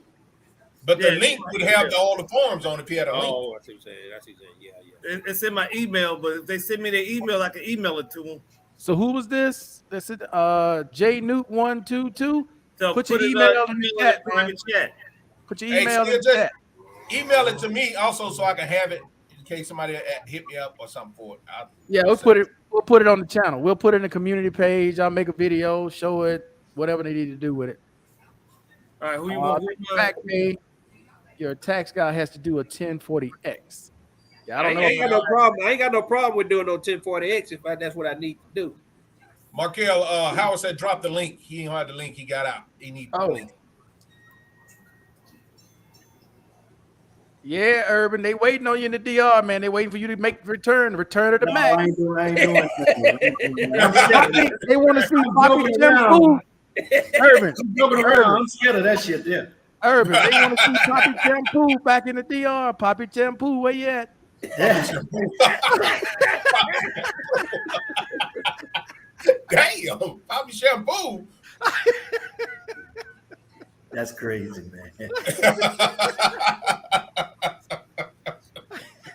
But the link would have all the forms on it if you had a link. Oh, I see what you're saying. I see what you're saying. Yeah. It's in my email, but if they send me their email, I can email it to them. So who was this? That's it. JNewt122. So put your email in the chat, man. Put your email in the chat. Email it to me also so I can have it in case somebody hit me up or something for it. We'll put it on the channel. We'll put it in the community page. I'll make a video, show it, whatever they need to do with it. All right, who you want? Back me. Your tax guy has to do a 1040X. Yeah, I don't know. I ain't got no problem. I ain't got no problem with doing no 1040X if that's what I need to do. Markel, Howard said drop the link. He ain't had the link. He got out. He need the link. Yeah, Urban, they waiting on you in the DR, man. They waiting for you to make return of the Mac. I ain't doing that. They want to see Poppy Shampoo. Urban, I'm scared of that shit there. Urban, they want to see Poppy Shampoo back in the DR. Poppy Shampoo, where you at? Damn, Poppy Shampoo. That's crazy, man.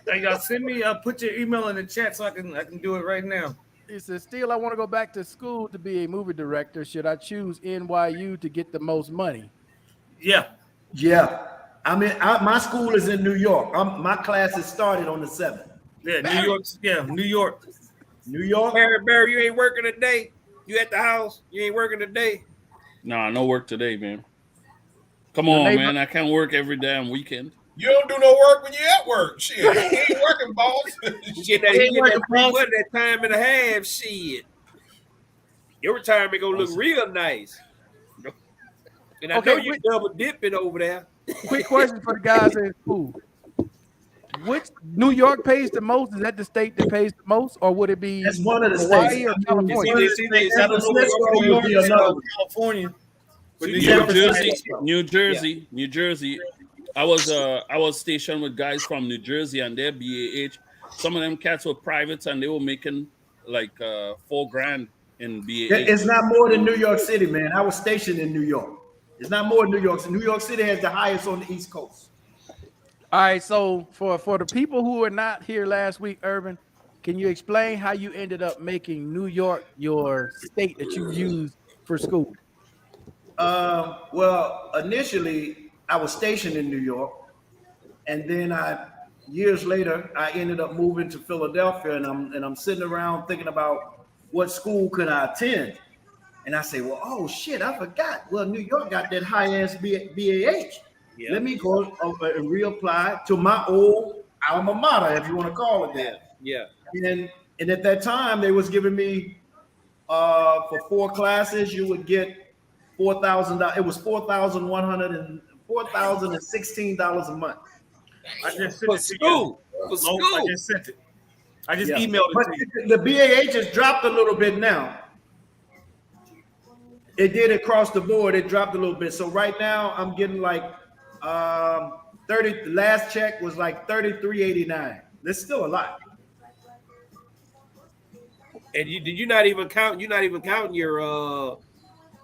Hey, y'all send me. Put your email in the chat so I can do it right now. He says, "Still, I want to go back to school to be a movie director. Should I choose NYU to get the most money?" Yeah. I mean, my school is in New York. My classes started on the 7th. Yeah, New York. Yeah, New York. New York. Barry, you ain't working today. You at the house? You ain't working today? Nah, no work today, man. Come on, man. I can't work every damn weekend. You don't do no work when you're at work. Shit, you ain't working, boss. You get that time and a half. Shit. Your retirement gonna look real nice. And I know you double dipping over there. Quick question for the guys in school. Which New York pays the most? Is that the state that pays the most, or would it be That's one of the Hawaii states. or California? California. New Jersey. I was stationed with guys from New Jersey and their BAH. Some of them cats were privates and they were making like $4,000 in BAH. It's not more than New York City, man. I was stationed in New York. It's not more than New York City. New York City has the highest on the East Coast. All right, so for the people who were not here last week, Urban, can you explain how you ended up making New York your state that you used for school? Well, initially I was stationed in New York, and then years later I ended up moving to Philadelphia, and I'm sitting around thinking about what school could I attend, and I say, well, oh shit, I forgot. Well, New York got that high ass BAH. Yeah. Let me go and reapply to my old alma mater, if you want to call it that. Yeah. And at that time, they was giving me for 4 classes, you would get $4,000. It was $4,016 a month. I just sent it to you. For school. I just sent it. I just emailed it to you. The BAH has dropped a little bit now. It did across the board. It dropped a little bit. So right now, I'm getting like 30. The last check was like $33.89. That's still a lot. And did you not even count? You're not even counting your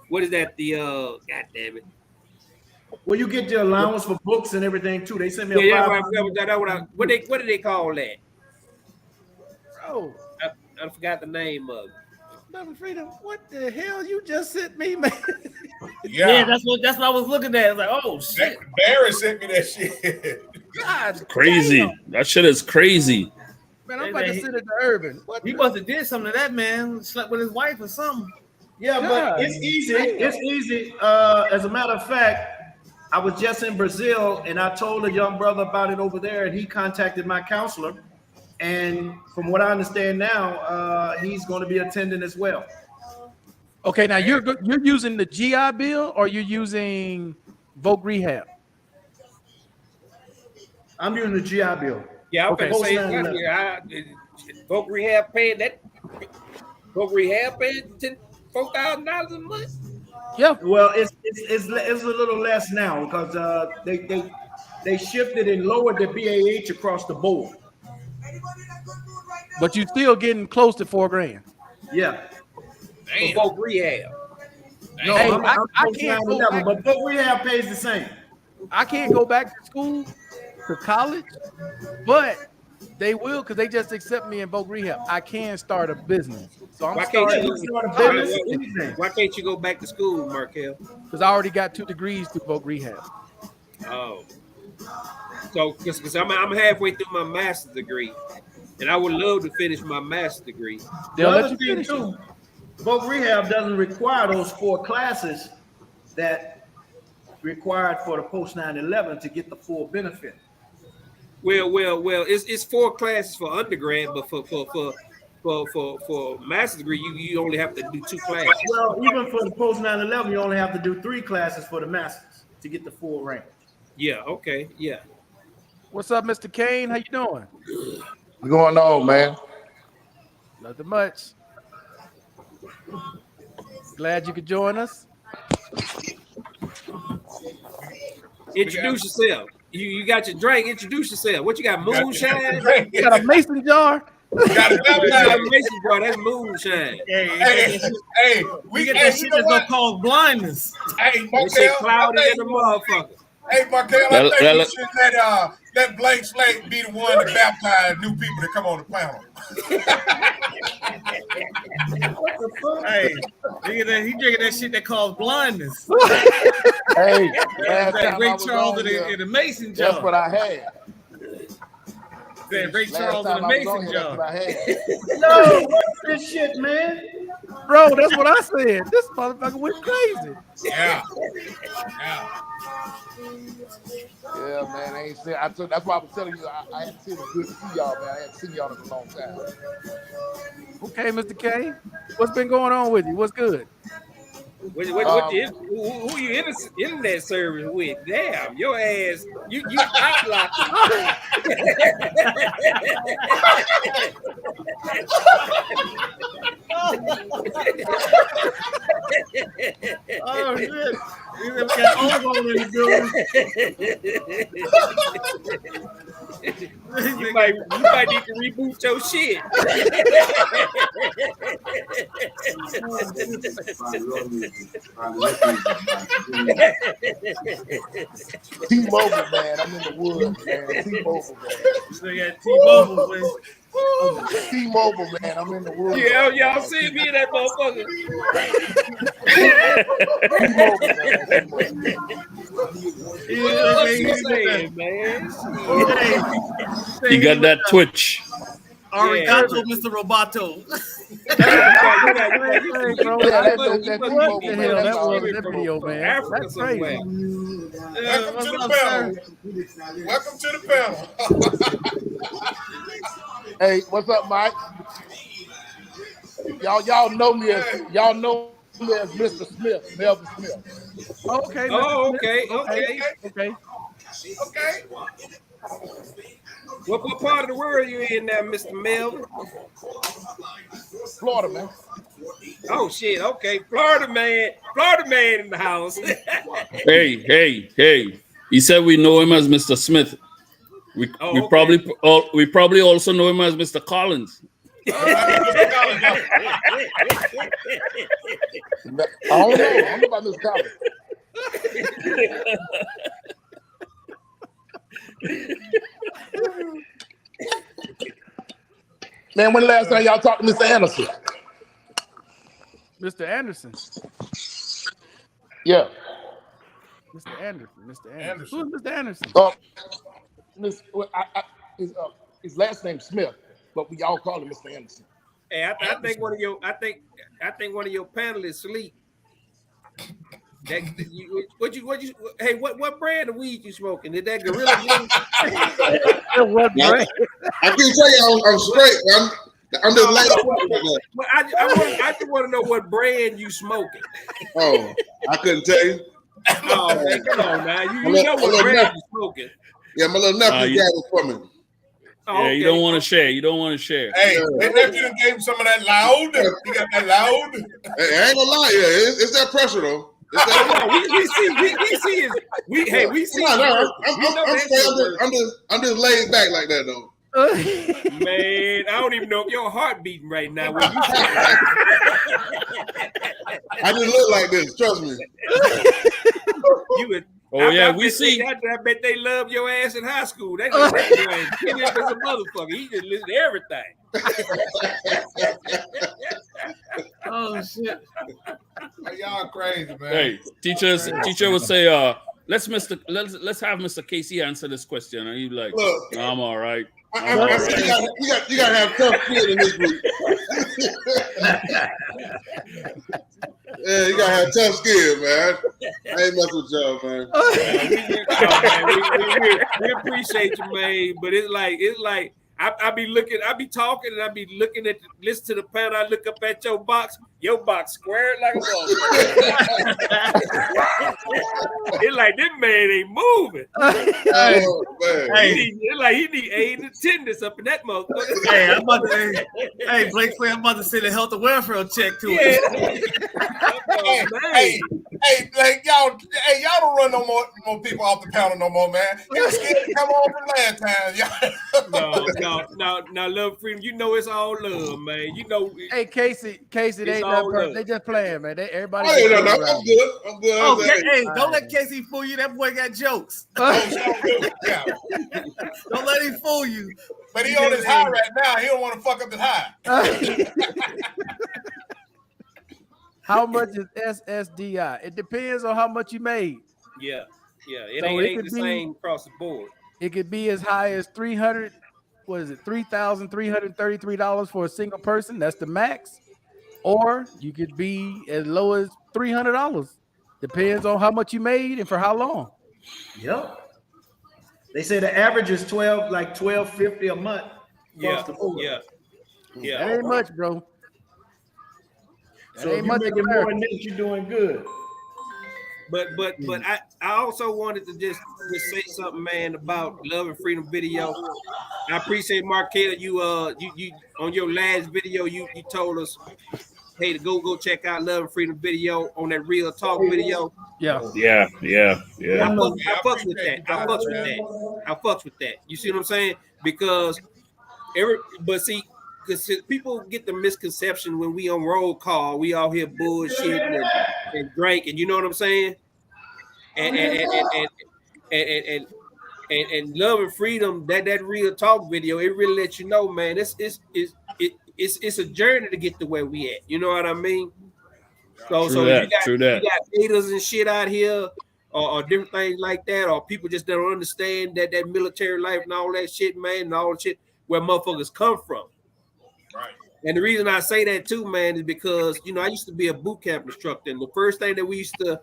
what is that? The God damn it. Well, you get your allowance for books and everything too. They sent me what do they call that? Bro, I forgot the name of it. Double Freedom, what the hell you just sent me, man? Yeah, that's what I was looking at. I was like, oh shit. Barry sent me that shit. God, crazy. Damn. That shit is crazy. Man, I'm about to send it to Urban. He must have did something to that man. Slept with his wife or something. Yeah, but it's easy. It's easy. As a matter of fact, I was just in Brazil and I told a young brother about it over there, and he contacted my counselor. And from what I understand now, he's going to be attending as well. Okay, now you're using the GI Bill or you're using Voc Rehab? I'm using the GI Bill. Yeah, I'm Okay. gonna say exactly. Voc Rehab paid that. Voc Rehab paid $4,000 a month. Yeah. Well, it's a little less now because they shifted and lowered the BAH across the board. But you're still getting close to $4,000. Yeah. For Voc Rehab. No, Hey, I'm I can't go back. but Voc Rehab pays the same. I can't go back to school, to college, but they will because they just accept me in Voc Rehab. I can start a business. So I'm starting to start a business. Why can't you go back to school, Markel? Because I already got 2 degrees through Voc Rehab. Oh. So, because I'm halfway through my master's degree, and I would love to finish my master's degree. They'll let you finish too. Voc Rehab doesn't require those 4 classes that required for the post 9/11 to get the full benefit. Well, it's 4 classes for undergrad, but for master's degree, you only have to do 2 classes. Well, even for the post 9/11, you only have to do 3 classes for the masters to get the full range. Yeah. Okay. Yeah. What's up, Mr. Kane? How you doing? What's going on, man? Nothing much. Glad you could join us. Introduce yourself. You got your drink. Introduce yourself. What you got? Moonshine? You got a mason jar? Got a mason jar. That's moonshine. Hey, We get that shit that's gonna cause blindness. Hey, That shit cloudy in the motherfucker. Hey, Markel, I think you should let Blank Slate be the one to baptize new people that come on the panel. Hey, he drinking that shit that cause blindness. Hey, That Ray Charles in the mason jar. That's what I had. That Ray Charles in the mason jar. No, what's this shit, man? Bro, that's what I said. This motherfucker went crazy. Yeah. Yeah, man. I ain't seen. That's why I was telling you. I hadn't seen it. Good to see y'all, man. I hadn't seen y'all in a long time. Okay, Mr. K, what's been going on with you? What's good? Who you internet service with? Damn, your ass, you outlocked. Oh shit! We got ozone in the building. You might need to reboot your shit. T-Mobile, man. I'm in the woods, man. T-Mobile, man. So you got T-Mobile, man. T-Mobile, man. I'm in the woods. Yeah, y'all see me in that motherfucker. You got that twitch. Arigato, Mr. Roboto. That video, man. That's crazy. Welcome to the panel. Welcome to the panel. Hey, what's up, Mike? Y'all know me as Mr. Smith, Melvin Smith. Okay. Oh, okay. What part of the world you in now, Mr. Melvin? Florida, man. Oh shit, okay. Florida man in the house. Hey. He said we know him as Mr. Smith. We probably also know him as Mr. Collins. I don't know about Mr. Collins. Man, when the last time y'all talked to Mr. Anderson? Mr. Anderson. Yeah. Mr. Anderson. Who is Mr. Anderson? His last name's Smith, but we all call him Mr. Anderson. Hey, I think one of your panelists sleep. What brand of weed you smoking? Is that Gorilla Glue? What brand? I can tell you I'm straight. I'm just laying But I just want to know what brand you smoking. Oh, I couldn't tell you. Oh, man, come on, man. You know what brand you smoking. Yeah, my little nephew got it for me. Oh, yeah, you don't want to share. You don't want to share. Hey, that nephew done gave him some of that loud. He got that loud. Hey, I ain't gonna lie, yeah, it's that pressure though. We see. No, I'm just laid back like that though. Man, I don't even know if your heart beating right now. When you I just look like this. Trust me. We see. I bet they love your ass in high school. They just hit him as a motherfucker. He just listen to everything. Oh shit! Y'all crazy, man. Hey, teacher would say, let's have Mr. Casey answer this question, and he'd be like, Look, no, I'm all right. You gotta have tough skin in this group. Yeah, you gotta have tough skin, man. I ain't messing with y'all, man. We appreciate you, man. But it's like I be talking, and I be looking at listen to the panel. I look up at your box squared like a motherfucker. It's like this man ain't moving. Oh, man. He need aid and attendance up in that motherfucker. Hey, Blake, I'm about to send a health and welfare check to it. Hey, Blake, y'all don't run no more people off the panel no more, man. Y'all scared to come on from last time. No, love freedom. You know it's all love, man. You know. Hey, Casey, they ain't nothing. They just playing, man. Everybody. I'm good. Oh, hey, don't let Casey fool you. That boy got jokes. Yeah. Don't let him fool you. But he on his high right now. He don't want to fuck up his high. How much is SSDI? It depends on how much you made. Yeah. It ain't the same across the board. It could be as high as $3,333 for a single person. That's the max. Or you could be as low as $300. Depends on how much you made and for how long. Yep. They say the average is $12.50 a month. Yeah. That ain't much, bro. So if you're making more than this, you're doing good. But I also wanted to just say something, man, about Love and Freedom video. I appreciate Marquetta, you on your last video you told us, hey, to go check out Love and Freedom video on that Real Talk video. Yeah. I fucks with that. You see what I'm saying? Because people get the misconception when we on roll call, we all here bullshitting and drinking. You know what I'm saying? And Love and Freedom, that Real Talk video, it really lets you know, man, it's a journey to get to where we at. You know what I mean? So you got haters and shit out here, or different things like that, or people just don't understand that military life and all that shit, man, and all that shit where motherfuckers come from. Right. And the reason I say that too, man, is because I used to be a boot camp instructor, and the first thing that we used to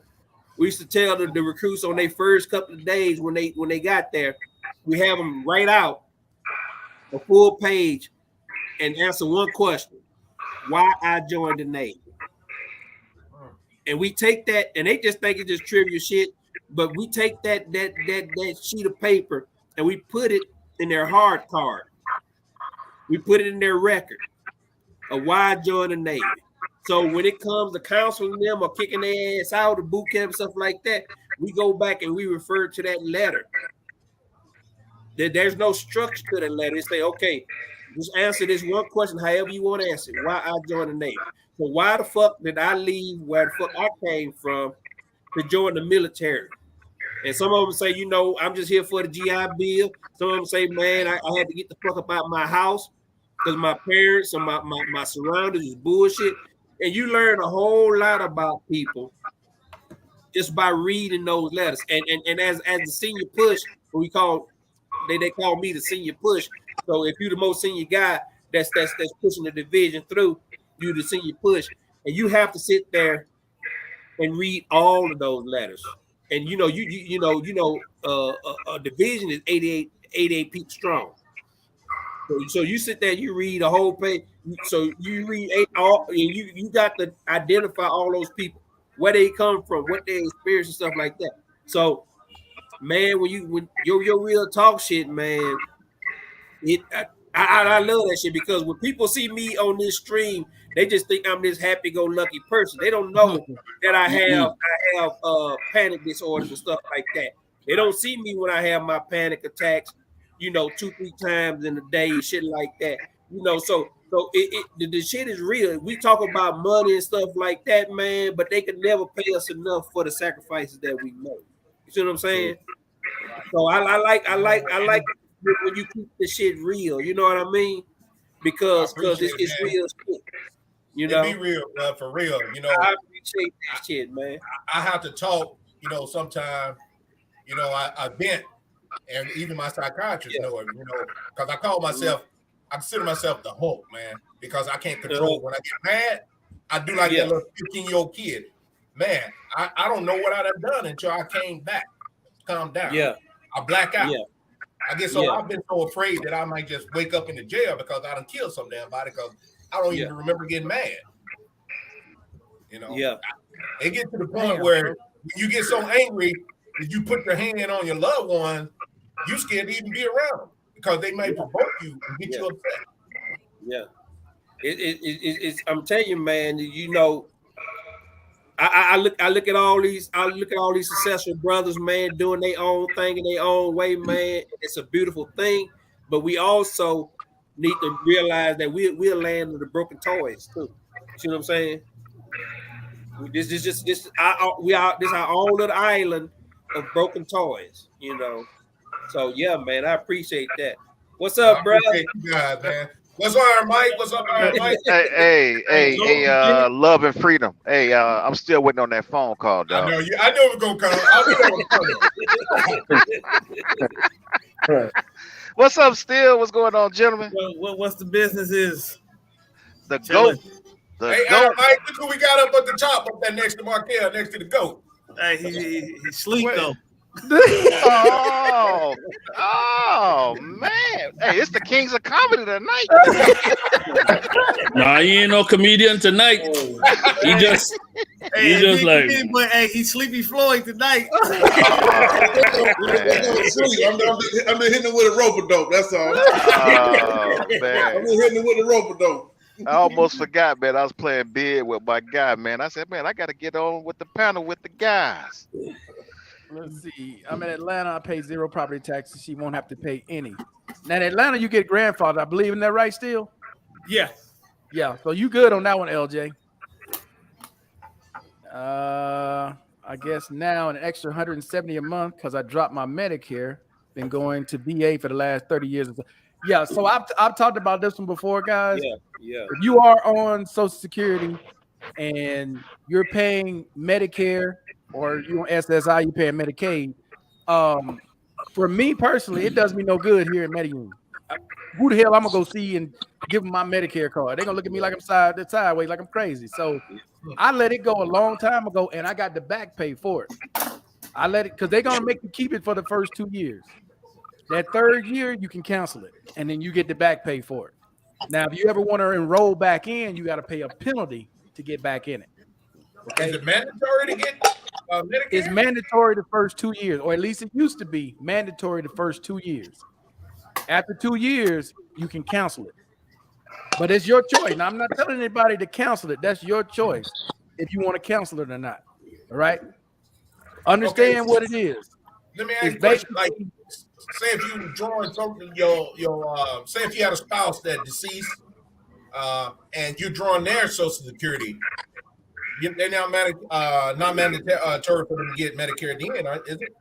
tell the recruits on their first couple of days when they got there, we have them write out a full page and answer one question: why I joined the Navy. And we take that, and they just think it's just trivia shit, but we take that sheet of paper and we put it in their hard card. We put it in their record of why I joined the Navy. So when it comes to counseling them or kicking their ass out of boot camp, stuff like that, we go back and we refer to that letter. There's no structure to that letter. They say, okay, just answer this one question however you want to answer it. Why I joined the Navy. So why the fuck did I leave where the fuck I came from to join the military? And some of them say, I'm just here for the GI Bill. Some of them say, man, I had to get the fuck up out of my house because my parents and my surroundings is bullshit. And you learn a whole lot about people just by reading those letters. And as the senior push, they call me the senior push. So if you're the most senior guy that's pushing the division through, you the senior push, and you have to sit there and read all of those letters. And a division is 88 people strong. So you sit there, you read a whole page. so you read all, and you got to identify all those people, where they come from, what they experience, and stuff like that. So, man, when your real talk shit, man, I love that shit, because when people see me on this stream, they just think I'm this happy-go-lucky person. They don't know that I have panic disorders and stuff like that. They don't see me when I have my panic attacks, 2-3 times in a day, shit like that. So the shit is real. We talk about money and stuff like that, man, but they can never pay us enough for the sacrifices that we make. You see what I'm saying? So I like when you keep the shit real. You know what I mean? Because it's real shit. It be real, for real. I appreciate that shit, man. I have to talk. Sometimes, I vent, and even my psychiatrist know it. Because I consider myself the Hulk, man, because I can't control when I get mad. I do like that little 15-year-old kid. Man, I don't know what I'd have done until I came back, calm down. Yeah, I black out. Yeah. I guess so. I've been so afraid that I might just wake up in the jail because I done killed some damn body because I don't even remember getting mad. Yeah. It gets to the point where when you get so angry that you put your hand on your loved one, you scared to even be around them because they may provoke you and get you upset. Yeah. It's I'm telling you, man, I look at all these successful brothers, man, doing their own thing in their own way, man. It's a beautiful thing, but we also need to realize that we're a land of the broken toys too. See what I'm saying? This our own little island of broken toys, So yeah, man, I appreciate that. What's up, bro? You guys, man. What's up, Mike? What's up, Mike? Hey, love and freedom. Hey, I'm still waiting on that phone call, dog. I know it was gonna come. I knew it was coming. What's up, Still? What's going on, gentlemen? What's the business is? The GOAT. Hey, Mike, look who we got up at the top, up there next to Markel, next to the GOAT. Hey, he sleep though. Oh man! Hey, it's the Kings of Comedy tonight. Nah, he ain't no comedian tonight. He just like. But hey, he Sleepy Floyd tonight. I'm been hitting him with a rope-a-dope. That's all. Oh man! I've been hitting him with a rope-a-dope. I almost forgot, man. I was playing bid with my guy, man. I said, man, I got to get on with the panel with the guys. Let's see. I'm in Atlanta. I pay 0 property taxes. She won't have to pay any. Now in Atlanta, you get grandfather. I believe in that, right? Still. Yeah. Yeah. So you good on that one, LJ? I guess now an extra $170 a month because I dropped my Medicare. Been going to VA for the last 30 years. Yeah. So I've talked about this one before, guys. Yeah. If you are on Social Security and you're paying Medicare, or you on SSI, you paying Medicaid. For me personally, it does me no good here in Medellin. Who the hell I'm gonna go see and give them my Medicare card? They're gonna look at me like I'm sideways, like I'm crazy. So I let it go a long time ago, and I got the back pay for it. I let it because they're gonna make you keep it for the first 2 years. That third year, you can cancel it, and then you get the back pay for it. Now, if you ever want to enroll back in, you got to pay a penalty to get back in it. Okay? Is it mandatory to get Medicare? It's mandatory the first 2 years, or at least it used to be mandatory the first 2 years. After 2 years, you can cancel it. But it's your choice. Now, I'm not telling anybody to cancel it. That's your choice if you want to cancel it or not. All right? Understand what it is. Let me ask you a question. Like, say if you drawing something, say if you had a spouse that deceased, and you're drawing their Social Security, they're now not mandatory for them to get Medicare at the end, is it?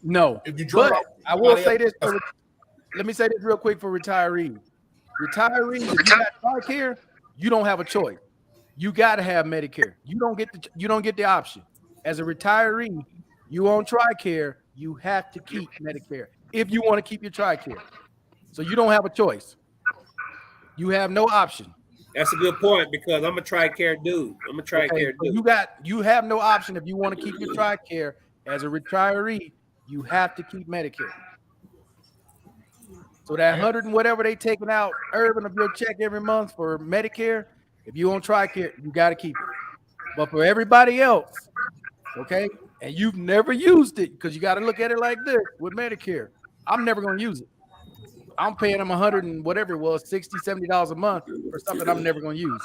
No. If you draw, but I will say this. Let me say this real quick for retirees. Retirees, if you got TRICARE, you don't have a choice. You got to have Medicare. You don't get the option. As a retiree, you on TRICARE, you have to keep Medicare if you want to keep your TRICARE. So you don't have a choice. You have no option. That's a good point because I'm a TRICARE dude. You have no option if you want to keep your TRICARE as a retiree. You have to keep Medicare. So that 100 and whatever they taking out urban of your check every month for Medicare, if you on TRICARE, you got to keep it. But for everybody else, okay, and you've never used it, because you got to look at it like this with Medicare. I'm never going to use it. I'm paying them 100 and whatever it was, $60, $70 a month for something I'm never going to use.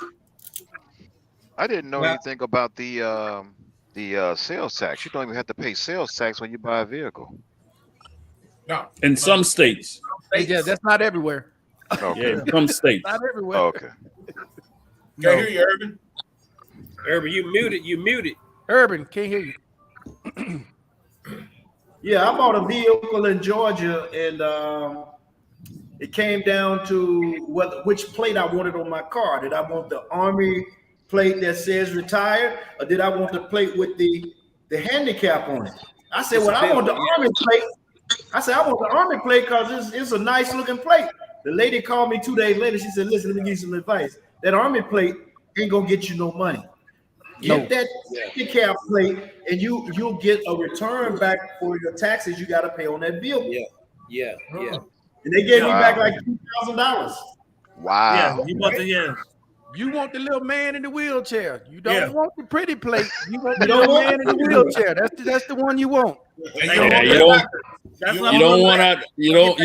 I didn't know anything about the sales tax. You don't even have to pay sales tax when you buy a vehicle. No. In some states. Yeah, that's not everywhere. Okay. Yeah, in some states. Not everywhere. Okay. Can't hear you, Urban. Urban, you muted. Urban, can't hear you. Yeah, I bought a vehicle in Georgia, and it came down to which plate I wanted on my car. Did I want the Army plate that says retired, or did I want the plate with the handicap on it? I said, well, I want the Army plate. I said, I want the Army plate because it's a nice looking plate. The lady called me 2 days later. She said, listen, let me give you some advice. That Army plate ain't gonna get you no money. Get that handicap plate, and you'll get a return back for your taxes you got to pay on that vehicle. Yeah. And they gave me back like $2,000. Wow. You want the little man in the wheelchair. You don't want the pretty plate. You want the little man in the wheelchair. That's the one you want. You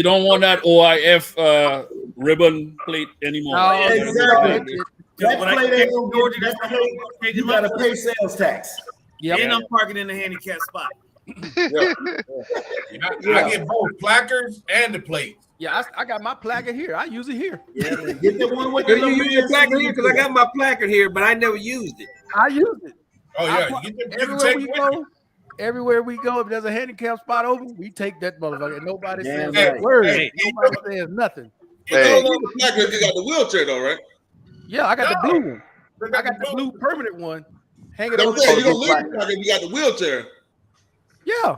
don't want that OIF ribbon plate anymore. No, exactly. That plate ain't gonna get you. That plate, you gotta pay sales tax. Yeah, and I'm parking in the handicap spot. I get both placards and the plate. Yeah, I got my placard here. I use it here. Yeah, get the one with the You use your placard here because I got my placard here, but I never used it. I use it. Oh yeah, everywhere we go, if there's a handicap spot open, we take that motherfucker. Nobody says right. a word. Nobody says nothing. You don't want the placard, you got the wheelchair though, right? Yeah, I got the blue one. I got the blue permanent one. Hanging on. You don't leave the placard, you got the wheelchair. Yeah.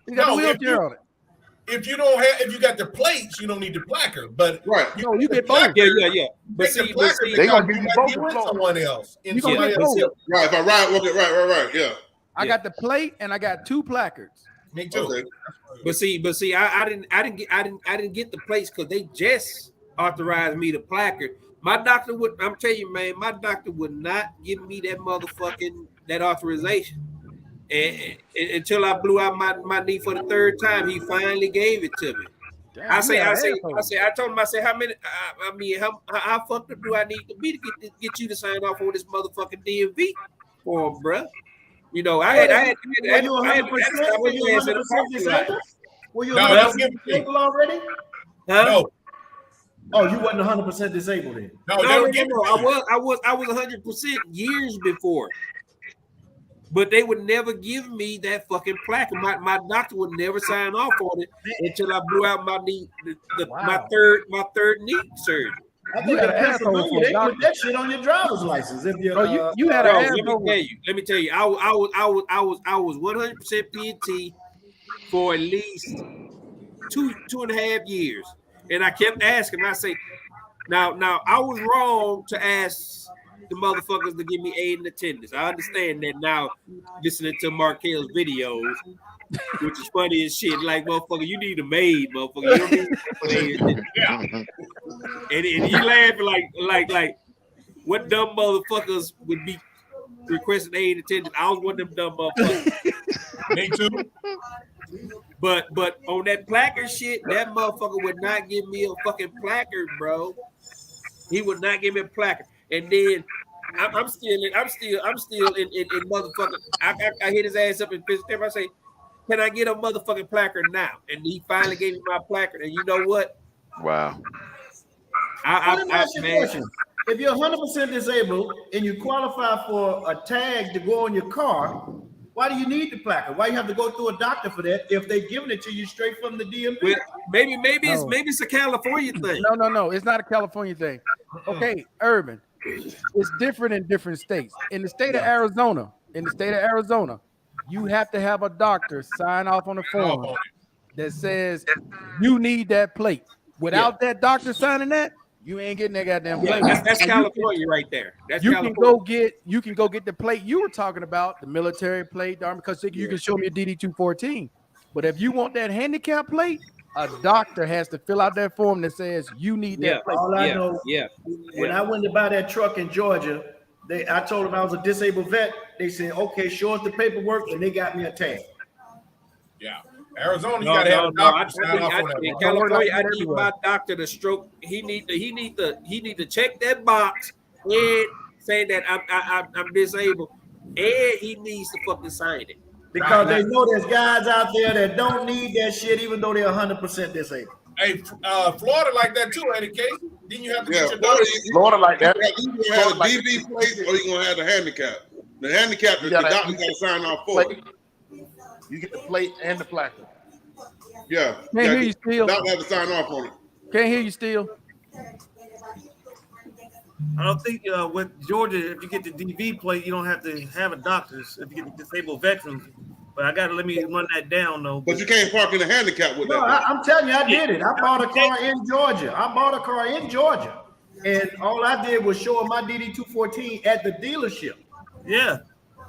You got the wheelchair on it. If you don't have, if you got the plates, you don't need the placard. But you get both. Yeah. But see, they gonna give you both with someone else. You gonna get both. Right, if I ride, okay, right, yeah. I got the plate and I got 2 placards. Me too. Okay. But see, I didn't get the plates because they just authorized me the placard. My doctor would, I'm telling you, man, my doctor would not give me that authorization. And until I blew out my knee for the 3rd time, he finally gave it to me. Damn, I told him, how fucked up do I need to be to get you to sign off on this motherfucking DMV form, bruh? You know, I had Were you 100% disabled already? Huh? No. Oh, you wasn't 100% disabled then? No. I was 100% years before. But they would never give me that fucking placard. My doctor would never sign off on it until I blew out my knee, my third knee surgery. I think in Pennsylvania they put that shit on your driver's license. If you you had let me tell you, I was 100% PNT for at least two and a half years, and I kept asking. I say, now I was wrong to ask the motherfuckers to give me aid and attendance. I understand that now, listening to Markel's videos, which is funny as shit. Like, motherfucker, you need a maid, motherfucker. You don't need a maid. Yeah. And you laughing like what dumb motherfuckers would be requesting aid and attendance. I was one of them dumb motherfuckers. Me too. But on that placard shit, that motherfucker would not give me a fucking placard, bro. He would not give me a placard. And then I'm still in motherfucker. I hit his ass up in physical therapy. I say, can I get a motherfucking placard now? And he finally gave me my placard. And you know what? Wow. If you're 100% disabled and you qualify for a tag to go on your car, why do you need the placard? Why you have to go through a doctor for that if they're giving it to you straight from the DMV? Well, maybe it's a California thing. No, it's not a California thing. Okay, Urban. It's different in different states. In the state of Arizona, you have to have a doctor sign off on a form that says you need that plate. Without that doctor signing that, you ain't getting that goddamn plate. That's California right there. You can go get the plate you were talking about, the military plate, the Army, because you can show me a DD-214. But if you want that handicap plate, a doctor has to fill out that form that says you need that plate. All I know, when I went to buy that truck in Georgia, I told them I was a disabled vet. They said, okay, show us the paperwork, and they got me a tag. Yeah. Arizona, you gotta have a doctor sign off on that. In California, I need my doctor to stroke. He need to check that box and say that I'm disabled, and he needs to fucking sign it. Because they know there's guys out there that don't need that shit, even though they're 100% disabled. Hey, Florida like that too, ain't it, Casey? Then you have to get your Florida, doctor. Florida like that. You gonna have a DV plate or you gonna have the handicap. The handicap, the doctor gotta sign off for it. You get the plate and the placard. Yeah. Can't hear you still. The doctor have to sign off on it. Can't hear you still. I don't think with Georgia, if you get the DV plate, you don't have to have a doctor's if you get the disabled veterans. But I got to let me run that down though. But you can't park in a handicap with No, that. I'm telling you, I did it. I bought a car in Georgia. And all I did was show them my DD214 at the dealership. Yeah.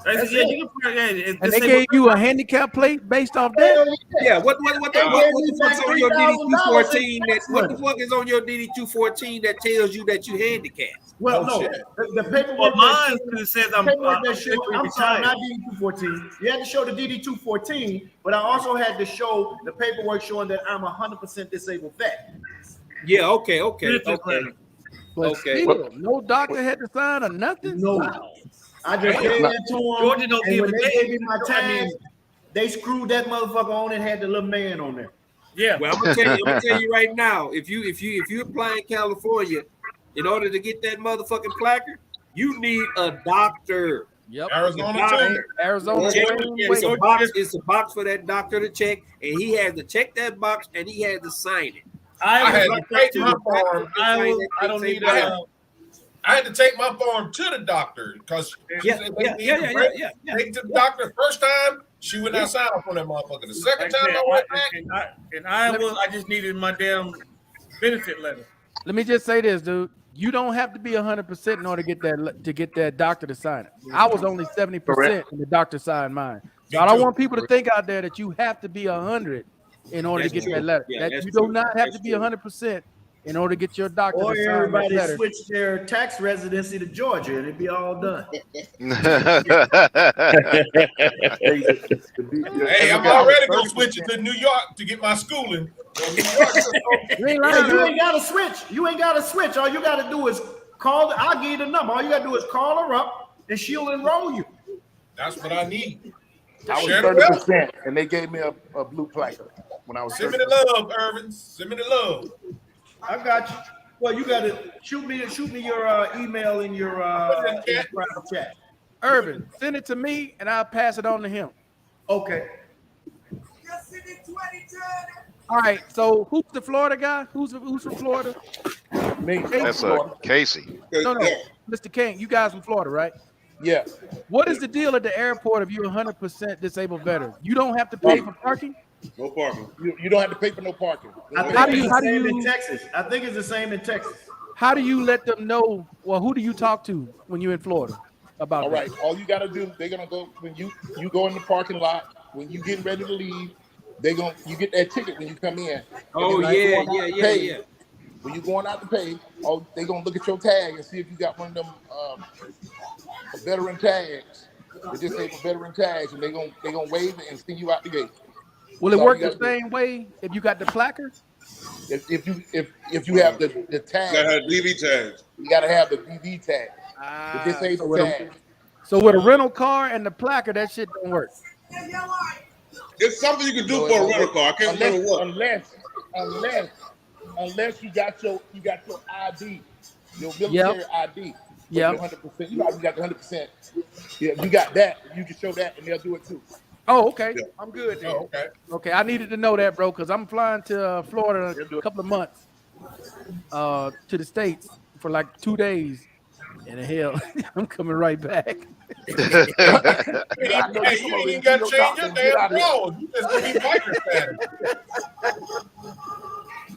That's yeah, it. you can, And they gave you a handicap plate based off that? Yeah, what the fuck's on your DD214 that what the fuck is on your DD214 that tells you that you handicapped? Well, no, the paperwork. Well, mine says I'm sorry, not DD214. You had to show the DD214, but I also had to show the paperwork showing that I'm 100% disabled vet. Yeah, okay. But still, no doctor had to sign or nothing? No. I just gave that to them. Georgia don't and give when a they damn. gave me my tag, they screwed that motherfucker on and had the little man on there. Yeah. Well, I'm gonna tell you right now, if you apply in California, in order to get that motherfucking placard, you need a doctor. Yep. Arizona too. Arizona. It's a box for that doctor to check, and he has to check that box and he has to sign it. I had to take my form. I had to take my form to the doctor because take to the doctor first time, she would not sign up on that motherfucker. The second time I went back, in Iowa, I just needed my damn benefit letter. Let me just say this, dude. You don't have to be 100% in order to get that doctor to sign it. I was only 70% and the doctor signed mine. So I don't want people to think out there that you have to be 100 in order to get that letter. You do not have to be 100% in order to get your doctor or to sign everybody that letter. switch their tax residency to Georgia and it'd be all done. Hey, I'm already gonna switch it to New York to get my schooling. You ain't gotta switch. You ain't gotta switch. All you gotta do is call. I'll give you the number. All you gotta do is call her up and she'll enroll you. That's what I need. I was 30%, and they gave me a blue placard when I was. Send me the love, Irvin. Send me the love. I got you. Well, you gotta shoot me your email in your private chat. Irvin, send it to me and I'll pass it on to him. Okay. All right. So who's the Florida guy? Who's from Florida? Me. That's Casey. No, Mr. King. You guys from Florida, right? Yeah. What is the deal at the airport if you're 100% disabled veteran? You don't have to pay for parking? No parking. You don't have to pay for no parking. How do you in Texas? I think it's the same in Texas. How do you let them know? Well, who do you talk to when you're in Florida about All right. that? All you got to do, they're gonna go when you go in the parking lot. When you getting ready to leave, you get that ticket when you come in. Oh yeah. When you going out to pay, they gonna look at your tag and see if you got one of them veteran tags, the disabled veteran tags, and they gonna waive it and send you out the gate. Will it work the same way if you got the placard? If you have the tag, You gotta have DV tags. you gotta have the DV tag, the disabled tag. So with a rental car and the placard, that shit don't work. It's something you can do for a rental car. I can't remember what. Unless you got your ID, your military ID. Yeah. 100%. You got the 100%. Yeah, you got that. You can show that, and they'll do it too. Oh, okay. Yeah. I'm good then. Oh, okay. Okay, I needed to know that, bro, because I'm flying to Florida in a couple of months to the States for like 2 days. And hell, I'm coming right back. You ain't got to change your damn clothes. You just gonna be fighter status.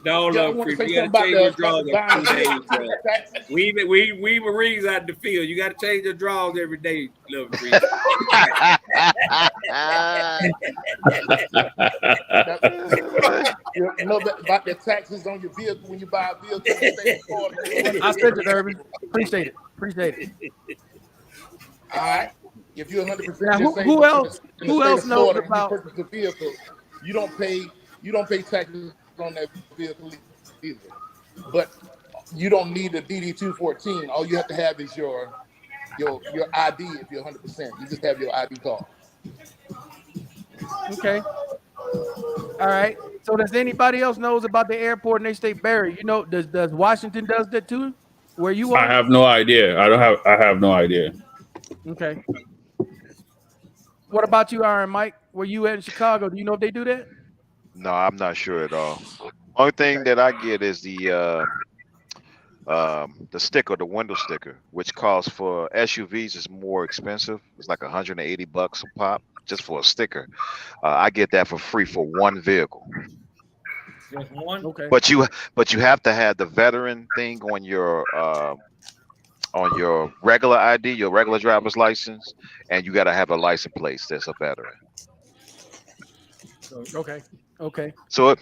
No, you gotta change your drawers every 2 days, bro. We Marines out in the field. You gotta change your drawers every day, little Marine. know about the taxes on your vehicle when you buy a vehicle in the state of Florida. I said it, Irvin. Appreciate it. All right. If you're 100% Now, disabled who else? in the Who state else of knows Florida, about? you purchase a vehicle, you don't pay taxes on that vehicle either. But you don't need a DD 214. All you have to have is your ID if you're 100%. You just have your ID card. Okay. All right. So does anybody else knows about the airport and they stay buried? You know, does Washington does that too? Where you are? I have no idea. I have no idea. Okay. What about you, Iron Mike? Where you at in Chicago? Do you know if they do that? No, I'm not sure at all. Only thing that I get is the sticker, the window sticker, which costs for SUVs is more expensive. It's like $180 a pop just for a sticker. I get that for free for one vehicle. Just one? Okay. But you have to have the veteran thing on your regular ID, your regular driver's license, and you got to have a license plate that's a veteran. Okay. So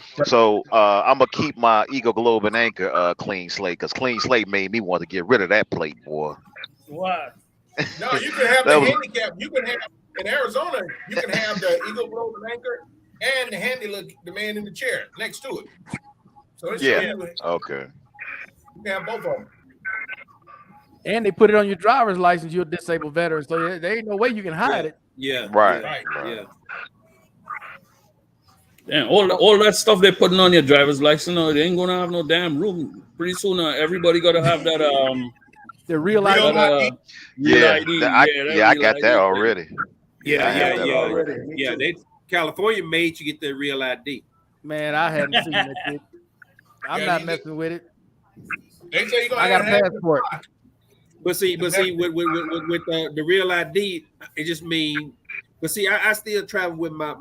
I'm gonna keep my Eagle Globe and Anchor clean slate, because clean slate made me want to get rid of that plate, boy. Why? No, you can have the handicap. You can have in Arizona. You can have the Eagle Globe and Anchor and the man in the chair next to it. So it's okay. You can have both of them. And they put it on your driver's license. You're a disabled veteran, so there ain't no way you can hide it. Yeah. Right. Yeah. And all that stuff they're putting on your driver's license, they ain't gonna have no damn room. Pretty soon, everybody gotta have that the real ID. I got that already. Yeah. California made you get the real ID. Man, I hadn't seen that shit. I'm not messing with it. They say I got a passport. But see, with the real ID, it just means. But see, I still travel with my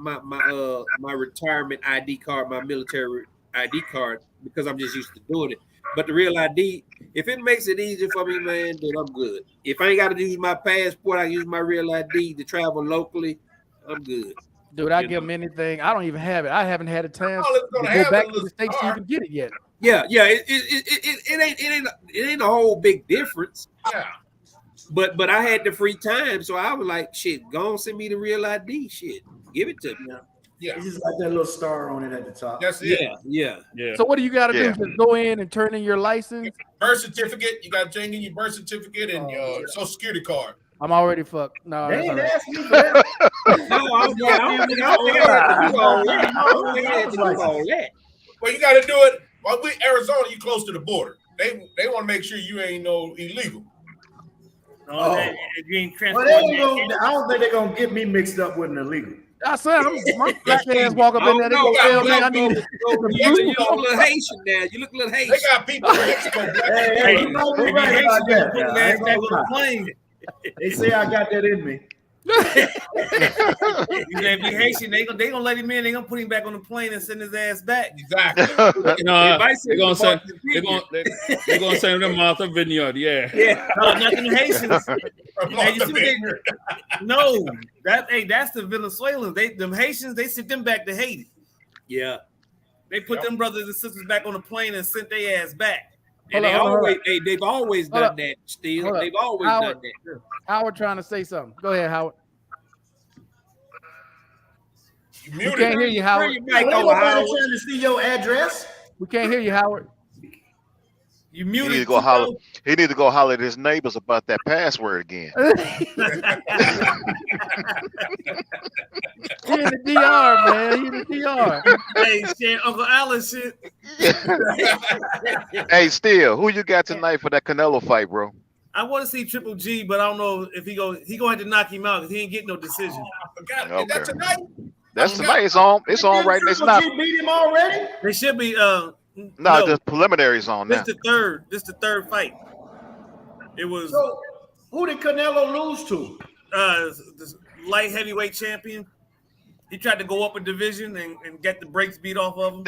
retirement ID card, my military ID card, because I'm just used to doing it. But the real ID, if it makes it easier for me, man, then I'm good. If I ain't got to use my passport, I use my real ID to travel locally. I'm good. Dude, I give them anything. I don't even have it. I haven't had a chance to go back to the States to even get it yet. Yeah. It ain't a whole big difference. Yeah. But I had the free time, so I was like, shit, go on, send me the real ID. Shit, give it to me. Yeah. It's just like that little star on it at the top. That's it. Yeah. So what do you got to do? Just go in and turn in your license? Birth certificate. You got to bring in your birth certificate and your social security card. I'm already fucked. No, they ain't asking me for that. I don't think I had to do all that. Well, you got to do it. Well, with Arizona, you close to the border. They want to make sure you ain't no illegal. Oh. Well, I don't think they're gonna get me mixed up with an illegal. I said, my black ass walk up in there. They gonna tell me I need. You look a little Haitian now. You look a little Haitian. They got people in Mexico. Hey, you know me right about that. They say I got that in me. You can't be Haitian. They gonna let him in. They gonna put him back on the plane and send his ass back. Exactly. They're gonna send them Martha Vineyard. Yeah. No, nothing Haitians. No, that's the Venezuelans. Them Haitians, they sent them back to Haiti. Yeah. They put them brothers and sisters back on the plane and sent their ass back. And they've always done that. Still, they've always done that. Howard trying to say something. Go ahead, Howard. We Muted. can't hear you, Howard. Nobody trying to see your address. We can't hear you, Howard. You He muted. need to go holler. He need to go holler at his neighbors about that password again. He in the DR, man. He in the DR. Hey, shit, Uncle Alan shit. Hey, Steele, who you got tonight for that Canelo fight, bro? I want to see Triple G, but I don't know if he gonna have to knock him out because he ain't getting no decision. I forgot. Okay. Is that tonight? That's tonight. It's on. It's on right now. It's not. Triple G beat him already? They should be. No, the preliminaries on now. This the third fight. It was. So, who did Canelo lose to? This light heavyweight champion. He tried to go up a division and get the brakes beat off of him.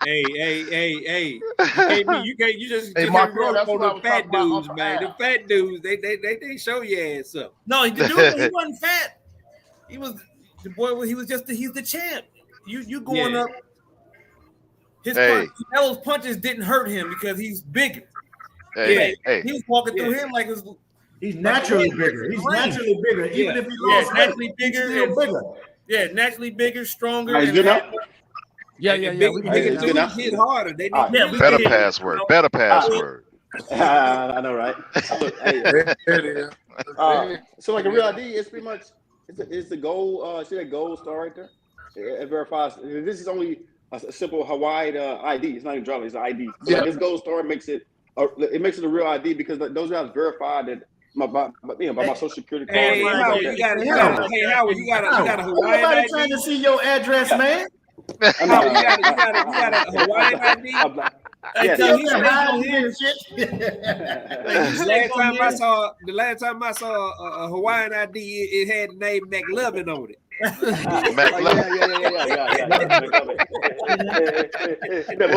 Hey. You just Marco, that's on what I the was fat talking dudes, about, man. The fat dudes, they show your ass up. No, he wasn't fat. He was the boy. He's the champ. you going Yeah. up. His Hey. Canelo's punches didn't hurt him because he's bigger. Hey, hey. He was walking through him like it was. He's naturally bigger. He's naturally bigger. Even if he lost weight, naturally he's bigger. still bigger. Yeah, naturally bigger, stronger. Nice, and good had- enough. Yeah. Big, We Hey, bigger good enough. dudes hit harder. They All right. Yeah, we Better did. password. Better password. I know, right? Hey, There it is. so like a real ID, it's pretty much it's the gold. See that gold star right there? It verifies. This is only a simple Hawaii ID. It's not even driver's. It's an ID. So Yeah. like this gold star makes it. It makes it a real ID because those guys verified that by my social security card. Hey, Howard, you got a Hawaiian Nobody ID. trying to see your address, man. Howard, you got a Hawaiian ID. Yeah, so You he's can't hide this shit. the last time I saw a Hawaiian ID, it had the name McLovin on it. Yeah. The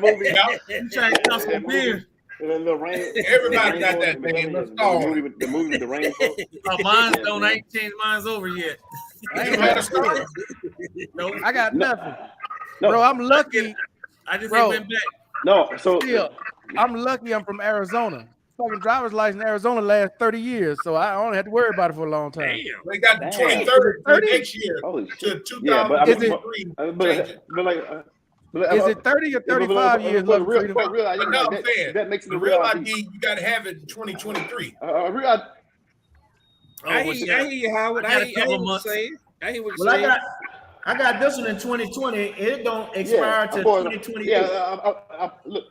movie. He's trying to cut some beer. The rain. Everybody got that name. Let's go. The movie with the rain. Mine's don't. I ain't changed mine's over yet. I ain't Got a got story. Nope. I got nothing. No. Bro, I'm lucky. I just Bro. ain't been back. No, so Still, I'm lucky I'm from Arizona. Fucking driver's license in Arizona lasts 30 years, so I only had to worry about it for a long time. Damn. They got the Damn. 23rd for 30? next year holy to shit. Yeah, but I mean, 2023. Is it 30 or 35 years left of freedom? Real ID, But no, I'm saying, that makes it the a real ID. ID, you got to have it in 2023. Real ID. I hear you, Howard. I got a I hear couple what you're months. saying. I hear what you're Well, saying. I got this one in 2020. It don't expire till 2028. Yeah, look.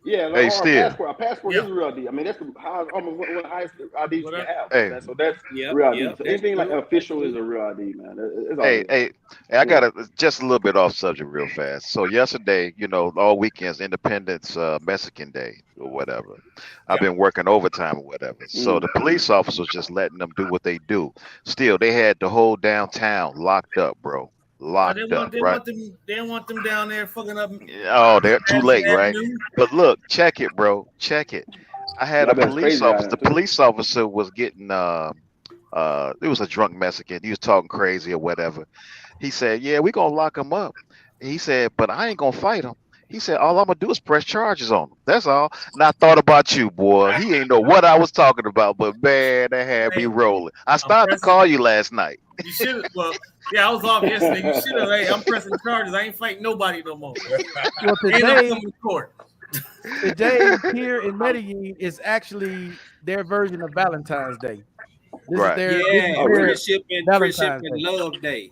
Yeah, Hey, our Steve. passport is a real ID. I mean, that's the one of the highest IDs you can have. Hey. So that's Yep, real ID. yep, So that's anything like true. official is a real ID, man. It's all Hey, good. I got to just a little bit off subject real fast. So yesterday, all weekends, Independence Mexican Day or whatever. I've been working overtime or whatever. So the police officers just letting them do what they do. Still, they had the whole downtown locked up, bro. Locked up, right? They want them down there fucking up. Oh, they're too late, Avenue. right? But look, check it, bro. Check it. I had a That's police crazy right officer. now, The too. police officer was getting it was a drunk Mexican. He was talking crazy or whatever. He said, "Yeah, we gonna lock him up." He said, "But I ain't gonna fight him." He said, "All I'm gonna do is press charges on him. That's all." And I thought about you, boy. He ain't know what I was talking about, but man, that had me rolling. I started to call you last night. You should have. Well, yeah, I was off yesterday. You should have. Hey, I'm pressing charges. I ain't fighting nobody no more. Well, And I'm today, coming to court. today here in Medellin is actually their version of Valentine's Day. This Right. is their, this is Yeah, their- friendship and Valentine's Day. love day.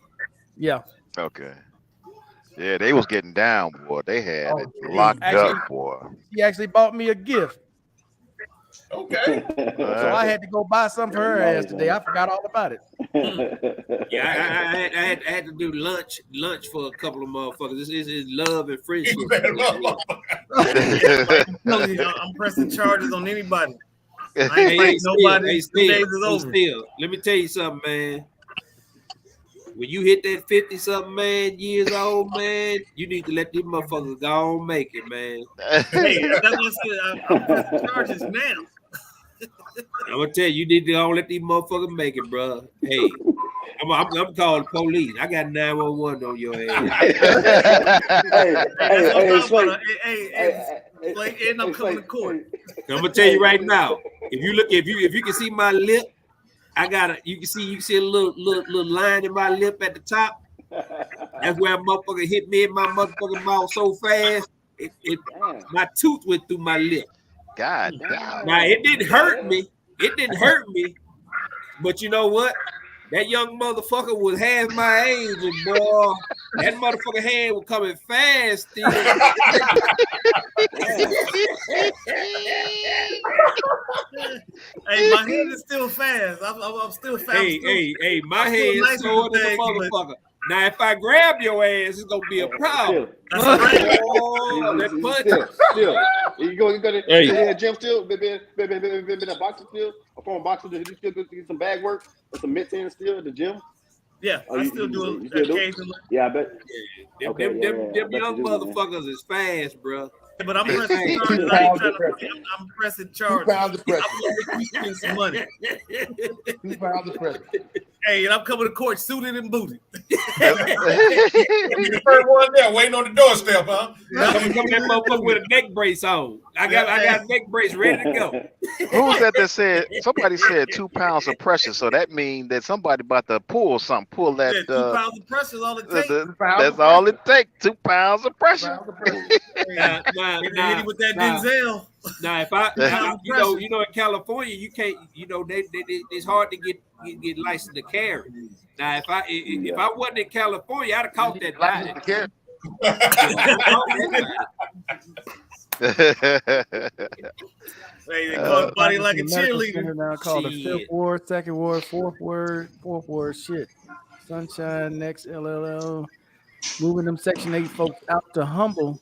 yeah. Okay. Yeah, they was getting down, boy. They had it Oh, locked actually- up, boy. She actually bought me a gift, Okay. so I had to go buy something for her ass today. I forgot all about it. Yeah, I had to do lunch for a couple of motherfuckers. This is love and friendship. I'm pressing charges on anybody. I ain't Hey, fighting nobody. hey, 2 days is Steve, over. Steve, let me tell you something, man. When you hit that 50-something, man, years old, man, you need to let these motherfuckers go on make it, man. Hey, that's what I said. I'm pressing charges now. I'm gonna tell you, you need to go let these motherfuckers make it, bro. Hey, I'm calling the police. I got 911 on your ass. End up coming to court. I'm gonna tell you right now. If you can see my lip, you can see a little line in my lip at the top. That's where a motherfucker hit me in my motherfucking mouth so fast. My tooth went through my lip. God damn. Now it didn't hurt me. But you know what? That young motherfucker was half my age, and boy, that motherfucker hand was coming fast. Still. Hey, my hand is still fast. I'm still fast. Hey, my hand is slower than a motherfucker. Now, if I grab your ass, it's gonna be a problem. Oh, that punch. Still. You go to gym still, been a boxer still, a former boxer. Did you still go get some bag work or some mitts in still at the gym? Yeah, I still do it occasionally. Yeah, I bet. Them young motherfuckers is fast, bro. But I'm pressing charges. I'm pressing charges. 2 pounds of pressure. I'm some money. 2 pounds of pressure. Hey, and I'm coming to court suited and booted. Be the first one there waiting on the doorstep, huh? Come that motherfucker with a neck brace on. I got a neck brace ready to go. Who was that said? Somebody said 2 pounds of pressure. So that means that somebody about to pull something. Pull that. 2 pounds of pressure is all it takes. That's all it takes. 2 pounds of pressure. Nah, with that Denzel. Now, if you know, in California, you can't, it's hard to get licensed to carry. Now, if I wasn't in California, I'd have caught that body. Hey, they call body like a cheerleader. Now called the 5th ward, 2nd ward, 4th ward. Shit. Sunshine next LLL. Moving them Section 8 folks out to Humble.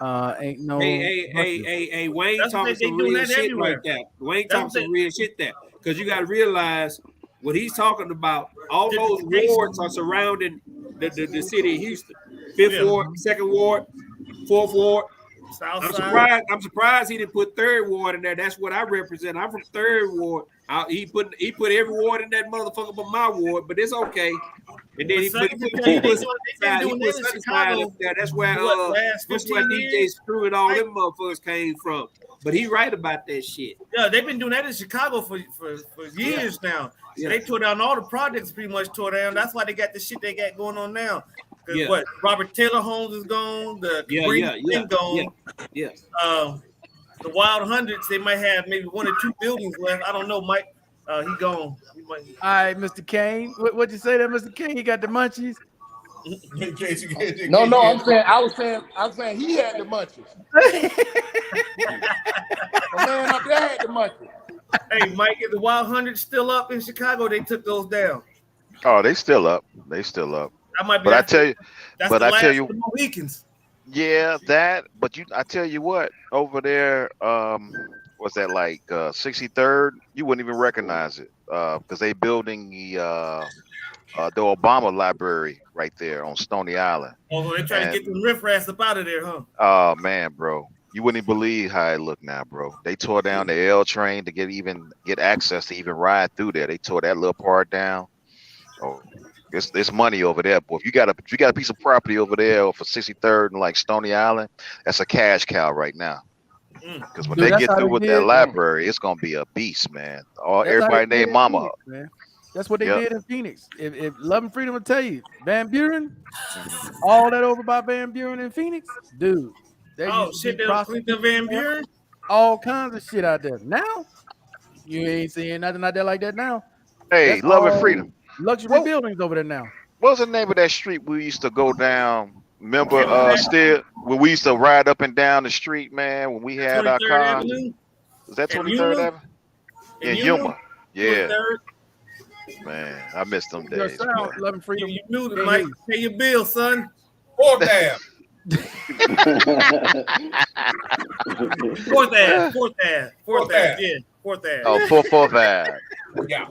Ain't no. Hey, Wayne talking some real shit right there. Wayne talking some real shit there. Because you got to realize what he's talking about. All those wards are surrounding the city of Houston. 5th ward, 2nd ward, 4th ward. I'm surprised he didn't put 3rd ward in there. That's what I represent. I'm from 3rd ward. He put every ward in that motherfucker but my ward, but it's okay. And then he put Sunnyside up there. That's where DJ Screw and all them motherfuckers came from. But he right about that shit. Yeah, they've been doing that in Chicago for years now. Yeah. They tore down all the projects, pretty much tore down. That's why they got the shit they got going on now. Because what Robert Taylor Homes is gone, the thing gone. Yeah. The Wild Hundreds, they might have maybe 1 or 2 buildings left. I don't know, Mike. He gone. All right, Mr. Kane. What'd you say there, Mr. Kane? You got the munchies? No, I was saying he had the munchies. The man up there had the munchies. Hey, Mike, is the Wild Hundreds still up in Chicago? They took those down. Oh, they still up. That might be. But I tell you, that's the last of the Mohicans. Yeah, that. But I tell you what, over there, what's that like? 63rd. You wouldn't even recognize it because they building the Obama Library right there on Stony Island. Oh, so they're trying to get them riffraffs up out of there, huh? Oh man, bro. You wouldn't even believe how it look now, bro. They tore down the L train to get access to even ride through there. They tore that little part down. Oh, there's money over there, boy. If you got a piece of property over there for 63rd and like Stony Island, that's a cash cow right now. Because when they get through with that library, it's gonna be a beast, man. Everybody named Mama. Man. That's what they did in Phoenix. If Love and Freedom will tell you, Van Buren, all that over by Van Buren in Phoenix, dude. Shit, they was cleaning Van Buren. All kinds of shit out there. Now, you ain't seeing nothing out there like that now. Hey, that's Love and Freedom. Luxury buildings over there now. What was the name of that street we used to go down? Remember, still when we used to ride up and down the street, man, when we had our car. Avenue? Was that 23rd Avenue? In Yuma. Yeah. 23rd? Man, I miss them days. Love and Freedom. You knew that, Mike. Pay your bill, son. 4th Ave. 4th Ave. 4th Ave. 4th Ave. Yeah. 4th Ave. Oh, 4th Ave. Yeah.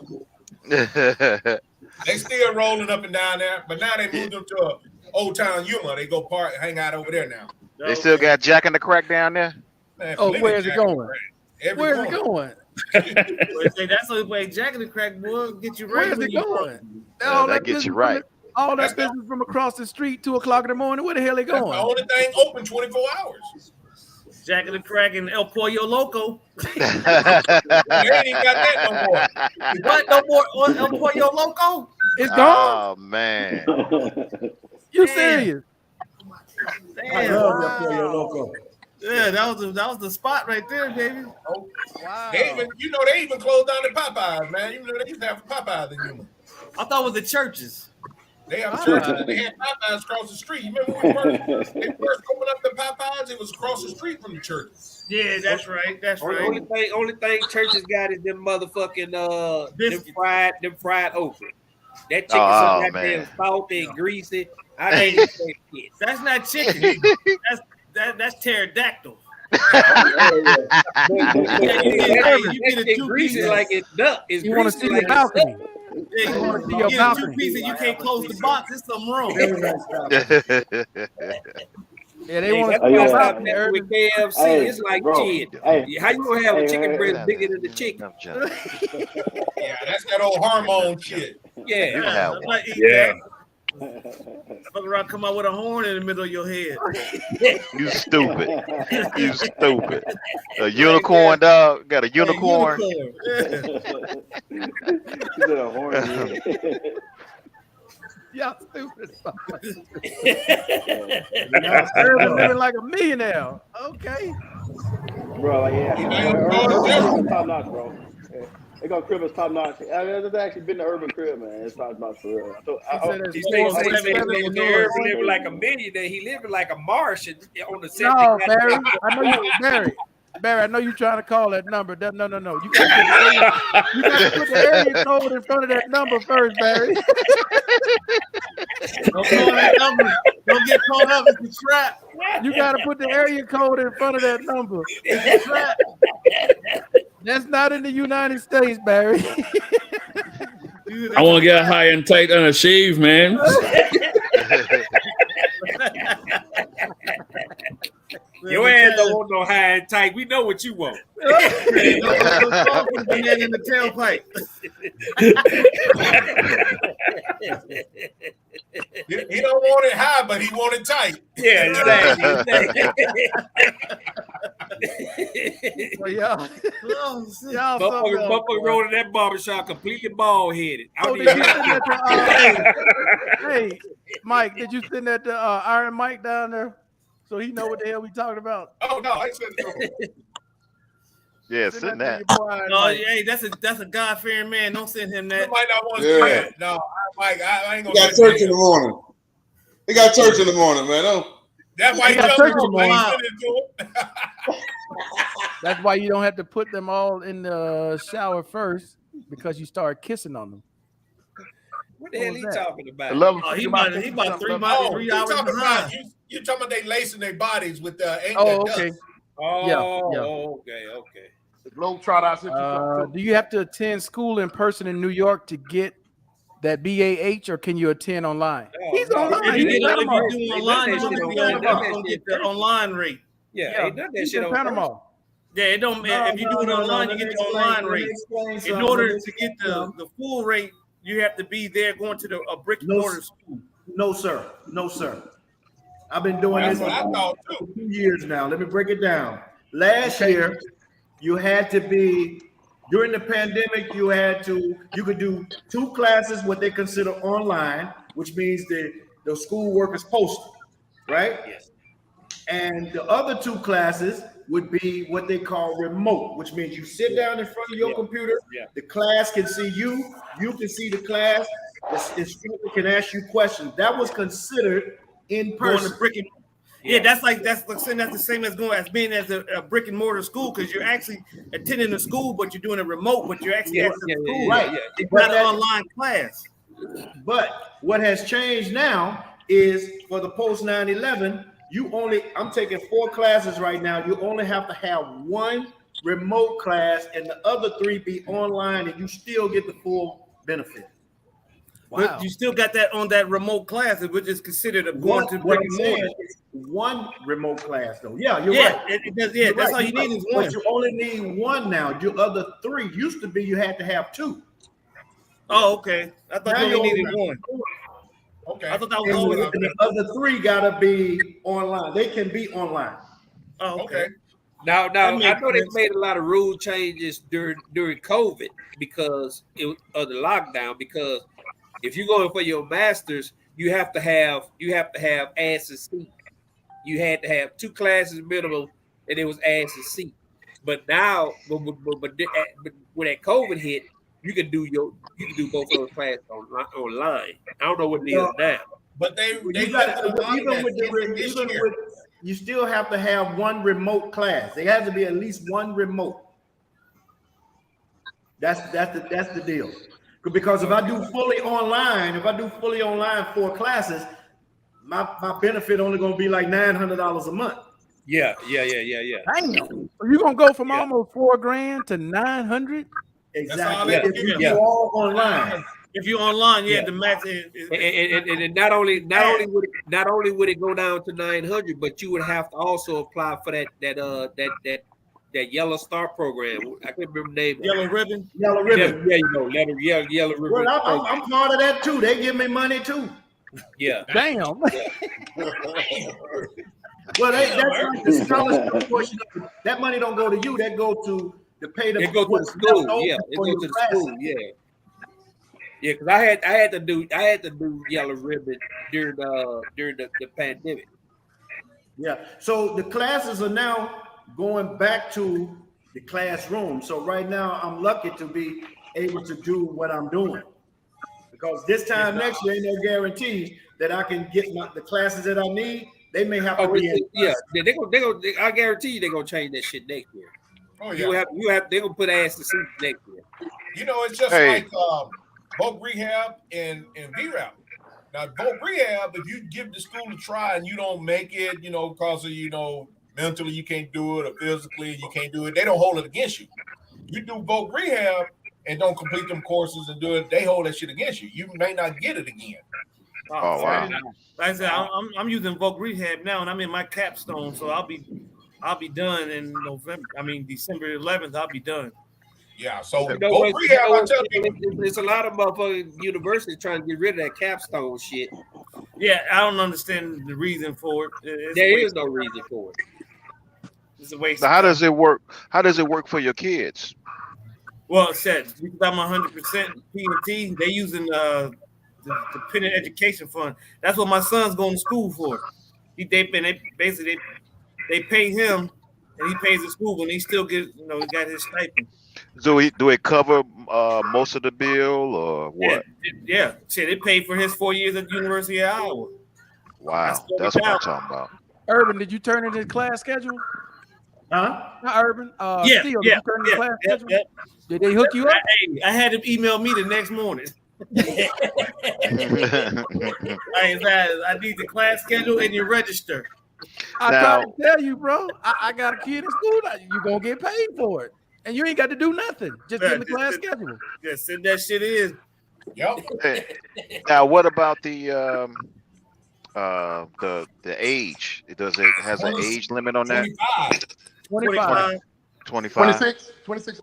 They still rolling up and down there, but now they moved them to Old Town Yuma. They go hang out over there now. They still got Jack and the Crack down there? Man, where's it going? Where's it going? That's the way Jack and the Crack boy get you right. Where's it going? That gets you right. All that business from across the street, 2 o'clock in the morning. Where the hell they going? The only thing open 24 hours. Jack and the Crack and El Pollo Loco. They ain't got that no more. What? No more El Pollo Loco? It's gone. Oh man. You serious? Damn. I love El Pollo Loco. Yeah, that was the spot right there, baby. Oh, wow. They even closed down the Popeyes, man. You know they used to have Popeyes in Yuma. I thought it was the churches. They have churches and they had Popeyes across the street. You remember when they first opened up the Popeyes? It was across the street from the churches. Yeah, that's right. That's right. Only thing churches got is them motherfucking them fried okra. That chicken so goddamn salty and greasy. I hate that shit. That's not chicken. That's pterodactyl. You get a 2 pieces like it's duck. You want to see the balcony? Yeah, you want to see your balcony. 2 pieces, you can't close the box. There's something wrong. Yeah, they want to see your balcony. With KFC, it's like shit. How you gonna have a chicken breast bigger than the chicken? Yeah, that's that old hormone shit. Yeah. You can have I'm one. not eating Yeah. that. Fuck around, come out with a horn in the middle of your head. You stupid. You stupid. A unicorn, dog. Got a unicorn. Y'all stupid. Y'all serving living like a millionaire. Okay. Bro, like, yeah, top notch, bro. Yeah. They go crib is top notch. I've actually been to Urban Crib, man. It's top notch for real. He living like a millionaire. He living like a Martian on the set. No, Barry. I know you, Barry. I know you trying to call that number. No. You got to put the area code in front of that number first, Barry. Don't call that number. Don't get caught up. It's a trap. You got to put the area code in front of that number. It's a trap. That's not in the United States, Barry. I want to get high and tight and a shave, man. Your ass don't want no high and tight. We know what you want. In the tailpipe. He don't want it high, but he want it tight. Yeah, exactly. Well, y'all Motherfucker rolling that barbershop completely bald headed. Hey, Mike, did you send that to Iron Mike down there so he know what the hell we talking about? Oh no, I said no. Yeah, send that. No, hey, that's a God-fearing man. Don't send him that. You might not want to do that. No, Mike, I ain't gonna. He got church in the morning. He got church in the morning, man. Oh. That's why He he got telling church in the you, morning. That's why you don't have to put them all in the shower first because you start kissing on them. What the hell he talking about? He about 3 hours behind. You talking about they lacing their bodies with the okay. dust. Okay. The Globetrotter. Do you have to attend school in person in New York to get that BAH, or can you attend online? He's online. If you do online, you don't get the online rate. Yeah, ain't done that shit in Panama. Yeah, it don't. If you do it online, you get the online rate. In order to get the full rate, you have to be there going to a brick and mortar school. No, sir. I've been doing this for 2 years now. Let me break it down. Last year, you had to be, during the pandemic, you could do 2 classes, what they consider online, which means the school work is posted, right? Yes. And the other 2 classes would be what they call remote, which means you sit down in front of your computer, the class can see you, you can see the class, the instructor can ask you questions. That was considered in person. That's the same as being as a brick and mortar school, because you're actually attending the school, but you're doing a remote, but you're actually at the school. Right. It's not an online class. But what has changed now is for the post 9/11, I'm taking 4 classes right now. You only have to have 1 remote class and the other 3 be online, and you still get the full benefit. Wow. But you still got that on that remote class, which is considered a going to brick and mortar. 1 remote class, though. Yeah, you're right. It does, that's right. all you need is 1. But you only need 1 now. Your other 3 used to be you had to have 2. Oh, okay. I thought you only needed 1. Okay. I thought that was always. And the other 3 gotta be online. They can be online. Oh, okay. Now I know they made a lot of rule changes during COVID because of the lockdown. Because if you're going for your master's, you have to have ass and seat. You had to have 2 classes minimum, and it was ass and seat. But now, but when that COVID hit, you can do both of those classes online. I don't know what it is now. But you still have to have 1 remote class. There has to be at least 1 remote. That's the deal. Because if I do fully online 4 classes, my benefit only gonna be like $900 a month. Yeah. Damn. You're gonna go from almost $4,000 to $900? Exactly. If you do all online. If you're online, the max is and not only would it go down to 900, but you would have to also apply for that that Yellow Star program. I can't remember the name. Yellow Ribbon. Yellow Ribbon. Yeah, you know, yellow ribbon. Well, I'm part of that too. They give me money too. Yeah. Damn. Well, that's like the scholarship portion. That money don't go to you. That go to pay the. It go to the school. Yeah, it go to the school. Yeah. Yeah, because I had to do Yellow Ribbon during the pandemic. Yeah. So the classes are now going back to the classroom. So right now I'm lucky to be able to do what I'm doing. Because this time next year ain't no guarantee that I can get the classes that I need. They may have to be they go. I guarantee you they're gonna change that shit next year. Oh yeah, they're gonna put ass to seat next year. You know, it's just like voc rehab and VRAP. Now, voc rehab, if you give the school a try and you don't make it, you know, because of mentally you can't do it or physically you can't do it, they don't hold it against you. You do voc rehab and don't complete them courses and do it, they hold that shit against you. You may not get it again. Oh wow! Like I said, I'm using voc rehab now, and I'm in my capstone, so I'll be done in November. I mean December 11th. I'll be done. Yeah. So voc rehab, I tell people, there's a lot of motherfucking universities trying to get rid of that capstone shit. Yeah, I don't understand the reason for it. There is no reason for it. It's a waste. So how does it work? How does it work for your kids? Well, it said because I'm 100% P&T, they using the Dependent Education Fund. That's what my son's going to school for. They pay him and he pays the school, and he still gets, he got his stipend. Do it cover most of the bill or what? Yeah. Shit, they paid for his 4 years at the University of Iowa. Wow, that's what I'm talking about. Urban, did you turn in the class schedule? Huh? Not Urban. Yeah, Steel, did you turn in the class schedule? Yeah. Did they hook you up? I had him email me the next morning. I need the class schedule and your register. I tried to tell you, bro. I got a kid in school. You're going to get paid for it. And you ain't got to do nothing. Just get the class schedule. Yeah, send that shit in. Yep. Now, what about the age? Has an age limit on that? 25. 25. 26.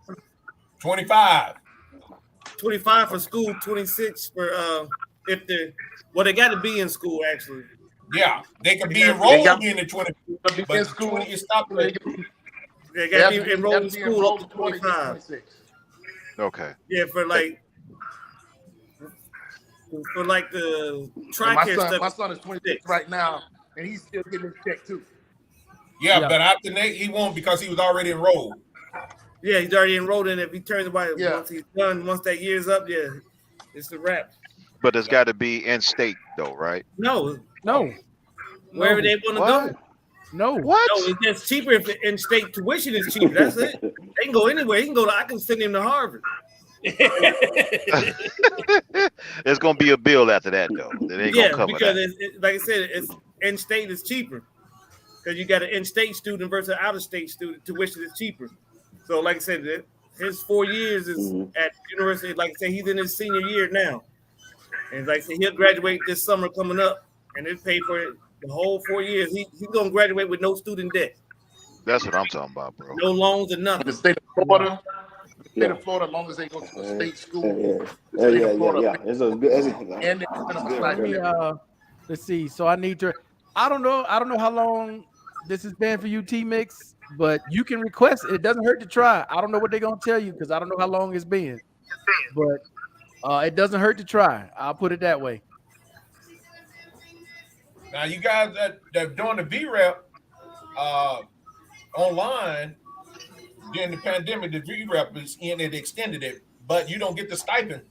25. 25 for school, 26 for they got to be in school actually. Yeah, they can be enrolled in the 20, but in school. 20 is stopped. They got to be enrolled in school up to 25. Okay. Yeah, for the TRICARE stuff. My son is 26 right now, and he's still getting his check too. Yeah, but after that, he won't because he was already enrolled. Yeah, he's already enrolled in. If he turns away, once he's done, once that year's up, it's a wrap. But it's got to be in state though, right? No. No. Wherever they want to go. No. What? No, it's just cheaper if the in-state tuition is cheaper. That's it. They can go anywhere. He can go. I can send him to Harvard. There's gonna be a bill after that though. It ain't gonna cover because that. Like I said, it's in-state is cheaper because you got an in-state student versus an out-of-state student. Tuition is cheaper. So, like I said, his 4 years is at university. Like I said, he's in his senior year now, and like I said, he'll graduate this summer coming up, and they pay for it the whole 4 years. He's gonna graduate with no student debt. That's what I'm talking about, bro. No loans or nothing. The state of Florida, as long as they go to a state school. Yeah. It's a good. And let's see. So I need to. I don't know how long this has been for you, T-Mix, but you can request it. It doesn't hurt to try. I don't know what they're gonna tell you because I don't know how long it's been, but it doesn't hurt to try. I'll put it that way. Now, you guys that doing the VRAP online during the pandemic, the VRAP is in it, extended it, but you don't get the stipend.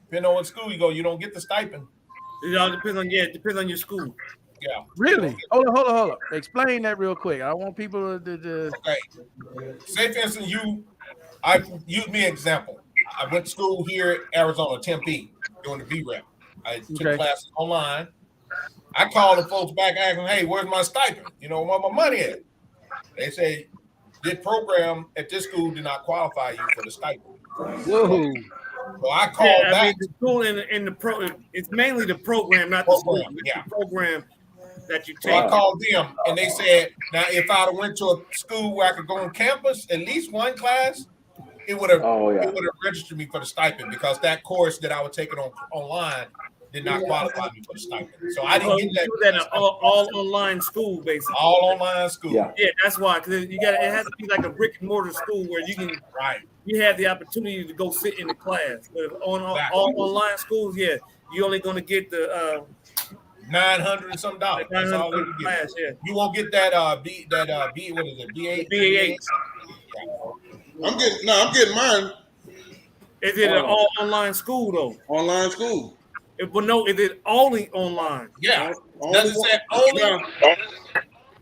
Depending on what school you go, you don't get the stipend. It all depends on it depends on your school. Yeah. Really? Hold on. Explain that real quick. I want people to. Okay. Say for instance, use me an example. I went to school here in Arizona, Tempe, doing the VRAP. I took classes online. I called the folks back asking, hey, where's my stipend? Where my money at? They say, this program at this school did not qualify you for the stipend. Whoa. So I called back. I mean, the school in the pro, it's mainly the program, not the school. Yeah. The program that you So take. I called them, and they said, now if I'd have went to a school where I could go on campus, at least one class, it would have registered me for the stipend, because that course that I was taking online did not qualify me for the stipend. So I didn't get that. All online school, basically. All online school. Yeah, that's why, because it has to be like a brick and mortar school where you can you have the opportunity to go sit in the class. But on all online schools, you're only going to get the $900 and some dollars. That's all they can get. You won't get that what is it? BA8. I'm getting mine. Is it an all online school though? Online school. But no, is it only online? Yeah. Does it say only?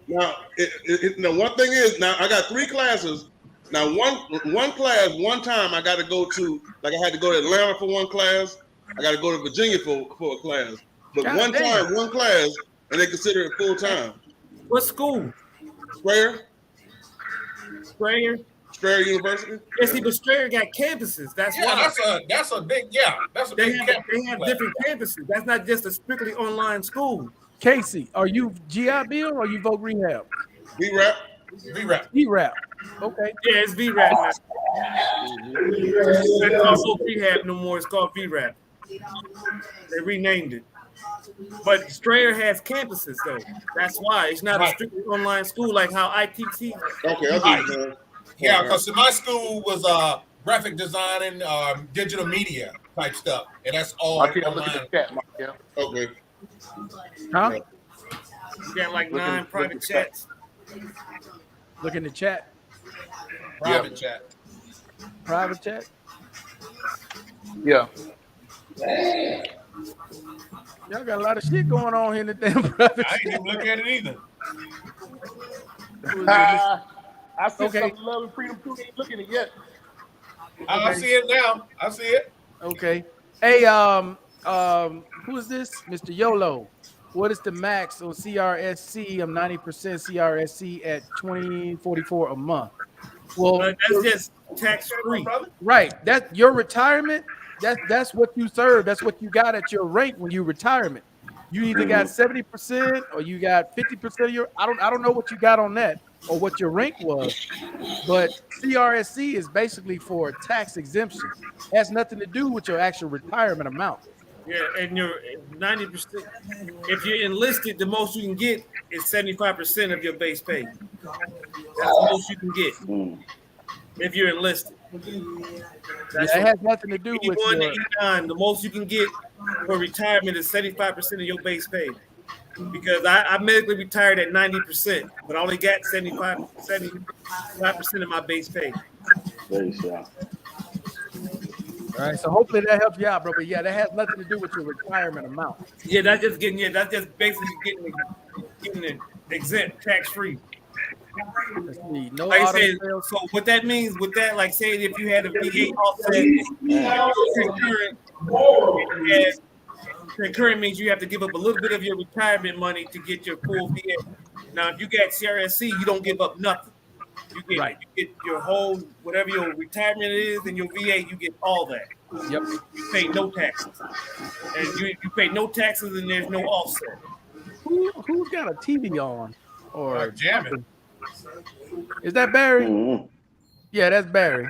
Now, one thing is, now I got 3 classes. Now, one class, one time I got to go to, like I had to go to Atlanta for one class. I got to go to Virginia for a class. But one class, and they consider it full time. What school? Strayer University. Yeah, see, but Strayer got campuses. That's why. That's a big campus. They have different campuses. That's not just a strictly online school. Casey, are you GI Bill or are you vote rehab? VRAP. Okay. Yeah, it's VRAP now. It's not called rehab no more. It's called VRAP. They renamed it. But Strayer has campuses though. That's why it's not a strictly online school like how ITT. Okay, yeah, because my school was graphic designing, digital media type stuff, and that's all online. Okay. Huh? You got like 9 private chats. Look in the chat. Private chat. Private chat. Yeah. Y'all got a lot of shit going on here in the damn private I ain't even look at it either. I see some love and freedom too. Ain't looking at it yet. I see it now. I see it. Okay. Hey, who is this? Mr. YOLO. What is the max on CRSC? I'm 90% CRSC at $20.44 a month. Well, that's just tax free. Right. That's your retirement. That's what you serve. That's what you got at your rate when you retirement. You either got 70% or you got 50% of your. I don't know what you got on that or what your rank was, but CRSC is basically for tax exemption. It has nothing to do with your actual retirement amount. Yeah, and you're 90%. If you're enlisted, the most you can get is 75% of your base pay. That's the most you can get if you're enlisted. It has nothing to do with your... The most you can get for retirement is 75% of your base pay. Because I medically retired at 90%, but I only got 75% of my base pay. All right, so hopefully that helps you out, bro. But yeah, that has nothing to do with your retirement amount. Yeah, that's just basically getting it exempt, tax free. No like I said, so what that means with that, like say if you had a VA offset, concurrent means you have to give up a little bit of your retirement money to get your full VA. Now, if you got CRSC, you don't give up nothing. You get your whole, whatever your retirement is and your VA, you get all that. Yep. You pay no taxes. And you pay no taxes and there's no offset. Who's got a TV on? Or jamming? Is that Barry? Mm-hmm. Yeah, that's Barry.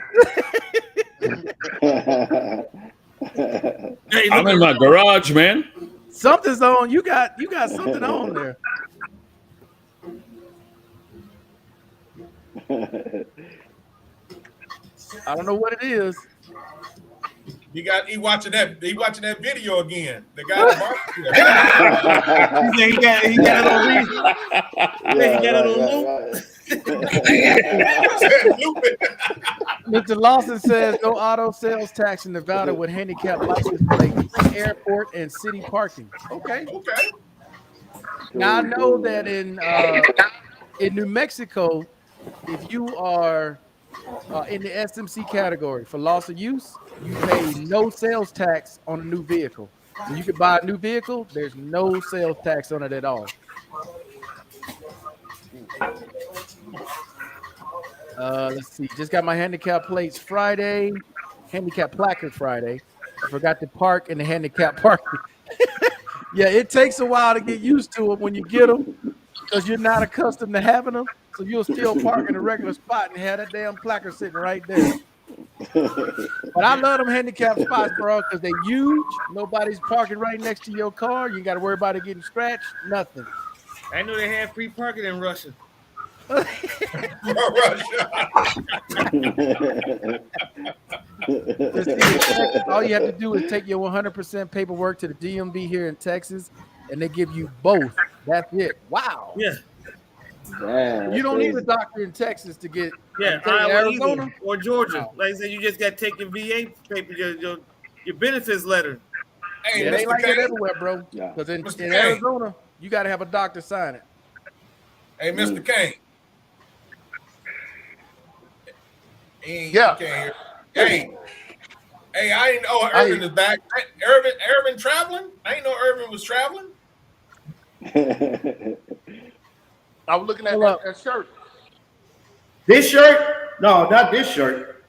Hey, I'm in my garage, man. Something's on. You got something on there. I don't know what it is. He watching that video again. The guy he got it on Mr. Lawson says no auto sales tax in Nevada with handicap license plate, airport and city parking. Okay. Now I know that in New Mexico, if you are in the SMC category for loss of use, you pay no sales tax on a new vehicle. When you can buy a new vehicle, there's no sales tax on it at all. Let's see. Just got my handicap plates Friday, handicap placard Friday. I forgot to park in the handicap parking. Yeah, it takes a while to get used to them when you get them because you're not accustomed to having them. So you'll still park in a regular spot and have that damn placard sitting right there. But I love them handicap spots, bro, because they're huge. Nobody's parking right next to your car. You got to worry about it getting scratched. Nothing. I know they have free parking in Russia. All you have to do is take your 100% paperwork to the DMV here in Texas, and they give you both. That's it. Wow. Yeah. Damn, You don't need a doctor in Texas to get. Arizona or Georgia. Wow. Like I said, you just got to take your VA paper, your benefits letter. Hey, yeah, they like it everywhere, bro. Because in Arizona, you got to have a doctor sign it. Hey, Mr. Kane. Yeah. Hey, I didn't know Irvin is back. Irvin traveling? I didn't know Irvin was traveling. I was looking at that shirt. This shirt? No, not this shirt.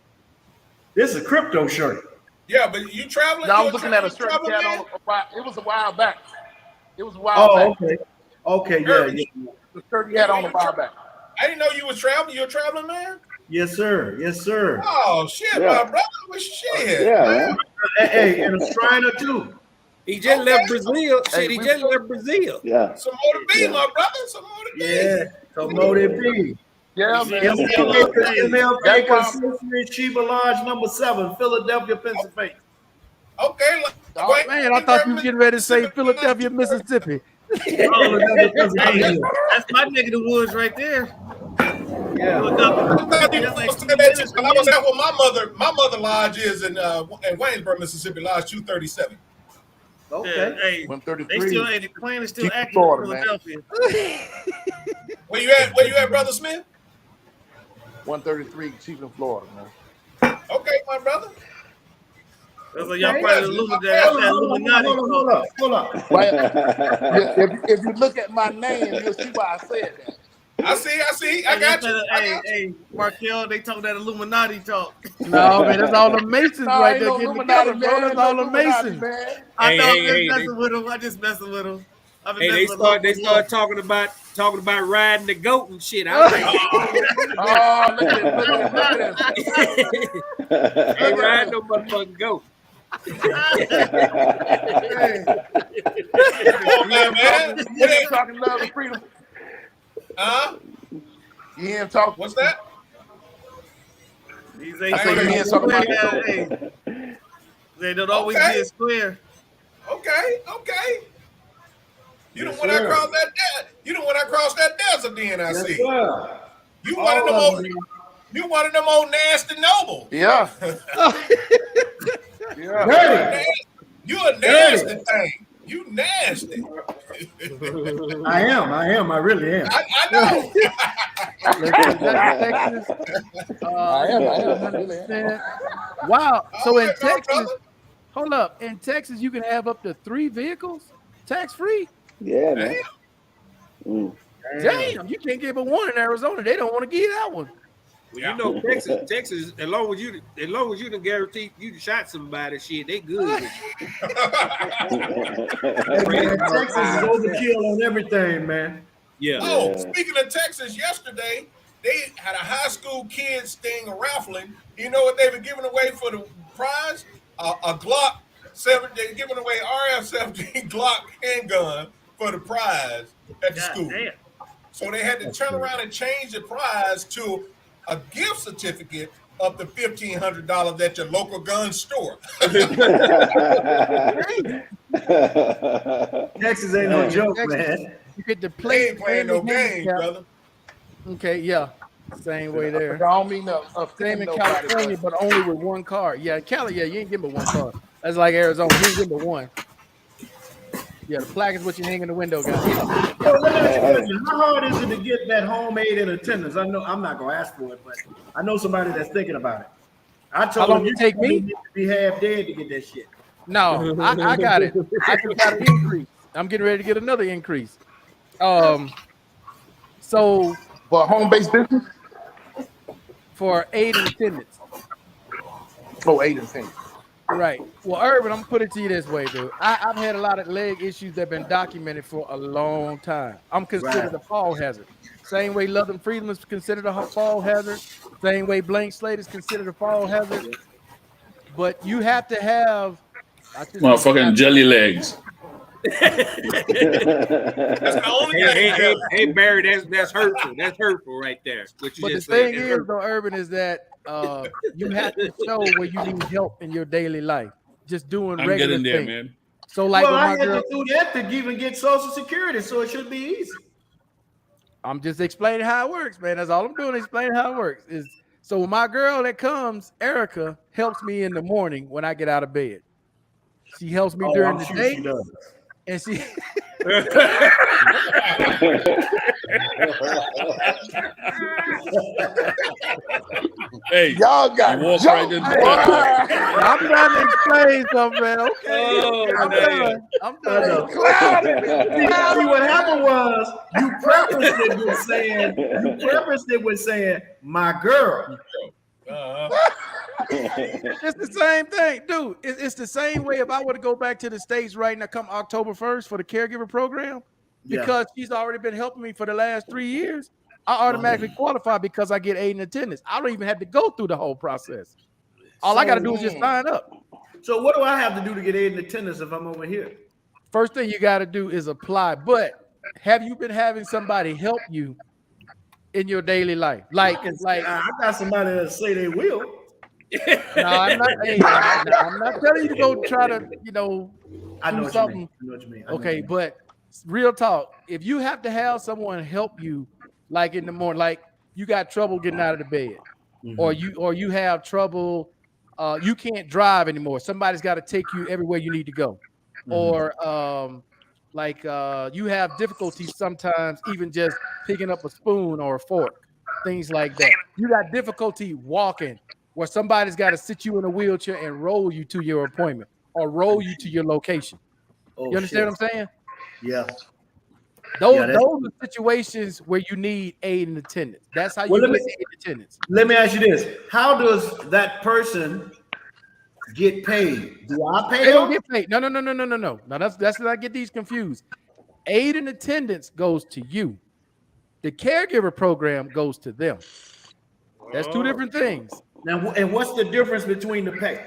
This is a crypto shirt. Yeah, but you traveling? No, I was looking at a shirt he had on. It was a while back. It was a while back. Okay, Irvin, the shirt he had on a while back. I didn't know you was traveling. You're a traveling man? Yes, sir. Yes, sir. Oh, shit, my brother. Well, shit. Yeah. Hey, and a Shriner, too. He just left Brazil. Shit, he just left Brazil. Yeah. Some more to be, my brother. Some more to be. Yeah, some more to be. Yeah, man. MLK Consistory, Sheba Lodge, number 7, Philadelphia, Pennsylvania. Okay. Oh, man, I thought you were getting ready to say Philadelphia, Mississippi. Hey, that's my neck of the woods right there. Yeah. I was at where my mother lodge is in Waynesboro, Mississippi, Lodge 237. Okay. Yeah, hey, 133. they still the plan is still Keep active Florida, in Philadelphia. Where you at, Brother Smith? 133, Chief in Florida, man. Okay, my brother. That's like y'all probably Illuminati. Hold up. If you look at my name, you'll see why I said that. I see. I got you. Hey, Markel, they talk that Illuminati talk. No, man, that's all the Masons right there no getting Illuminati, together, bro. That's all the Masons. I know I'm just messing with them. I just messing with them. Hey, they start talking about riding the goat and shit. I was like, oh, look at this. ain't riding no motherfucking goat. Oh, man. You ain't talking love and freedom. You ain't talking. What's that? These I say you ain't talking about hey. They don't always be a square. Okay. You don't want to cross that desert. You don't want to cross that desert, then I see. You one of them old nasty noble. Yeah. You a nasty thing. You nasty. I am. I really am. I know. Texas. I am. Wow. So in Texas, hold up. In Texas, you can have up to 3 vehicles tax-free. Yeah, man. Damn, you can't give but one in Arizona. They don't want to give that one. Well, you know, Texas, as long as you can guarantee you shot somebody, shit, they good. Texas is overkill on everything, man. Yeah. Oh, speaking of Texas, yesterday they had a high school kids thing raffling. You know what they were giving away for the prize? A Glock 7. They're giving away RF-17 Glock handgun for the prize at the school. Damn. So they had to turn around and change the prize to a gift certificate up to $1,500 at your local gun store. Texas ain't no joke, man. You get to They play. ain't playing no games, brother. Okay, yeah. Same way there. I don't mean Same in California, but only with one car. Yeah, Cali, you ain't getting but one car. That's like Arizona. You ain't getting but one. Yeah, the plaque is what you hang in the window, guys. Yo, let me ask you a question. How hard is it to get that homemade in attendance? I know I'm not gonna ask for it, but I know somebody that's thinking about it. I told How long him it take me? need to be half dead to get that shit. No, I got it. I just got an increase. I'm getting ready to get another increase. So for home-based business, for 8 attendance. Oh, 8 and 10. Right. Well, Urban, I'm gonna put it to you this way, dude. I've had a lot of leg issues that have been documented for a long time. I'm considered a fall hazard. Same way London Freedom is considered a fall hazard. Same way Blank Slate is considered a fall hazard. But you have to have motherfucking jelly legs. That's the only hey, Barry, that's hurtful. That's hurtful right there. What you but just the thing said. is, though, Urban, is that you have to show where you need help in your daily life. Just doing I'm regular getting there, things. man. So, like, well, I with had my girl, to do that to even get Social Security, so it should be easy. I'm just explaining how it works, man. That's all I'm doing. Explaining how it works. Is so when my girl that comes, Erica, helps me in the morning when I get out of bed. She helps me during the day, and she. Hey, y'all got you walk right into I'm trying to explain something, man. Okay, I'm done. See, what happened was you prefaced it with saying my girl. It's the same thing, dude. It's the same way if I were to go back to the States right now, come October 1st for the caregiver program, because she's already been helping me for the last 3 years. I automatically qualify because I get aid and attendance. I don't even have to go through the whole process. All I got to do is just sign up. So what do I have to do to get aid and attendance if I'm over here? First thing you got to do is apply. But have you been having somebody help you in your daily life? Like I got somebody that say they will. No, I'm not. I'm not telling you to go try to, I know do what something. you mean. Okay, but real talk. If you have to have someone help you, like in the morning, like you got trouble getting out of the bed, or you have trouble, you can't drive anymore. Somebody's got to take you everywhere you need to go, or you have difficulty sometimes even just picking up a spoon or a fork, things like that. You got difficulty walking, where somebody's got to sit you in a wheelchair and roll you to your appointment or roll you to your location. You understand what I'm saying? Yeah. Those are situations where you need aid and attendance. That's how you get aid and attendance. Let me ask you this. How does that person get paid? Do I pay They them? don't get paid. No. Now that's not get these confused. Aid and attendance goes to you. The caregiver program goes to them. That's two different things. Now, and what's the difference between the pay?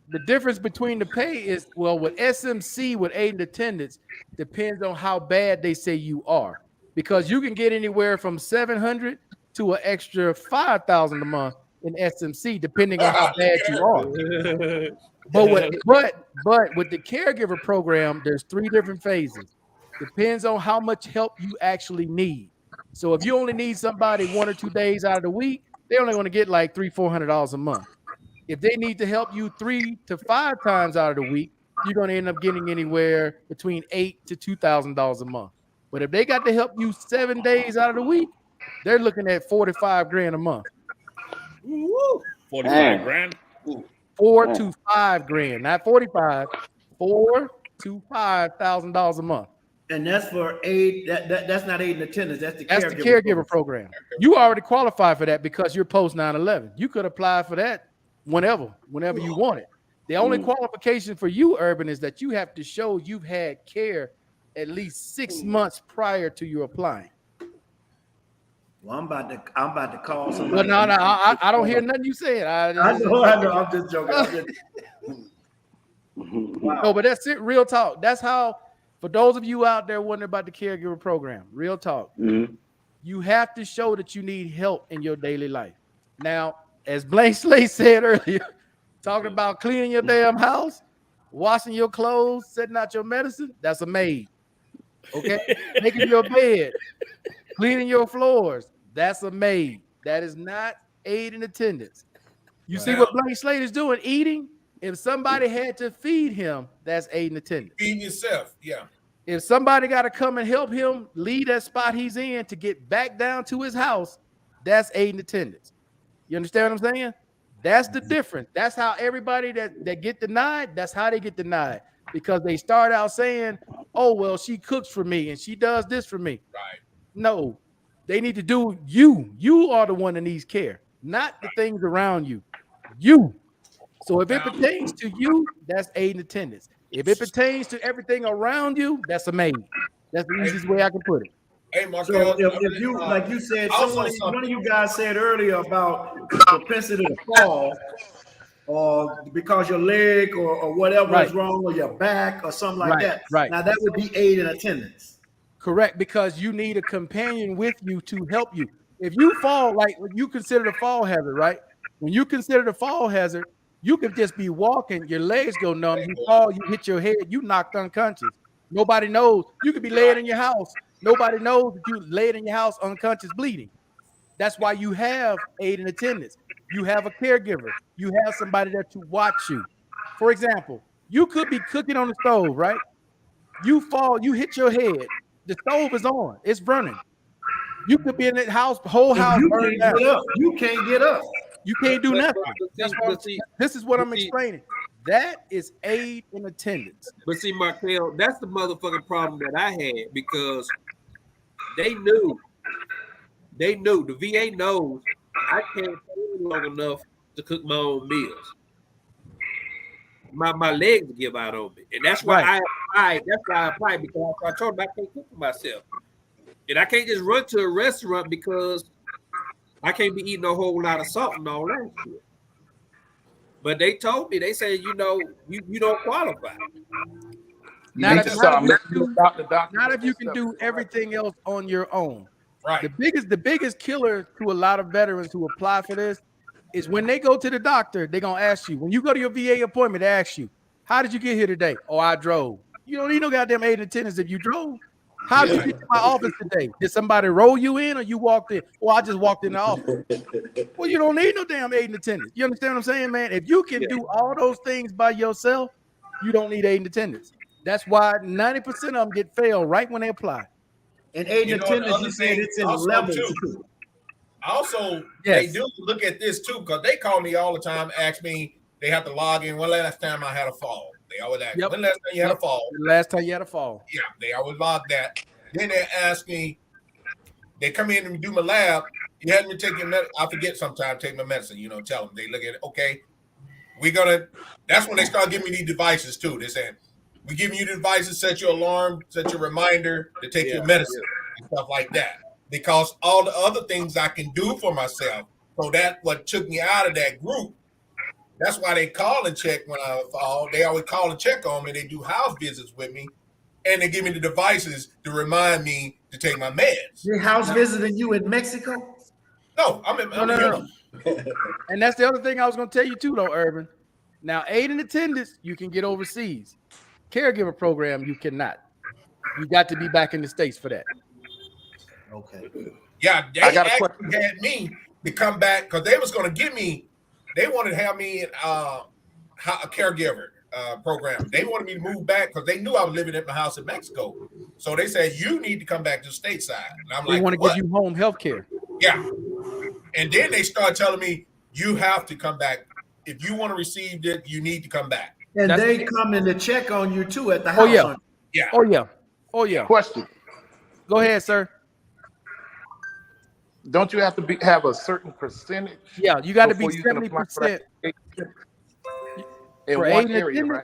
The difference between the pay is, well, with SMC, with aid and attendance, depends on how bad they say you are. Because you can get anywhere from $700 to an extra $5,000 a month in SMC, depending on how bad you are. But with the caregiver program, there's 3 different phases. Depends on how much help you actually need. So if you only need somebody 1 or 2 days out of the week, they only want to get like $300-400 a month. If they need to help you 3 to 5 times out of the week, you're going to end up getting anywhere between $8,000 to $2,000 a month. But if they got to help you 7 days out of the week, they're looking at $45,000 a month. 45 grand. $4,000 to $5,000, not 45. $4,000 to $5,000 a month. And that's for aid. That's not aid and attendance. That's the caregiver program. You already qualify for that because you're post 9/11. You could apply for that whenever you want it. The only qualification for you, Urban, is that you have to show you've had care at least 6 months prior to you applying. Well, I'm about to call somebody. Well, no, I don't hear nothing you saying. I know. I'm just joking. Wow. No, but that's it. Real talk. That's how. For those of you out there wondering about the caregiver program, real talk. You have to show that you need help in your daily life. Now, as Blank Slate said earlier, talking about cleaning your damn house, washing your clothes, setting out your medicine, that's a maid. Okay? Making your bed, cleaning your floors, that's a maid. That is not aid and attendance. You see what Blank Slate is doing? Eating. If somebody had to feed him, that's aid and attendance. Feed yourself, yeah. If somebody got to come and help him leave that spot he's in to get back down to his house, that's aid and attendance. You understand what I'm saying? That's the difference. That's how everybody that get denied, that's how they get denied. Because they start out saying, oh, well, she cooks for me and she does this for me. Right. No, they need to do you. You are the one that needs care, not the things around you. You. So if it pertains to you, that's aid and attendance. If it pertains to everything around you, that's a maid. That's the easiest way I can put it. Hey, Mark. So if you, like you said, one of you guys said earlier about the propensity to fall, or because your leg or whatever is wrong, or your back or something like that. Right. Now that would be aid and attendance. Correct, because you need a companion with you to help you. If you fall, like you consider the fall hazard, right? When you consider the fall hazard, you could just be walking, your legs go numb, you fall, you hit your head, you knocked unconscious. Nobody knows. You could be laying in your house. Nobody knows that you laid in your house unconscious bleeding. That's why you have aid and attendance. You have a caregiver. You have somebody there to watch you. For example, you could be cooking on the stove, right? You fall, you hit your head. The stove is on. It's burning. You could be in that house, whole house burned down. You can't get up. You can't do nothing. This is what I'm explaining. That is aid and attendance. But see, Markel, that's the motherfucking problem that I had, because they knew the VA knows I can't stay long enough to cook my own meals. My legs give out on me, and that's why I applied. That's why I applied, because I told them I can't cook for myself, and I can't just run to a restaurant because I can't be eating a whole lot of salt and all that shit. But they told me, they said, you don't qualify. Not if you can do everything else on your own. Right. The biggest killer to a lot of veterans who apply for this is when they go to the doctor, they're gonna ask you, when you go to your VA appointment, they ask you, how did you get here today? Oh, I drove. You don't need no goddamn aid and attendance if you drove. How did you get to my office today? Did somebody roll you in or you walked in? Well, I just walked in the office. Well, you don't need no damn aid and attendance. You understand what I'm saying, man? If you can do all those things by yourself, you don't need aid and attendance. That's why 90% of them get failed right when they apply. And aid and attendance, you said it's in level two. Also, they do look at this too, because they call me all the time, ask me, they have to log in. When last time I had a fall? They always ask, when last time you had a fall? The last time you had a fall. Yeah, they always log that. Then they ask me, they come in and do my lab. You had me take your medicine. I forget sometimes, take my medicine, tell them. They look at it, okay, that's when they start giving me these devices too. They say, we giving you the devices, set your alarm, set your reminder to take your medicine and stuff like that. Because all the other things I can do for myself. So that's what took me out of that group. That's why they call and check when I fall. They always call and check on me. They do house visits with me. And they give me the devices to remind me to take my meds. They house visiting you in Mexico? No, I'm in No. And that's the other thing I was going to tell you too, though, Urban. Now, aid and attendance, you can get overseas. Caregiver program, you cannot. You got to be back in the States for that. Okay. Yeah, they actually had me to come back because they was going to give me, they wanted to have me in a caregiver program. They wanted me to move back because they knew I was living at my house in Mexico. So they said, you need to come back to the stateside. And I'm they want to give you home health care. Yeah. And then they start telling me, you have to come back. If you want to receive it, you need to come back. And they come in to check on you too at the house. Oh, yeah. Question. Go ahead, sir. Don't you have to have a certain percentage? Yeah, you got to be 70% in one area, right?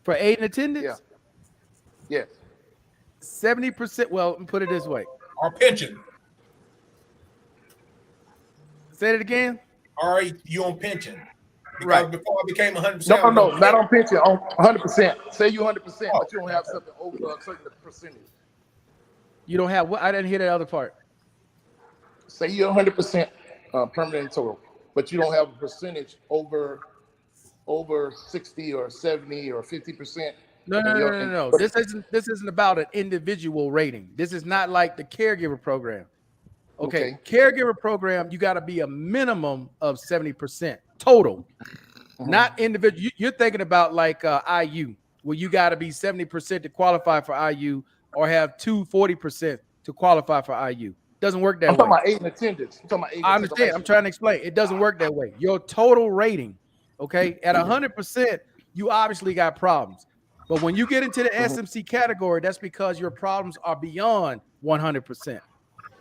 For aid and attendance? Yeah. 70%. Well, let me put it this way. Our pension. Say it again. Are you on pension? Because before I became 100%. No, not on pension. On 100%. Say you 100%, but you don't have something over a certain percentage. You don't have what? I didn't hear that other part. Say you're 100% permanent total, but you don't have a percentage over 60 or 70 or 50%. No. This isn't about an individual rating. This is not like the caregiver program. Okay. Caregiver program, you got to be a minimum of 70% total, not individual. You're thinking about like IU, where you got to be 70% to qualify for IU, or have 40% to qualify for IU. Doesn't work that way. I'm talking about aid and attendance. I understand. I'm trying to explain. It doesn't work that way. Your total rating, okay, at 100%, you obviously got problems. But when you get into the SMC category, that's because your problems are beyond 100%.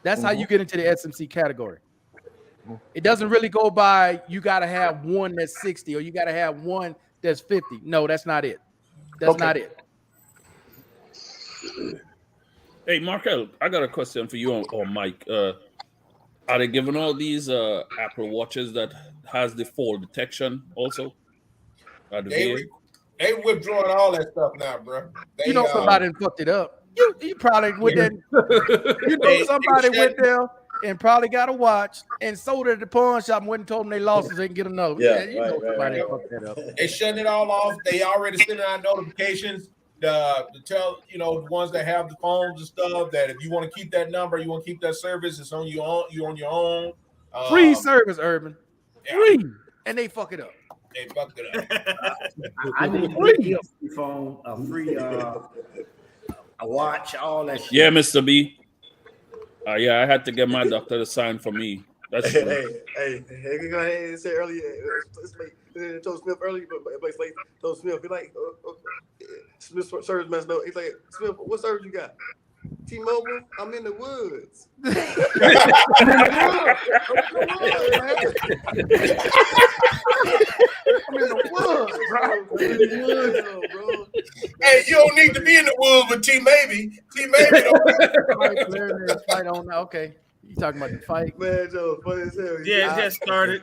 That's how you get into the SMC category. It doesn't really go by you got to have one that's 60 or you got to have one that's 50. No, that's not it. That's not it. Hey, Markel, I got a question for you or Mike. Are they giving all these Apple Watches that has the fall detection also? They withdrawing all that stuff now, bro. Somebody fucked it up. You probably went there. Somebody went there and probably got a watch and sold it at the pawn shop and went and told them they lost it, they can get another. Somebody fucked that up. They shutting it all off. They already sending out notifications to tell the ones that have the phones and stuff that if you want to keep that number, you want to keep that service, it's on your own. You're on your own. Free service, Urban. Free, and they fuck it up. They fucked it up. I need a free phone, a free a watch, all that shit. Yeah, Mr. B. Yeah, I had to get my doctor to sign for me. That's true. Hey, go ahead and say earlier. Told Smith earlier, but told Smith, be like, Smith service messed up. He's like, Smith, what service you got? T-Mobile, I'm in the woods. I'm in the woods, bro. Hey, you don't need to be in the woods with T-Maybe. T-Maybe don't. Okay. You talking about the fight? Man, Joe, funny as hell. Yeah, it just started.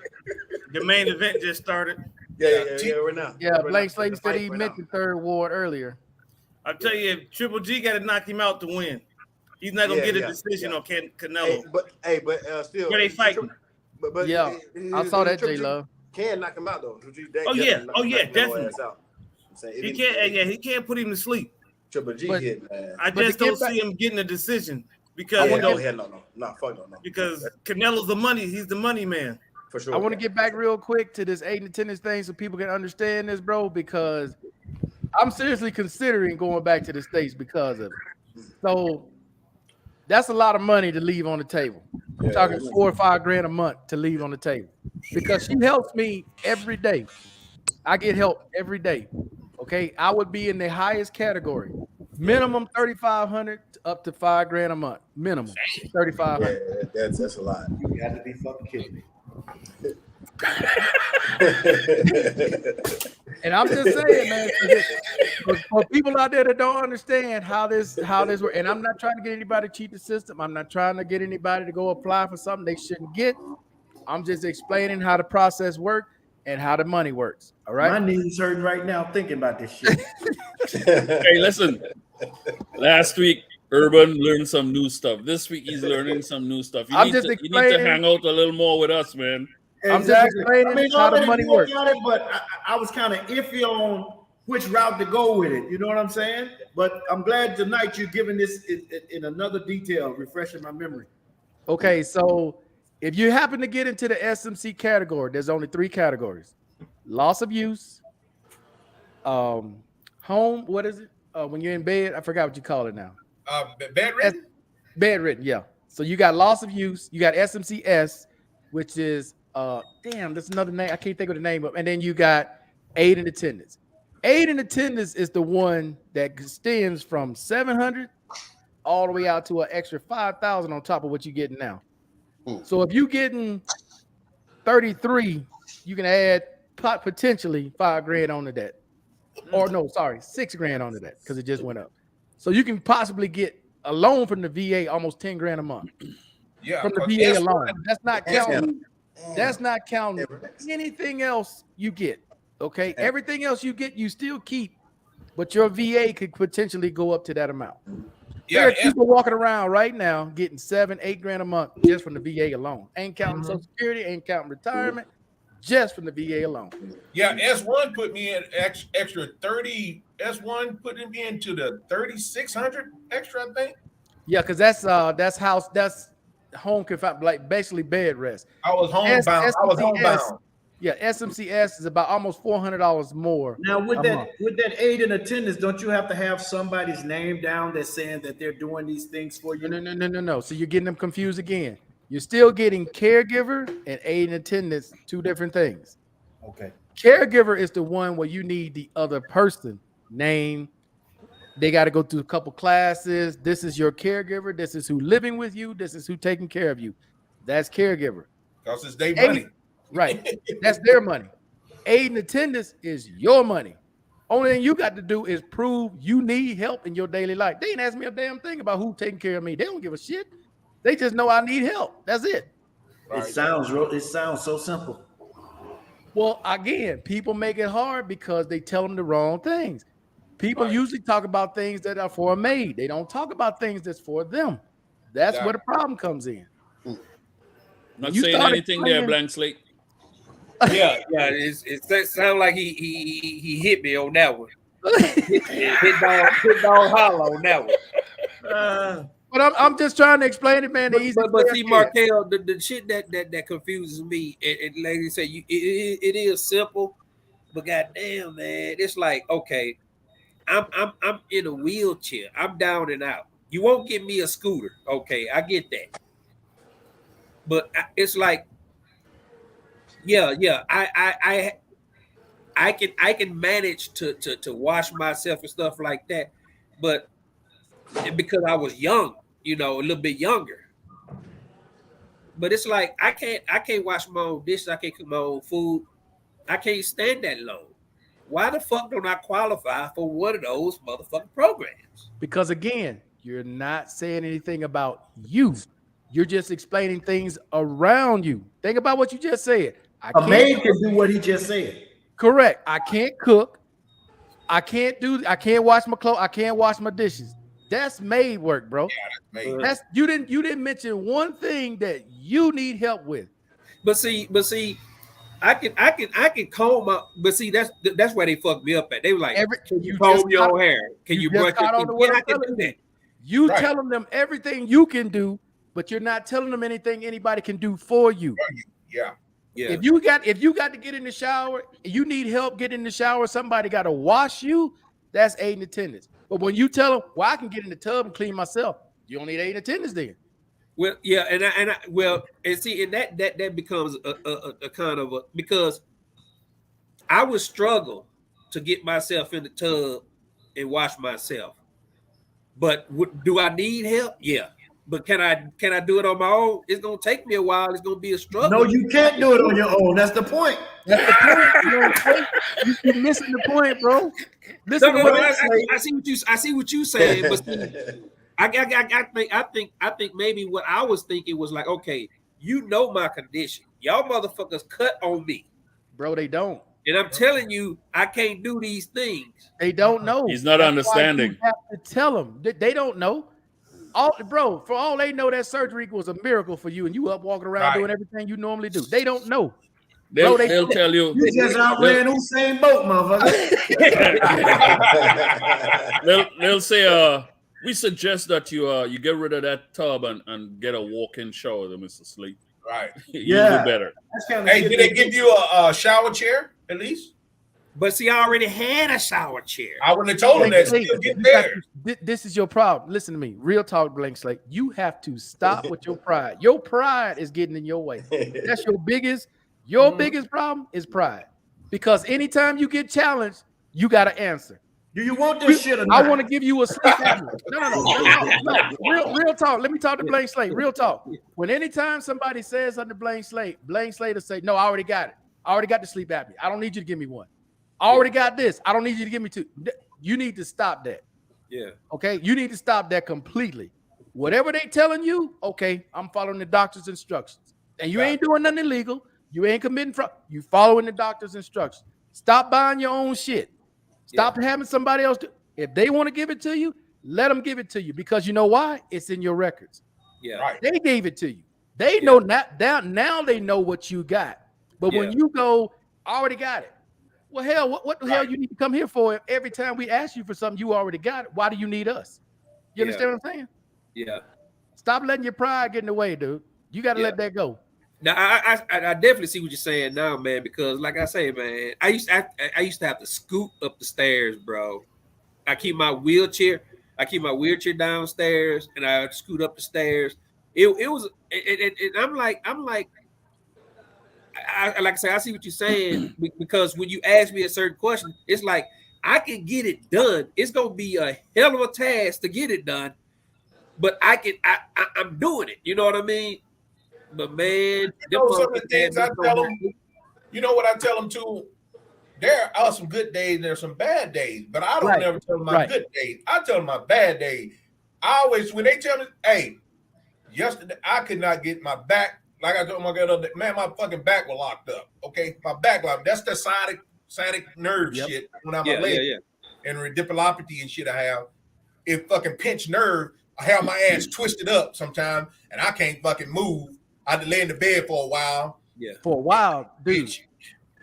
The main event just started. Yeah, right now. Yeah, Blake Slade said he mentioned third ward earlier. I'll tell you, if Triple G got to knock him out to win. He's not gonna get a decision on Canelo. But still, where they fighting? But yeah, I saw that, J Love. Can knock him out though. Oh yeah, definitely. He can't. Yeah, he can't put him to sleep. Triple G hit, man. I just don't see him getting a decision because no, fuck no. Because Canelo's the money. He's the money man. For sure. I want to get back real quick to this 8 and attendance thing so people can understand this, bro. Because I'm seriously considering going back to the States because of it. So that's a lot of money to leave on the table. I'm talking $4 or $5 grand a month to leave on the table because she helps me every day. I get help every day. Okay, I would be in the highest category, minimum 3,500 up to $5 grand a month, minimum 3,500. Yeah, that's a lot. You got to be fucking kidding me. And I'm just saying, man, for people out there that don't understand how this works, and I'm not trying to get anybody to cheat the system. I'm not trying to get anybody to go apply for something they shouldn't get. I'm just explaining how the process works and how the money works. All right. My knees hurting right now thinking about this shit. Hey, listen. Last week, Urban learned some new stuff. This week, he's learning some new stuff. You need to hang out a little more with us, man. Exactly. I'm just explaining how the money works. But I was kind of iffy on which route to go with it. You know what I'm saying? But I'm glad tonight you're giving this in another detail, refreshing my memory. Okay, so if you happen to get into the SMC category, there's only 3 categories: loss of use, home. What is it? When you're in bed, I forgot what you call it now. Bedridden. Bedridden, yeah. So you got loss of use. You got SMCS, which is that's another name. I can't think of the name of. And then you got aid in attendance. Aid in attendance is the one that extends from 700 all the way out to an extra 5,000 on top of what you're getting now. So if you're getting 33, you can add potentially $5 grand onto that. Or no, sorry, $6 grand onto that because it just went up. So you can possibly get a loan from the VA almost 10 grand a month. Yeah, from the VA alone. That's not counting. That's not counting anything else you get. Okay, everything else you get, you still keep, but your VA could potentially go up to that amount. There are people walking around right now getting $7-8 grand a month just from the VA alone. Ain't counting Social Security, ain't counting retirement, just from the VA alone. Yeah, S1 put me in extra 30. S1 put me into the 3,600 extra, I think. Yeah, because that's home confined, like basically bed rest. I was homebound. Yeah, SMCS is about almost $400 more. Now with that aid in attendance, don't you have to have somebody's name down that's saying that they're doing these things for you? No. So you're getting them confused again. You're still getting caregiver and aid in attendance, 2 different things. Okay. Caregiver is the one where you need the other person name. They got to go through a couple classes. This is your caregiver. This is who living with you. This is who taking care of you. That's caregiver. Because it's their money. Right. That's their money. Aid and attendance is your money. Only thing you got to do is prove you need help in your daily life. They ain't ask me a damn thing about who taking care of me. They don't give a shit. They just know I need help. That's it. It sounds so simple. Well, again, people make it hard because they tell them the wrong things. People usually talk about things that are for a maid. They don't talk about things that's for them. That's where the problem comes in. Not saying anything there, blank slate. Yeah. It sounds like he hit me on that one. hit dog hollow on that one. But I'm just trying to explain it, man. But see, Markel, the shit that confuses me, and lady say it is simple, but goddamn, man, it's like, okay, I'm in a wheelchair, I'm down and out. You won't give me a scooter, okay? I get that, but it's like, I can manage to wash myself and stuff like that, but because I was young, a little bit younger. But it's like I can't wash my own dishes, I can't cook my own food, I can't stand that long. Why the fuck don't I qualify for one of those motherfucking programs? Because again, you're not saying anything about you. You're just explaining things around you. Think about what you just said. A maid can do what he just said. Correct. I can't cook. I can't wash my clothes. I can't wash my dishes. That's maid work, bro. Yeah, that's maid. You didn't mention one thing that you need help with. But see, I can comb my. But see, that's where they fucked me up at. They were like, "Can you comb your hair? Can you brush your teeth?" I can do that. You telling them everything you can do, but you're not telling them anything anybody can do for you. Yeah. If you got to get in the shower, you need help getting in the shower, somebody got to wash you, that's aid and attendance. But when you tell them, well, I can get in the tub and clean myself, you don't need aid and attendance then. Well, yeah, and see, and that becomes a kind of a, because I would struggle to get myself in the tub and wash myself. But do I need help? Yeah. But can I do it on my own? It's gonna take me a while. It's gonna be a struggle. No, you can't do it on your own. That's the point. That's the point. You're missing the point, bro. Listen, I see what you saying, but see, I think maybe what I was thinking was like, okay, my condition. Y'all motherfuckers cut on me, bro. They don't. And I'm telling you, I can't do these things. They don't know. He's not understanding. You have to tell them. They don't know. For all they know, that surgery was a miracle for you, and you up walking around doing everything you normally do. They don't know. They'll tell you. You just outran Usain Bolt, motherfucker. they'll say, we suggest that you get rid of that tub and get a walk-in shower, Mr. Sleep. Right. You'll do better. Hey, did they give you a shower chair at least? But see, I already had a shower chair. I wouldn't have told them that. Still get there. This is your problem. Listen to me. Real talk, blank slate. You have to stop with your pride. Your pride is getting in your way. That's your biggest problem is pride. Because anytime you get challenged, you got to answer. Do you want this shit or not? I want to give you a sleep apnea. No. Real talk. Let me talk to blank slate. Real talk. When anytime somebody says under blank slate will say, no, I already got it. I already got the sleep apnea. I don't need you to give me one. I already got this. I don't need you to give me two. You need to stop that. Yeah. Okay. You need to stop that completely. Whatever they telling you, okay, I'm following the doctor's instructions. And you ain't doing nothing illegal. You ain't committing fraud. You following the doctor's instructions. Stop buying your own shit. Stop having somebody else do. If they want to give it to you, let them give it to you. Because you know why? It's in your records. Yeah. Right. They gave it to you. They know now they know what you got. But when you go, I already got it. Well, hell, what the hell you need to come here for? If every time we ask you for something, you already got it. Why do you need us? You understand what I'm saying? Yeah. Stop letting your pride get in the way, dude. You got to let that go. Now, I definitely see what you're saying now, man. Because, like I say, man, I used to have to scoot up the stairs, bro. I keep my wheelchair downstairs, and I scoot up the stairs. I'm like. Like I say, I see what you're saying, because when you ask me a certain question, it's like I can get it done. It's gonna be a hell of a task to get it done, but I'm doing it. You know what I mean? But man, you know some of the things I tell them. You know what I tell them too? There are some good days, there's some bad days, but I don't never tell them my good days. I tell them my bad days. I always, when they tell me, hey, yesterday I could not get my back, like I told my girl the other day, man, my fucking back was locked up. Okay, my back locked. That's the sciatic nerve shit when I'm a leg and radiculopathy and shit I have. It fucking pinched nerve. I have my ass twisted up sometimes, and I can't fucking move. I had to lay in the bed for a while. Yeah, for a while, dude.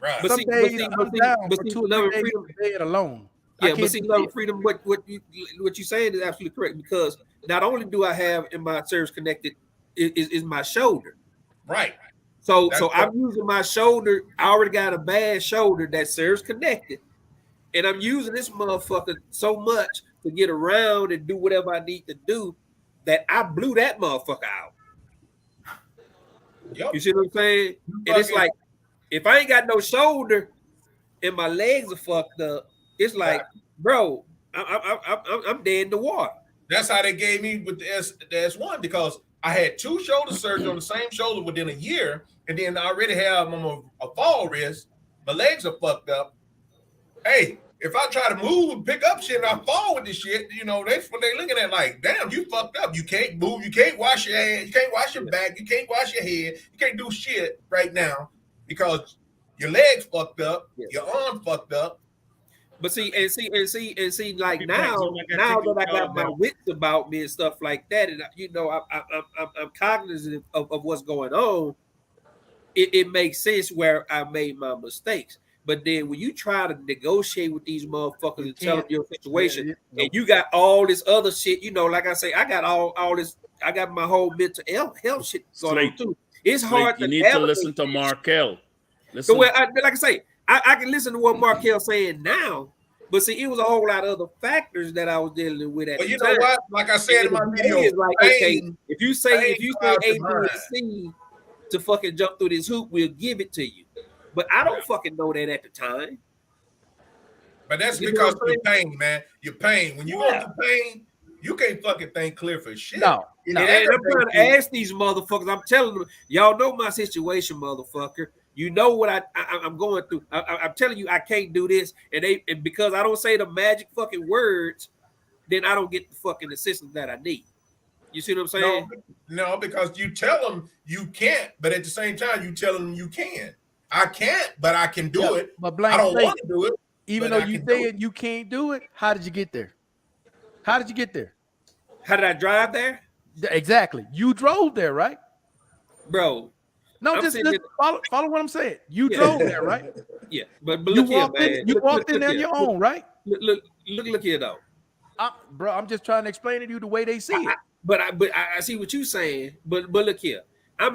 Right. But Some days I'm down for see, 2 or 3 days in bed alone. Yeah, but see, love and freedom. What you saying is absolutely correct, because not only do I have in my service connected is my shoulder, right? So I'm using my shoulder. I already got a bad shoulder that service connected, and I'm using this motherfucker so much to get around and do whatever I need to do that I blew that motherfucker out. Yep. You see what I'm saying? And it's like, if I ain't got no shoulder and my legs are fucked up, it's like, bro, I'm dead in the water. That's how they gave me with the S1, because I had 2 shoulder surgeries on the same shoulder within a year, and then I already have a fall wrist. My legs are fucked up. Hey, if I try to move and pick up shit and I fall with this shit, you know, that's what they looking at like, damn, you fucked up. You can't move. You can't wash your hands. You can't wash your back. You can't wash your head. You can't do shit right now because your legs fucked up. Your arm fucked up. But see, like now that I got my wits about me and stuff like that, and you know, I'm cognizant of what's going on. It makes sense where I made my mistakes. But then when you try to negotiate with these motherfuckers and tell them your situation, and you got all this other shit, you know, like I say, I got all this, I got my whole mental health shit going on too. It's hard. You need to listen to Markel. So like I say, I can listen to what Markel's saying now, but see, it was a whole lot of other factors that I was dealing with at the time. But you know what? Like I said in my video, like, okay, if you say A, B, and C to fucking jump through this hoop, we'll give it to you. But I don't fucking know that at the time. But that's because of your pain, man. Your pain. When you go through pain, you can't fucking think clear for shit. No. And I'm trying to ask these motherfuckers. I'm telling them, y'all know my situation, motherfucker. You know what I'm going through. I'm telling you, I can't do this. And because I don't say the magic fucking words, then I don't get the fucking assistance that I need. You see what I'm saying? No, because you tell them you can't, but at the same time, you tell them you can. I can't, but I can do it. But I don't want to do it. Even though you saying you can't do it, how did you get there? How did you get there? How did I drive there? Exactly. You drove there, right? Bro. No, just follow what I'm saying. You drove there, right? Yeah, but look here, man. You walked in there on your own, right? Look here, though. Bro, I'm just trying to explain to you the way they see it. But I see what you're saying. But look here. I'm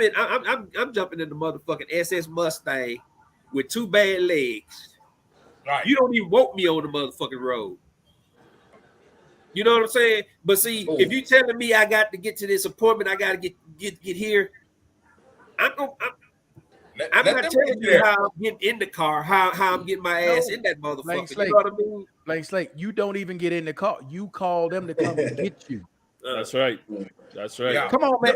jumping in the motherfucking SS Mustang with 2 bad legs. Right. You don't even want me on the motherfucking road. You know what I'm saying? But see, if you telling me I got to get to this appointment, I got to get here. I'm not telling you how I'm getting in the car, how I'm getting my ass in that motherfucker. You know what I mean? Blank slate. You don't even get in the car. You call them to come and get you. That's right. That's right. Yeah. Come on, man.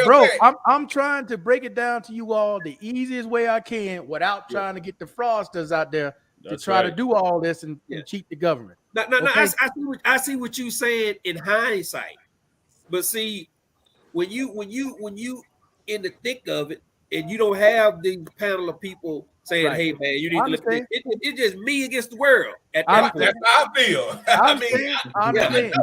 Bro, I'm trying to break it down to you all the easiest way I can without trying to get the fraudsters out there to try to do all this and cheat the government. No, I see what you're saying in hindsight. But see, when you in the thick of it and you don't have the panel of people saying, hey man, you need to look at it. It's just me against the world. That's how I feel. I understand.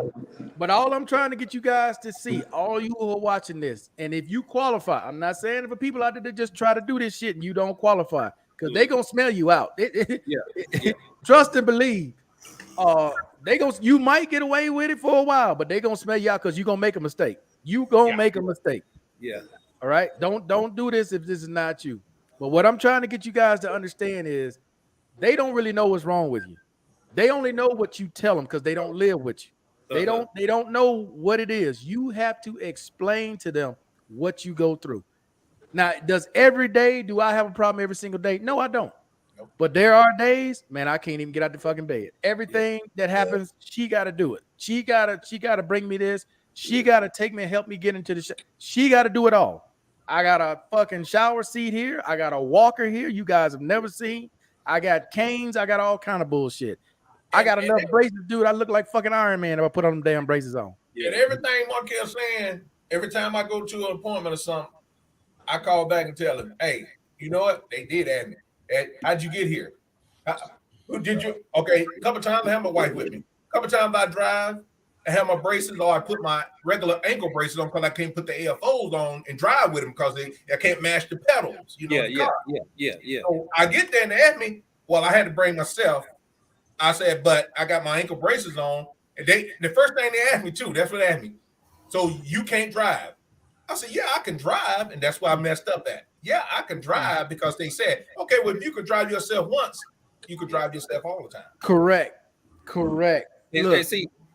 But all I'm trying to get you guys to see, all you who are watching this, and if you qualify, I'm not saying for people out there that just try to do this shit and you don't qualify, because they're gonna smell you out. Trust and believe. You might get away with it for a while, but they're gonna smell you out because you're gonna make a mistake. You gonna make a mistake. Yeah. All right. Don't do this if this is not you. But what I'm trying to get you guys to understand is they don't really know what's wrong with you. They only know what you tell them because they don't live with you. They don't know what it is. You have to explain to them what you go through. Now, do I have a problem every single day? No, I don't. Nope. But there are days, man, I can't even get out the fucking bed. Everything that happens, she got to do it. She got to bring me this. She got to take me and help me get into the show. She got to do it all. I got a fucking shower seat here. I got a walker here you guys have never seen. I got canes. I got all kind of bullshit. I got enough braces, dude. I look like fucking Iron Man if I put on them damn braces on. And everything Markel's saying, every time I go to an appointment or something, I call back and tell him, hey, you know what? They did add me. How'd you get here? Who did you? Okay, a couple times I have my wife with me. A couple times I drive, I have my braces, or I put my regular ankle braces on because I can't put the AFOs on and drive with them because I can't match the pedals. You know, yeah. So I get there and they ask me, well, I had to bring myself. I said, but I got my ankle braces on. And the first thing they asked me too, that's what they asked me. So you can't drive. I said, yeah, I can drive. And that's why I messed up at. Yeah, I can drive because they said, okay, well, if you could drive yourself once, you could drive yourself all the time. Correct. Look,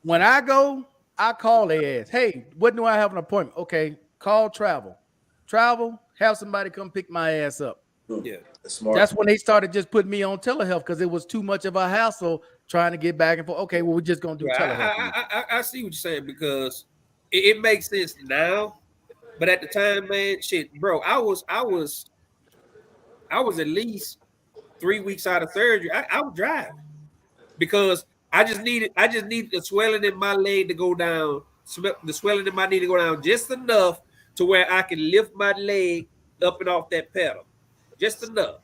when I go, I call their ass. Hey, when do I have an appointment? Okay, call travel. Have somebody come pick my ass up. Yeah, that's smart. That's when they started just putting me on telehealth because it was too much of a hassle trying to get back and forth. Okay, well, we're just gonna do telehealth. I see what you're saying because it makes sense now, but at the time, man, shit, bro, I was at least 3 weeks out of surgery. I would drive because I just needed the swelling in my leg to go down, the swelling in my knee to go down just enough to where I can lift my leg up and off that pedal. Just enough.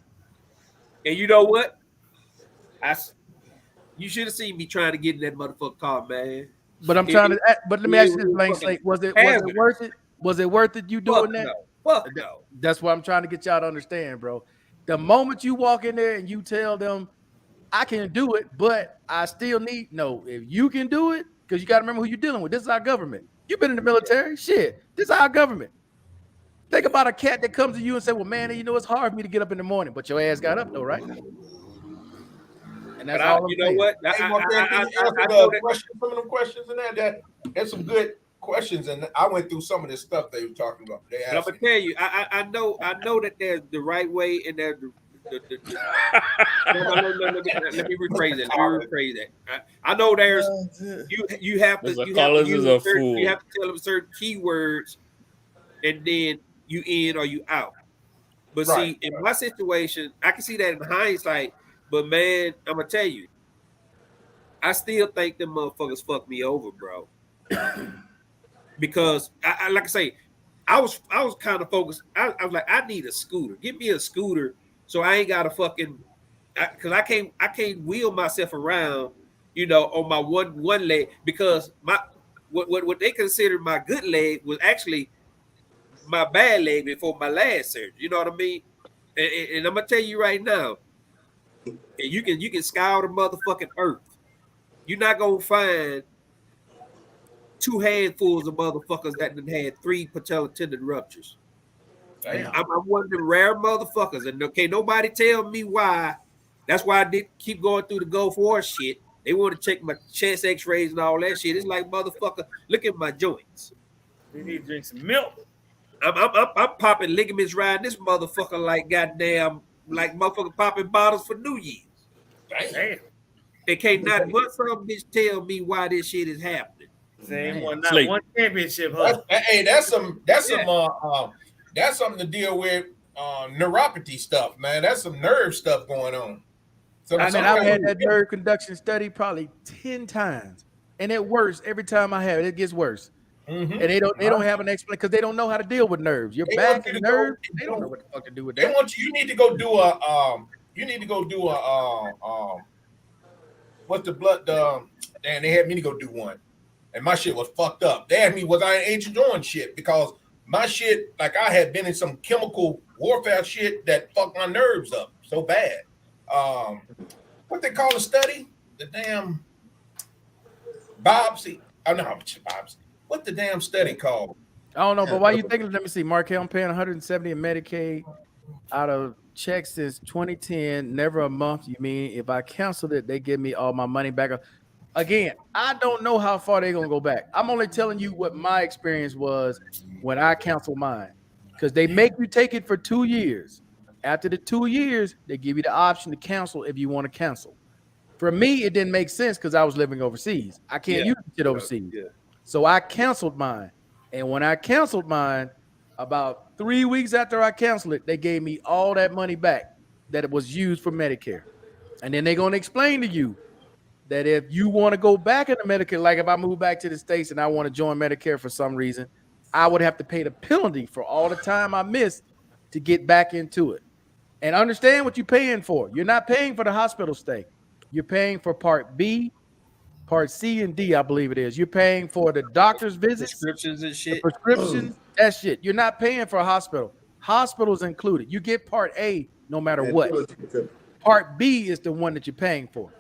And you know what? You should have seen me trying to get in that motherfucking car, man. But but let me ask you this, Lane Slate. Was it worth it? Was it worth it you doing that? Fuck no. That's what I'm trying to get y'all to understand, bro. The moment you walk in there and you tell them, I can do it, but I still need if you can do it, because you got to remember who you're dealing with. This is our government. You've been in the military. Shit. This is our government. Think about a cat that comes to you and say, well, man, it's hard for me to get up in the morning, but your ass got up though, right? And that's all you know what? Some of them questions and there's some good questions, and I went through some of this stuff they were talking about. But I'm gonna tell you, I know that there's the right way and there's let me rephrase that. I know there's you have to tell them certain keywords, and then you in or you out. But see, in my situation, I can see that in hindsight. But man, I'm gonna tell you, I still think them motherfuckers fucked me over, bro. Because I like I say, I was kind of focused. I was like, I need a scooter. Give me a scooter so I ain't gotta fucking because I can't wheel myself around, on my one leg because my what they considered my good leg was actually my bad leg before my last surgery. You know what I mean? And I'm gonna tell you right now, and you can scour the motherfucking earth. You're not gonna find 2 handfuls of motherfuckers that done had 3 patella tendon ruptures. I'm one of the rare motherfuckers, and okay, nobody tell me why. That's why I did keep going through the Gulf War shit. They want to check my chest X-rays and all that shit. It's like, motherfucker, look at my joints. We need to drink some milk. I'm popping ligaments riding this motherfucker like goddamn, like motherfucker popping bottles for New Year's. Damn. They can't not one some bitch tell me why this shit is happening. Same one, not one championship, huh? That's something to deal with. Neuropathy stuff, man. That's some nerve stuff going on. I've had that nerve conduction study probably 10 times, and it works every time I have it. It gets worse. Mm-hmm. And they don't have an explanation because they don't know how to deal with nerves. Your back and nerves, they don't know what the fuck to do with that. They want you need to go do what's the blood? And they had me to go do one, and my shit was fucked up. They asked me, was I an Agent Orange shit? Because my shit, like I had been in some chemical warfare shit that fucked my nerves up so bad. What they call a study? The damn biopsy. Oh no, biopsy. What the damn study called? I don't know, but why you thinking? Let me see. Markel, I'm paying $170 in Medicaid out of checks since 2010. Never a month. You mean if I canceled it, they give me all my money back? Again, I don't know how far they're gonna go back. I'm only telling you what my experience was when I canceled mine, because they make you take it for 2 years. After the 2 years, they give you the option to cancel if you want to cancel. For me, it didn't make sense because I was living overseas. I can't use shit overseas. Yeah. So I canceled mine. And when I canceled mine, about 3 weeks after I canceled it, they gave me all that money back that it was used for Medicare. And then they're going to explain to you that if you want to go back into Medicare, like if I move back to the States and I want to join Medicare for some reason, I would have to pay the penalty for all the time I missed to get back into it. And understand what you're paying for. You're not paying for the hospital stay. You're paying for Part B, Part C, and D, I believe it is. You're paying for the doctor's visits, prescriptions and shit. Prescriptions, that shit. You're not paying for a hospital. Hospitals included. You get Part A no matter what. Part B is the one that you're paying for.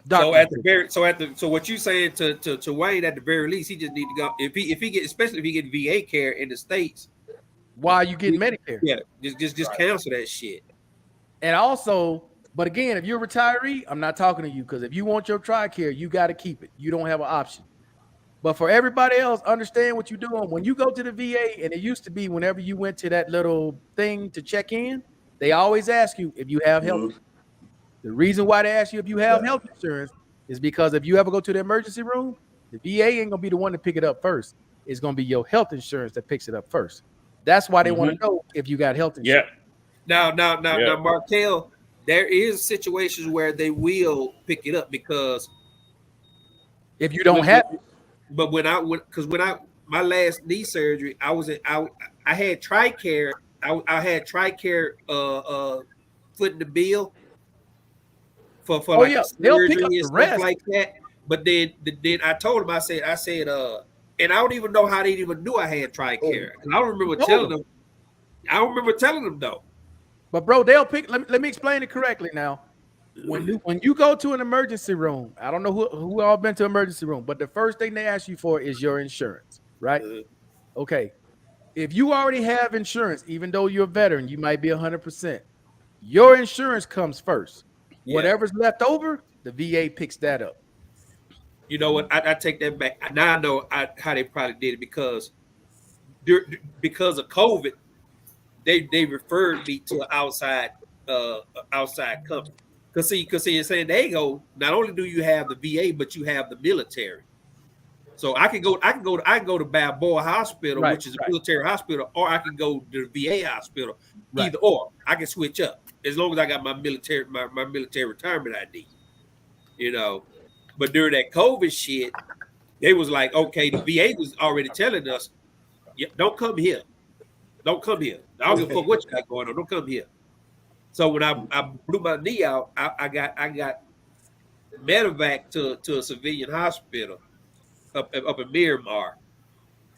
So at the very, so what you saying to Wayne, at the very least, he just need to go if he get, especially if he get VA care in the States. Why you getting Medicare? Yeah, just cancel that shit. And also, but again, if you're a retiree, I'm not talking to you, because if you want your TRICARE, you got to keep it. You don't have an option. But for everybody else, understand what you're doing. When you go to the VA, and it used to be whenever you went to that little thing to check in, they always ask you if you have health insurance. The reason why they ask you if you have health insurance is because if you ever go to the emergency room, the VA ain't going to be the one to pick it up first. It's going to be your health insurance that picks it up first. That's why they want to know if you got health insurance. Now, Markel, there is situations where they will pick it up because if you don't have it. But when my last knee surgery, I had TRICARE. I had TRICARE footing the bill for like surgery and stuff like that. But then I told him, I said, and I don't even know how they even knew I had TRICARE. I don't remember telling them. I don't remember telling them though. But bro, they'll pick. Let me explain it correctly now. When you go to an emergency room, I don't know who all been to emergency room, but the first thing they ask you for is your insurance, right? Okay. If you already have insurance, even though you're a veteran, you might be 100%. Your insurance comes first. Yeah. Whatever's left over, the VA picks that up. You know what? I take that back. Now I know how they probably did it because of COVID, they referred me to an outside company. Because see, in San Diego, not only do you have the VA, but you have the military. So I can go to Balboa Hospital, which is a military hospital, or I can go to the VA hospital. Either or, I can switch up as long as I got my military retirement ID. You know, but during that COVID shit, they was like, okay, the VA was already telling us, don't come here, don't come here. I don't give a fuck what you got going on. Don't come here. So when I blew my knee out, I got medevac to a civilian hospital up in Miramar.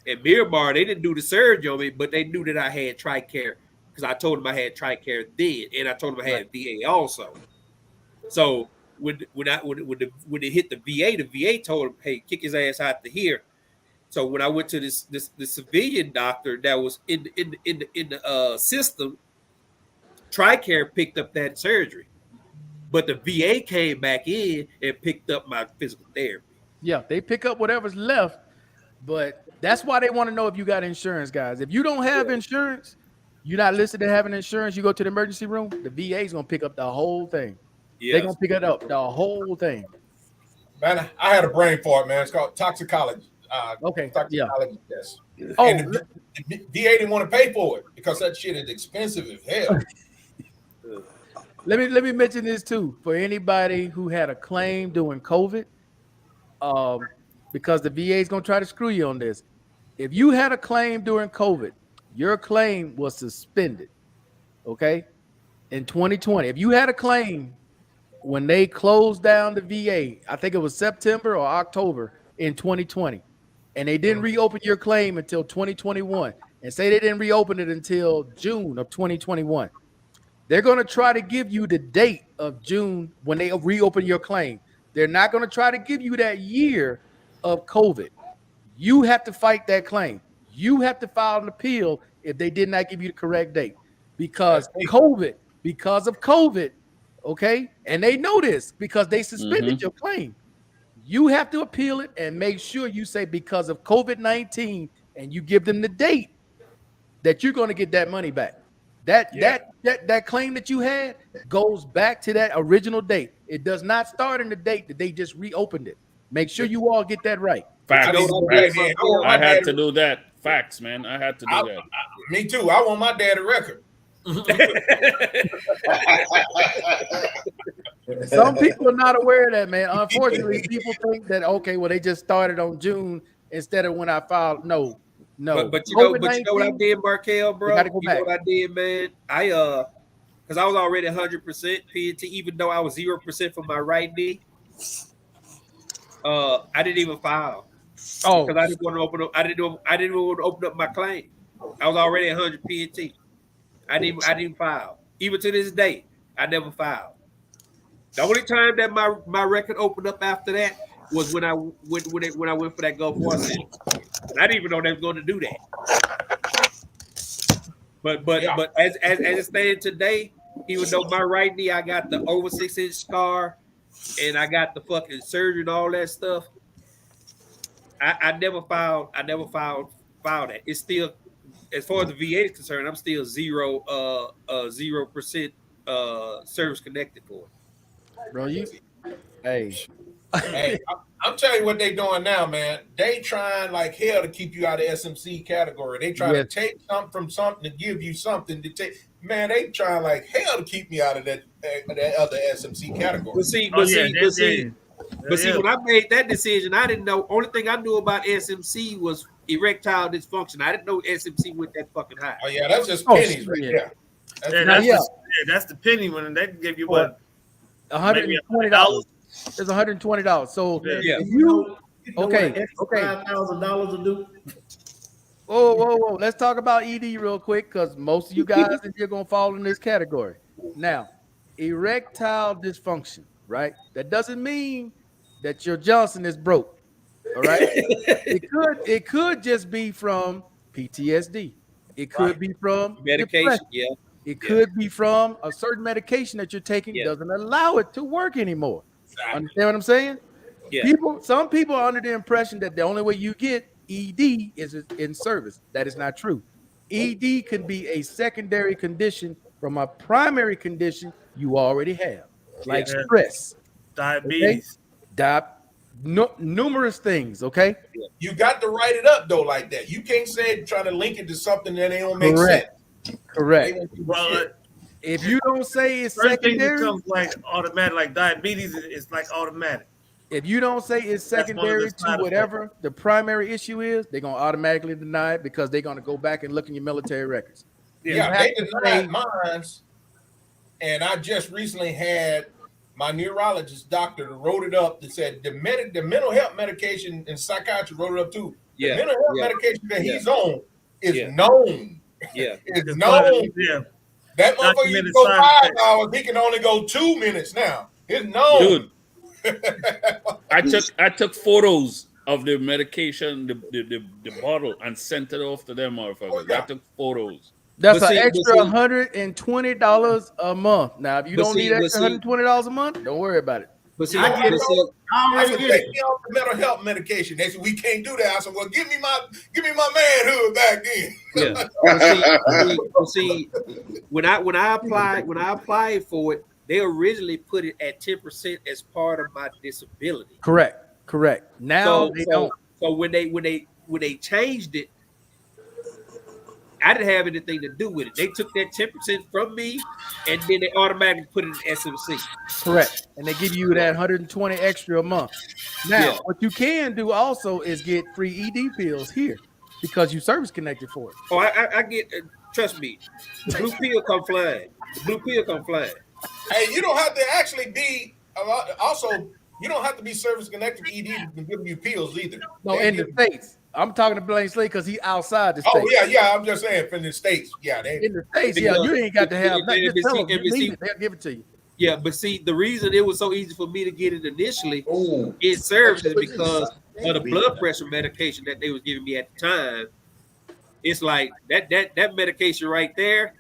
In Miramar, they didn't do the surgery on me, but they knew that I had TRICARE because I told them I had TRICARE then, and I told them I had VA also. So when they hit the VA told him, hey, kick his ass out to here. So when I went to the civilian doctor that was in the system, TRICARE picked up that surgery, but the VA came back in and picked up my physical therapy. Yeah, they pick up whatever's left, but that's why they want to know if you got insurance, guys. If you don't have insurance, you're not listed to having insurance, you go to the emergency room, the VA is going to pick up the whole thing. They're going to pick it up, the whole thing. Man, I had a brain fart, man. It's called toxicology. Toxicology test. Oh, and the VA didn't want to pay for it because that shit is expensive as hell. Let me mention this too for anybody who had a claim during COVID, because the VA is going to try to screw you on this. If you had a claim during COVID, your claim was suspended. Okay, in 2020, if you had a claim when they closed down the VA, I think it was September or October in 2020, and they didn't reopen your claim until 2021, and say they didn't reopen it until June of 2021. They're going to try to give you the date of June when they reopen your claim. They're not going to try to give you that year of COVID. You have to fight that claim. You have to file an appeal if they did not give you the correct date because of COVID, okay? And they know this because they suspended your claim. You have to appeal it and make sure you say because of COVID-19 and you give them the date that you're going to get that money back. That claim that you had goes back to that original date. It does not start in the date that they just reopened it. Make sure you all get that right. Facts. I had to do that. Facts, man. I had to do that. Me too. I want my daddy record. Some people are not aware of that, man. Unfortunately, people think that okay, well, they just started on June instead of when I filed. No. But you know what I did, Markel, bro? Gotta go back. Know what I did, man? Because I was already 100% PNT, even though I was 0% for my right knee. I didn't even file. Oh, because I didn't want to open up. I didn't want to open up my claim. I was already 100 PNT. I didn't file. Even to this day, I never filed. The only time that my record opened up after that was when I went for that Gulf War sentence. I didn't even know they were going to do that. But as it stands today, even though my right knee, I got the over 6-inch scar, and I got the fucking surgery and all that stuff. I never filed that. It's still, as far as the VA is concerned, I'm still 0% service connected for it. Bro, hey, I'm telling you what they doing now, man. They trying like hell to keep you out of SMC category. They trying to take something from something to give you something to take. Man, they trying like hell to keep me out of that other SMC category. But see, when I made that decision, I didn't know. Only thing I knew about SMC was erectile dysfunction. I didn't know SMC went that fucking high. Oh yeah, that's just pennies right there. That's the penny when they give you what $120. It's $120. So if you okay, $5,000 to do. Whoa. Let's talk about ED real quick because most of you guys you're gonna fall in this category. Now, erectile dysfunction, right? That doesn't mean that your Johnson is broke. All right. It could just be from PTSD. It could be from medication. Depression. It could be from a certain medication that you're taking doesn't allow it to work anymore. Exactly. Understand what I'm saying? Yeah. Some people are under the impression that the only way you get ED is in service. That is not true. ED can be a secondary condition from a primary condition you already have, like stress, diabetes, numerous things. Okay, you got to write it up though, like that. You can't say trying to link it to something that ain't gonna make sense. Correct. Well, if you don't say it's secondary, becomes like automatic. Like diabetes is like automatic. If you don't say it's secondary to whatever the primary issue is, they're gonna automatically deny it because they're gonna go back and look in your military records. Yeah, they denied mine, and I just recently had my neurologist doctor wrote it up that said the mental health medication and psychiatry wrote it up too. The mental health medication that he's on is known. Yeah, it's known. That motherfucker used to go 5 hours. He can only go 2 minutes now. It's known. Dude, I took photos of the medication, the bottle, and sent it off to them motherfuckers. I took photos. That's an extra $120 a month. Now, if you don't need extra $120 a month, don't worry about it. But see, I said, take me off the mental health medication. They said we can't do that. I said, well, give me my manhood back then. Yeah. See, when I applied for it, they originally put it at 10% as part of my disability. Correct. Now they don't. So when they changed it, I didn't have anything to do with it. They took that 10% from me, and then they automatically put it in SMC. Correct. And they give you that 120 extra a month. Now, what you can do also is get free ED pills here because you service connected for it. Oh, I get. Trust me, the blue pill come flying. Hey, you don't have to actually be. Also, you don't have to be service connected ED to give you pills either. No, in the States. I'm talking to Blaine Slade because he's outside the States. Oh, yeah. I'm just saying from the States. Yeah, in the States, you ain't got to have nothing. Just tell them, they'll give it to you. Yeah, but see, the reason it was so easy for me to get it initially, it served is because of the blood pressure medication that they was giving me at the time. It's like that medication right there.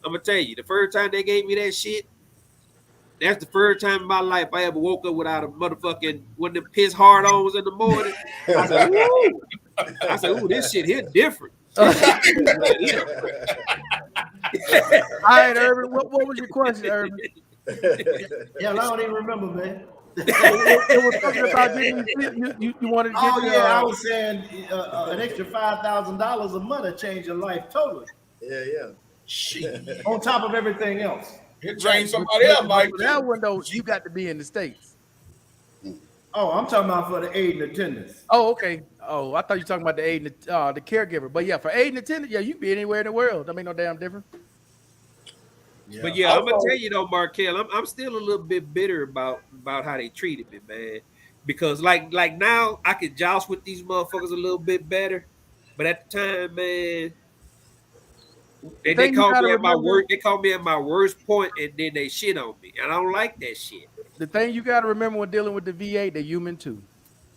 I'm gonna tell you, the first time they gave me that shit, that's the first time in my life I ever woke up without a motherfucking one of them piss hard-ons in the morning. I said, ooh, this shit here different. All right, Urban, what was your question, Urban? Yeah, I don't even remember, man. It was talking about getting you wanted to get. Oh yeah, I was saying an extra $5,000 a month to change your life totally. Yeah. Shit. On top of everything else. It changed somebody else, Mike. That one though, you got to be in the States. Oh, I'm talking about for the aid and attendance. Oh, okay. Oh, I thought you were talking about the aid and the caregiver. But yeah, for aid and attendance, yeah, you can be anywhere in the world. That make no damn difference. Yeah. But yeah, I'm gonna tell you though, Markel, I'm still a little bit bitter about how they treated me, man. Because like now I could joust with these motherfuckers a little bit better, but at the time, man, they called me at my worst. They called me at my worst point, and then they shit on me, and I don't like that shit. The thing you got to remember when dealing with the VA, they're human too.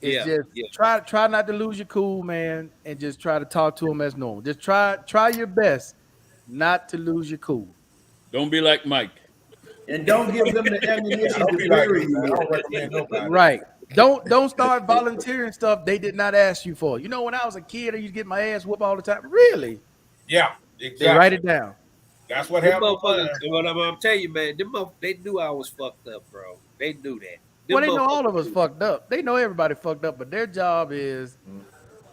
It's just try not to lose your cool, man, and just try to talk to them as normal. Just try your best not to lose your cool. Don't be like Mike. And don't give them the ammunition to bury you. Right. Don't start volunteering stuff they did not ask you for. You know, when I was a kid, I used to get my ass whooped all the time. Really? Yeah, exactly. They write it down. That's what happened. What I'm telling you, man, they knew I was fucked up, bro. They knew that. Well, they know all of us fucked up. They know everybody fucked up, but their job is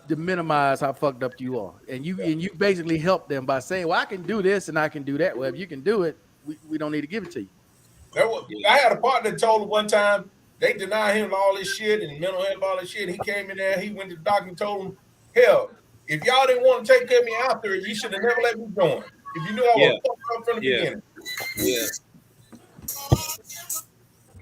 to minimize how fucked up you are. And you basically help them by saying, well, I can do this and I can do that. Well, if you can do it, we don't need to give it to you. I had a partner that told him one time they denied him all this shit and mental health, all this shit. He came in there, he went to the doctor and told him, hell, if y'all didn't want to take care of me after, you should have never let me join. If you knew I was fucked up from the beginning. Yeah.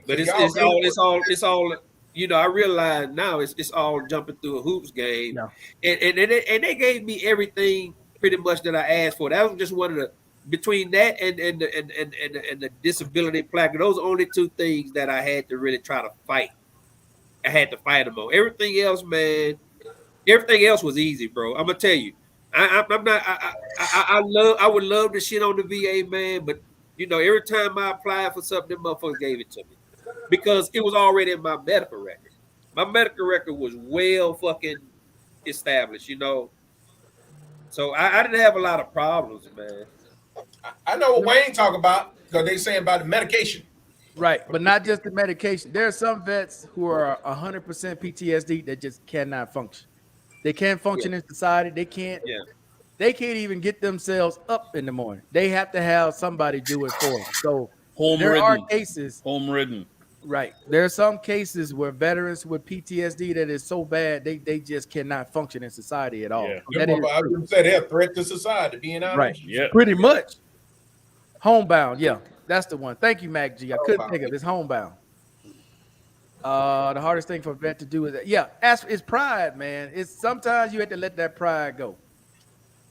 But it's all. You know, I realize now it's all jumping through a hoops game, and they gave me everything pretty much that I asked for. That was just one of the between that and the disability placard. Those are only two things that I had to really try to fight. I had to fight them on. Everything else, man. Everything else was easy, bro. I'm gonna tell you. I'm not. I would love to shit on the VA, man, but you know, every time I applied for something, them motherfuckers gave it to me. Because it was already in my medical record. My medical record was well fucking established, you know. So I didn't have a lot of problems, man. I know what Wayne talk about because they saying about the medication. Right, but not just the medication. There are some vets who are 100% PTSD that just cannot function. They can't function in society. They can't. Yeah. They can't even get themselves up in the morning. They have to have somebody do it for them. So there are cases. Home-ridden. Right. There are some cases where veterans with PTSD that is so bad they just cannot function in society at all. Yeah. I would say they're a threat to society, being honest. Right. Yeah. Pretty much. Homebound. Yeah, that's the one. Thank you, Mac G. I couldn't think of it. It's homebound. The hardest thing for a vet to do is that. Yeah, it's pride, man. It's sometimes you have to let that pride go.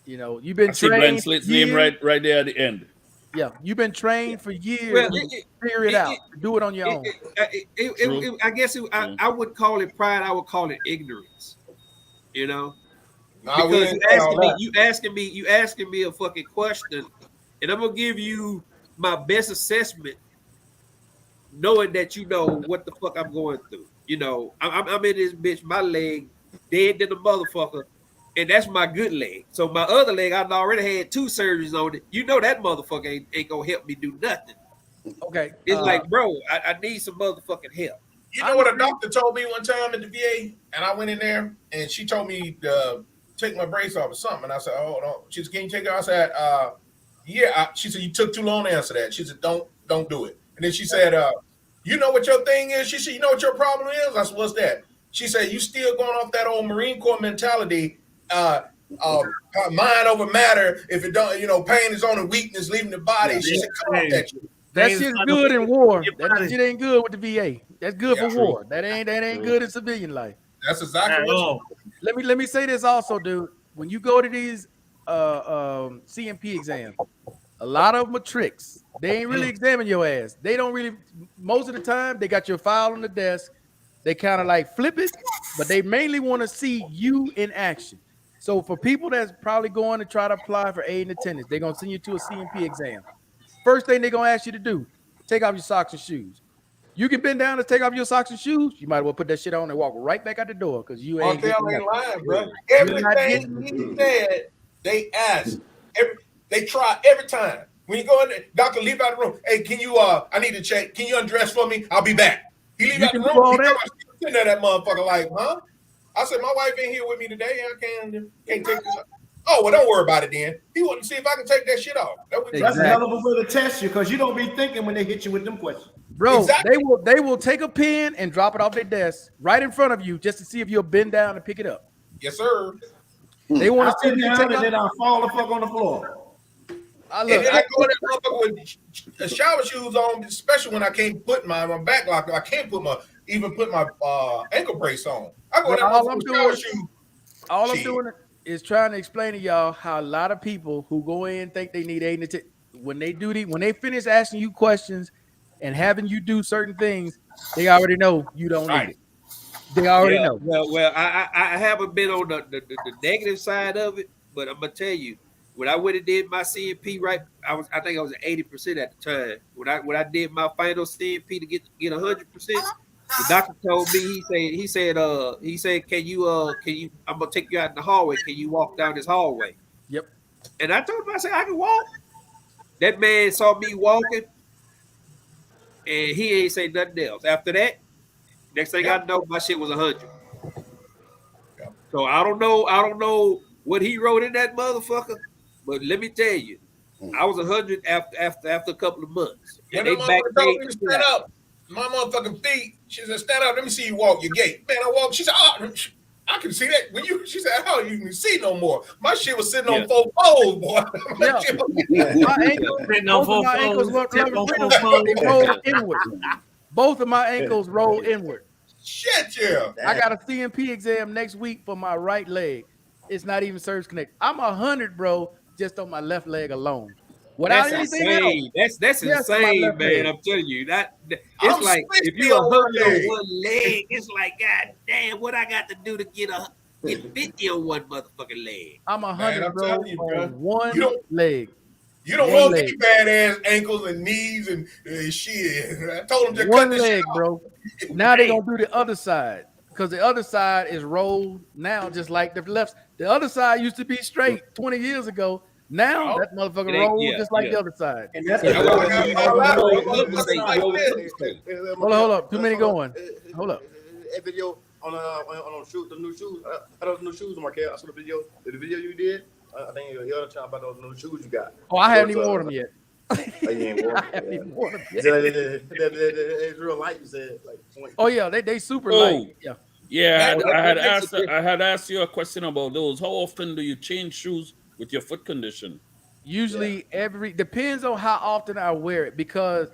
You know, you've been trained. Glenn Slit's name right there at the end. Yeah, you've been trained for years to figure it out. Do it on your own. I guess I wouldn't call it pride. I would call it ignorance. You know, because you asking me a fucking question, and I'm gonna give you my best assessment, knowing that you know what the fuck I'm going through. You know, I'm in this bitch, my leg dead than a motherfucker. And that's my good leg. So my other leg, I've already had 2 surgeries on it. You know that motherfucker ain't gonna help me do nothing. Okay. It's like, bro, I need some motherfucking help. You know what a doctor told me one time at the VA? And I went in there and she told me to take my brace off or something. And I said, oh, no. She said, can you take it? I said, yeah. She said, you took too long to answer that. She said, don't do it. And then she said, you know what your thing is? She said, you know what your problem is? I said, what's that? She said, you still going off that old Marine Corps mentality, mind over matter. If it don't, you know, pain is only weakness leaving the body. She said, come on, that shit's good in war. That shit ain't good with the VA. That's good for war. That ain't good in civilian life. That's exactly what. Let me say this also, dude. When you go to these CMP exams, a lot of them are tricks. They ain't really examine your ass. They don't really. Most of the time, they got your file on the desk. They kind of like flip it, but they mainly want to see you in action. So for people that's probably going to try to apply for aid and attendance, they're going to send you to a CMP exam. First thing they're going to ask you to do, take off your socks and shoes. You can bend down and take off your socks and shoes. You might as well put that shit on and walk right back out the door because you ain't lying, bro. Everything he said, they asked. They try every time. When you go in there, doctor, leave out the room. Hey, can you, I need to check. Can you undress for me? I'll be back. He leave out the room. He come sitting there, that motherfucker like, huh? I said, my wife ain't here with me today. I can't take this off. Oh, well, don't worry about it then. He wanted to see if I can take that shit off. That's a hell of a way to test you because you don't be thinking when they hit you with them questions. Bro, exactly. they will take a pen and drop it off their desk right in front of you just to see if you'll bend down and pick it up. Yes, sir. They want to see if you take it, and then I'll fall the fuck on the floor. And then I go in that motherfucker with shower shoes on, especially when I can't put my back lock. I can't put my ankle brace on. I go in that motherfucker with shower shoes. All I'm doing is trying to explain to y'all how a lot of people who go in think they need 8 and 10 when they finish asking you questions and having you do certain things, they already know you don't need it. They already know. Well, I haven't been on the negative side of it, but I'm gonna tell you, when I went and did my CMP, right, I think I was at 80% at the time. When I did my final CMP to get 100%, the doctor told me, he said, can you I'm gonna take you out in the hallway. Can you walk down this hallway? Yep. And I told him, I said, I can walk. That man saw me walking, and he ain't say nothing else. After that, next thing I know, my shit was 100. So I don't know what he wrote in that motherfucker, but let me tell you, I was 100 after a couple of months. And they back told me to stand up. My motherfucking feet. She said, stand up. Let me see you walk your gait. Man, I walked. She said, oh, I can see that. She said, how you can see no more? My shit was sitting on 4 poles, boy. My ankles rolled inward. Both of my ankles roll inward. Shit, yeah. I got a CMP exam next week for my right leg. It's not even service connect. I'm 100, bro, just on my left leg alone. Without anything else. That's insane, man. Leg. I'm telling you that it's like if you're 100 on one leg, it's like, God damn, what I got to do to get 50 on one motherfucking leg. I'm 100, bro, on one leg. You don't want these badass ankles and knees and shit. I told them to one cut leg, bro. Now they're gonna do the other side because the other side is rolled now, just like the left. The other side used to be straight 20 years ago. Now that motherfucker rolls just like the other side. And that's hold up. Too many going. Hold up. A video on the new shoes. Those new shoes, Markel. I saw the video you did. I think you're talking about those new shoes you got. Oh, I haven't even worn them yet. It's real light. You said like 20. Oh yeah, they super light. Yeah. I had asked you a question about those. How often do you change shoes with your foot condition? Usually depends on how often I wear it, because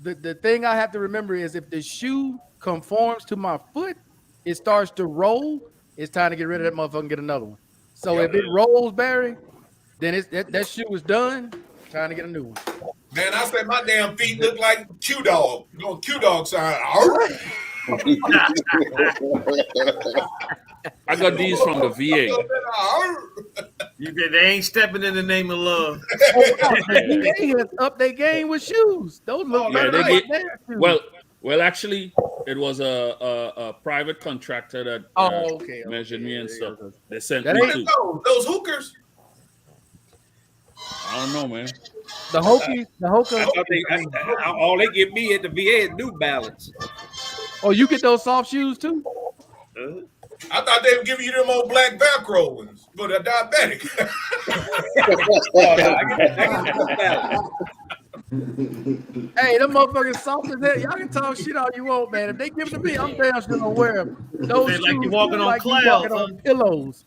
the thing I have to remember is if the shoe conforms to my foot, it starts to roll, it's time to get rid of that motherfucker and get another one. So if it rolls, Barry, then that shoe is done. Trying to get a new one. Man, I said my damn feet look like Q-Dog. Q-Dog sign. I got these from the VA. They ain't stepping in the name of love. The VA has upped their game with shoes. Those look better. Well, actually, it was a private contractor that measured me and stuff. They sent me to those hookers. I don't know, man. The hookers. All they give me at the VA is New Balance. Oh, you get those soft shoes too? I thought they were giving you them old black Velcro ones for the diabetic. Hey, them motherfuckers soft as hell. Y'all can talk shit all you want, man. If they give it to me, I'm damn sure gonna wear them. Those shoes like you're walking on clouds, on pillows.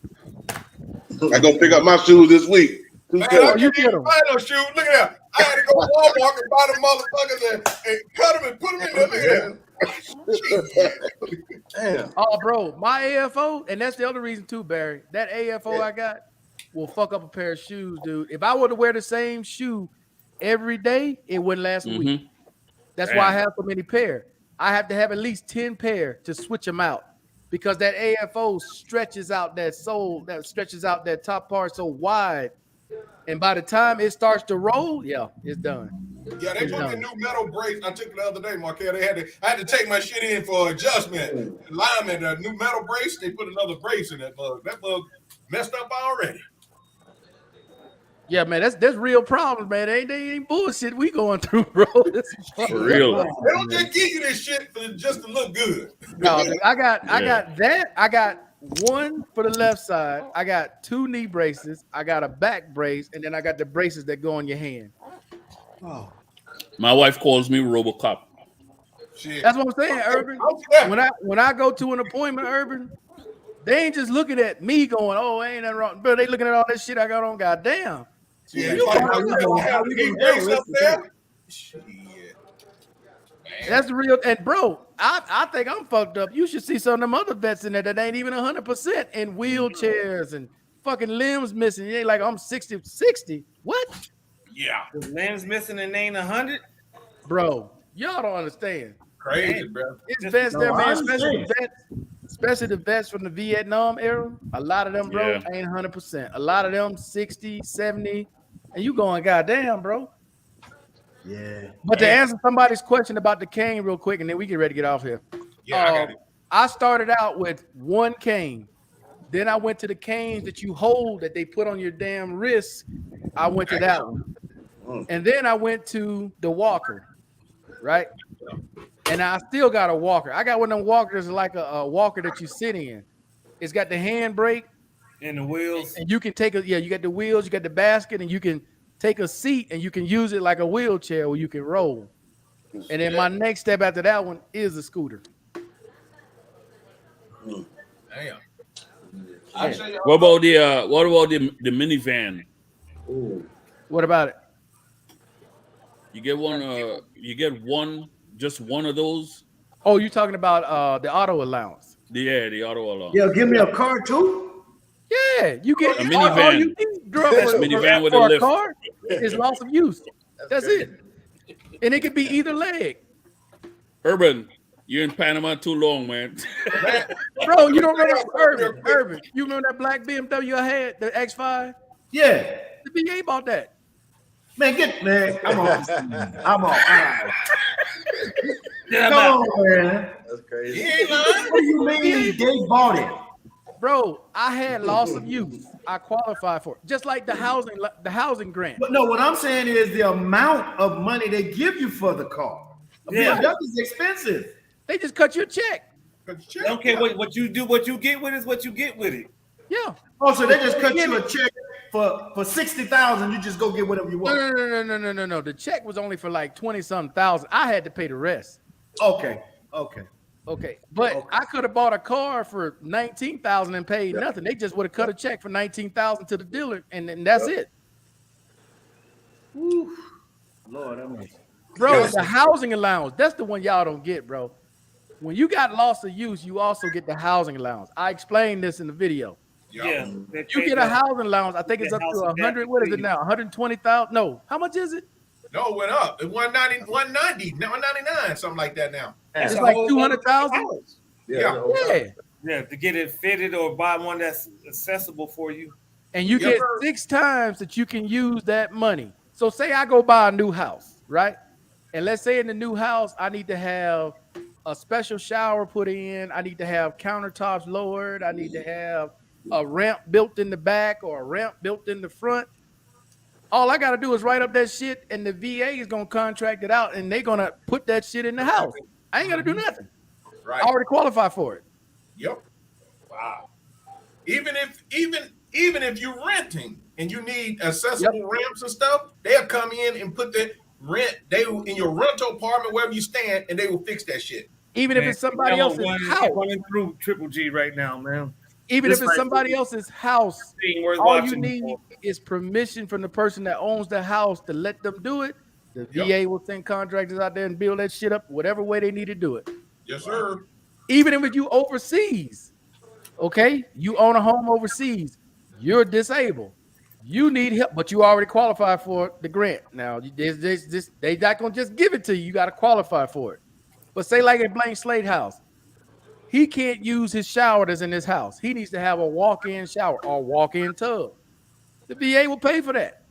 I go pick up my shoes this week. Man, I can't even find those shoes. Look at that. I had to go to Walmart and buy them motherfuckers and cut them and put them in there. Damn. Oh, bro, my AFO, and that's the other reason too, Barry. That AFO I got will fuck up a pair of shoes, dude. If I were to wear the same shoe every day, it wouldn't last a week. That's why I have so many pair. I have to have at least 10 pair to switch them out, because that AFO stretches out that sole, that stretches out that top part so wide. And by the time it starts to roll, it's done. Yeah, they put me a new metal brace. I took it the other day, Markel. I had to take my shit in for adjustment. Alignment, a new metal brace. They put another brace in that bug. That bug messed up already. Yeah, man, that's real problems, man. They ain't bullshit we going through, bro. For real. They don't just give you this shit just to look good. No, I got that. I got one for the left side. I got 2 knee braces. I got a back brace, and then I got the braces that go on your hand. Oh. My wife calls me RoboCop. Shit. That's what I'm saying, Urban. When I go to an appointment, Urban, they ain't just looking at me going, "Oh, ain't nothing wrong," but they looking at all this shit I got on. Goddamn. Yeah, how we gonna brace up there? Shit. That's real. And bro, I think I'm fucked up. You should see some of them other vets in there that ain't even 100% in wheelchairs and fucking limbs missing. You ain't like, I'm 60. What? Yeah. The limbs missing and ain't 100. Bro, y'all don't understand. Crazy, bro. It's vets there, man. Especially the vets from the Vietnam era. A lot of them, bro, ain't 100%. A lot of them 60, 70. And you going, goddamn, bro. Yeah. But to answer somebody's question about the cane real quick, and then we get ready to get off here. Yeah, I got it. I started out with 1 cane. Then I went to the canes that you hold that they put on your damn wrist. I went to that one. And then I went to the walker, right? And I still got a walker. I got one of them walkers like a walker that you sit in. It's got the hand brake. And the wheels. And you can take you got the wheels, you got the basket, and you can take a seat and you can use it like a wheelchair where you can roll. And then my next step after that one is a scooter. Damn. What about the minivan? Ooh. What about it? You get one, just one of those. Oh, you're talking about the auto allowance. Yeah, the auto allowance. Yeah, give me a car too. Yeah, you get a minivan. Minivan with a lift. Car is loss of use. That's it. And it could be either leg. Urban, you're in Panama too long, man. Bro, you don't remember Urban. You remember that black BMW I had, the X5? Yeah. The VA bought that. Man, I'm on. I'm on. Come on, man. That's crazy. What do you mean they bought it? Bro, I had loss of use. I qualified for it. Just like the housing grant. But no, what I'm saying is the amount of money they give you for the car. Yeah, that is expensive. They just cut you a check. Okay, what you do, what you get with is what you get with it. Yeah. Oh, so they just cut you a check for 60,000. You just go get whatever you want. No. The check was only for like 20-something thousand. I had to pay the rest. Okay. But I could have bought a car for 19,000 and paid nothing. They just would have cut a check for 19,000 to the dealer, and that's it. Whew. Lord, I mean, bro, the housing allowance, that's the one y'all don't get, bro. When you got loss of use, you also get the housing allowance. I explained this in the video. Yeah. You get a housing allowance. I think it's up to 100. What is it now? 120,000? No. How much is it? No, it went up. It's 190, 199, something like that now. It's like 200,000. Yeah, to get it fitted or buy one that's accessible for you. And you get 6 times that you can use that money. So say I go buy a new house, right? And let's say in the new house, I need to have a special shower put in. I need to have countertops lowered. I need to have a ramp built in the back or a ramp built in the front. All I got to do is write up that shit, and the VA is going to contract it out, and they're going to put that shit in the house. I ain't got to do nothing. Right. I already qualify for it. Yep. Wow. Even if you're renting and you need accessible ramps and stuff, they'll come in and put the rent. They will in your rental apartment wherever you stand, and they will fix that shit. Even if it's somebody else's house. Running through Triple G right now, man. Even if it's somebody else's house, all you need is permission from the person that owns the house to let them do it. The VA will send contractors out there and build that shit up whatever way they need to do it. Yes, sir. Even if you overseas, okay? You own a home overseas, you're disabled. You need help, but you already qualify for the grant. Now, they not going to just give it to you. You got to qualify for it. But say like a blank slate house. He can't use his shower that's in his house. He needs to have a walk-in shower or walk-in tub. The VA will pay for that.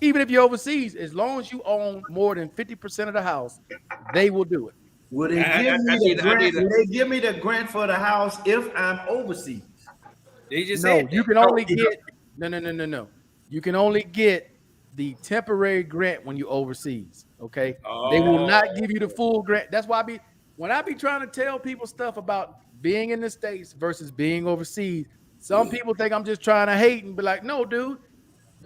Even if you're overseas, as long as you own more than 50% of the house, they will do it. Will they give me the grant for the house if I'm overseas? They just you can only get no. You can only get the temporary grant when you overseas. Okay, they will not give you the full grant. That's why when I be trying to tell people stuff about being in the States versus being overseas, some people think I'm just trying to hate and be like, no, dude.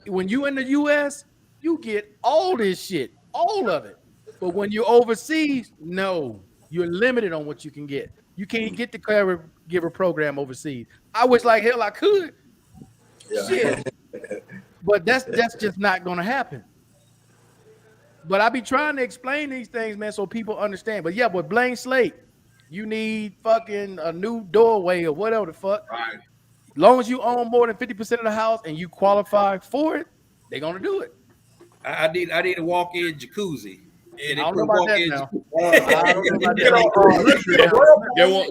When you in the U.S., you get all this shit, all of it. But when you're overseas, no, you're limited on what you can get. You can't get the caregiver program overseas. I wish like hell I could. Yeah. Shit. But that's just not going to happen. But I be trying to explain these things, man, so people understand. But yeah, with blank slate, you need fucking a new doorway or whatever the fuck. Right. As long as you own more than 50% of the house and you qualify for it, they're gonna do it. I need a walk-in jacuzzi. And I don't know about that now.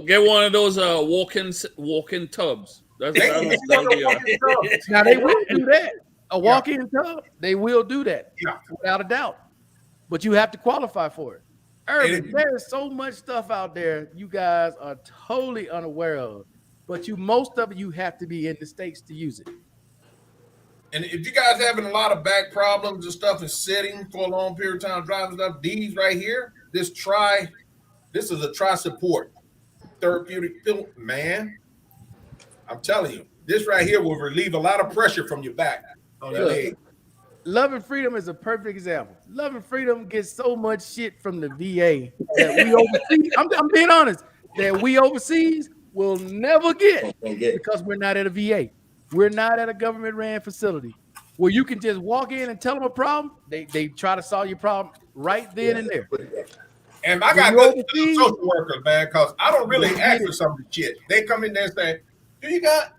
Get one of those walk-in tubs. That'll be now they will do that. A walk-in tub, they will do that, without a doubt. But you have to qualify for it. Irvin, there is so much stuff out there you guys are totally unaware of. But most of it, you have to be in the States to use it. And if you guys having a lot of back problems and stuff and sitting for a long period of time, driving stuff, these right here, this is a tri-support therapeutic pill, man. I'm telling you, this right here will relieve a lot of pressure from your back on your leg. Love and Freedom is a perfect example. Love and Freedom gets so much shit from the VA that we overseas. I'm being honest, that we overseas will never get because we're not at a VA. We're not at a government-ran facility where you can just walk in and tell them a problem. They try to solve your problem right then and there. And I got good social workers, man, because I don't really ask for some of the shit. They come in there and say, "Do you got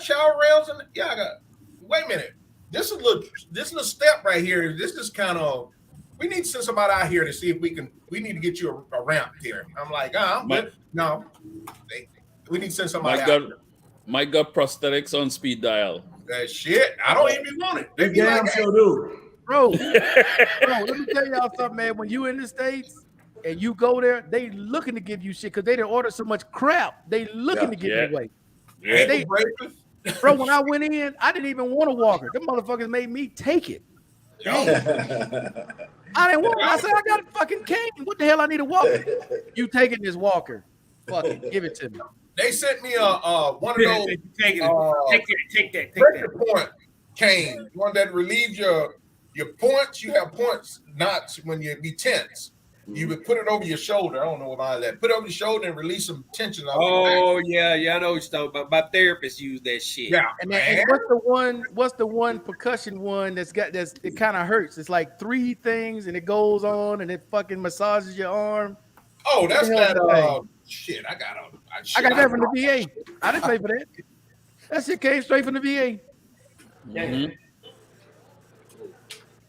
shower rails?" And yeah, I got. Wait a minute. This is a step right here. This is kind of. We need to send somebody out here to see if we need to get you a ramp here. I'm like, no. We need to send somebody out. Mike got prosthetics on speed dial. That shit, I don't even want it. They be damn like, sure do. Bro, let me tell y'all something, man. When you in the States and you go there, they looking to give you shit because they didn't order so much crap. They looking to give it away. Yeah. Bro, when I went in, I didn't even want a walker. Them motherfuckers made me take it. I didn't want it. I said, I got a fucking cane. What the hell I need a walker? You taking this walker. Fuck it. Give it to me. They sent me one of those take that pressure point cane, one that relieves your points. You have points knots when you be tense. You would put it over your shoulder. I don't know about that. Put it over your shoulder and release some tension. Yeah, I know what you're talking about. My therapist used that shit. Yeah. And what's the one percussion one it kind of hurts? It's like 3 things and it goes on and it fucking massages your arm. Oh, that's that shit. I got that from the VA. I didn't pay for that. That shit came straight from the VA. Mm-hmm.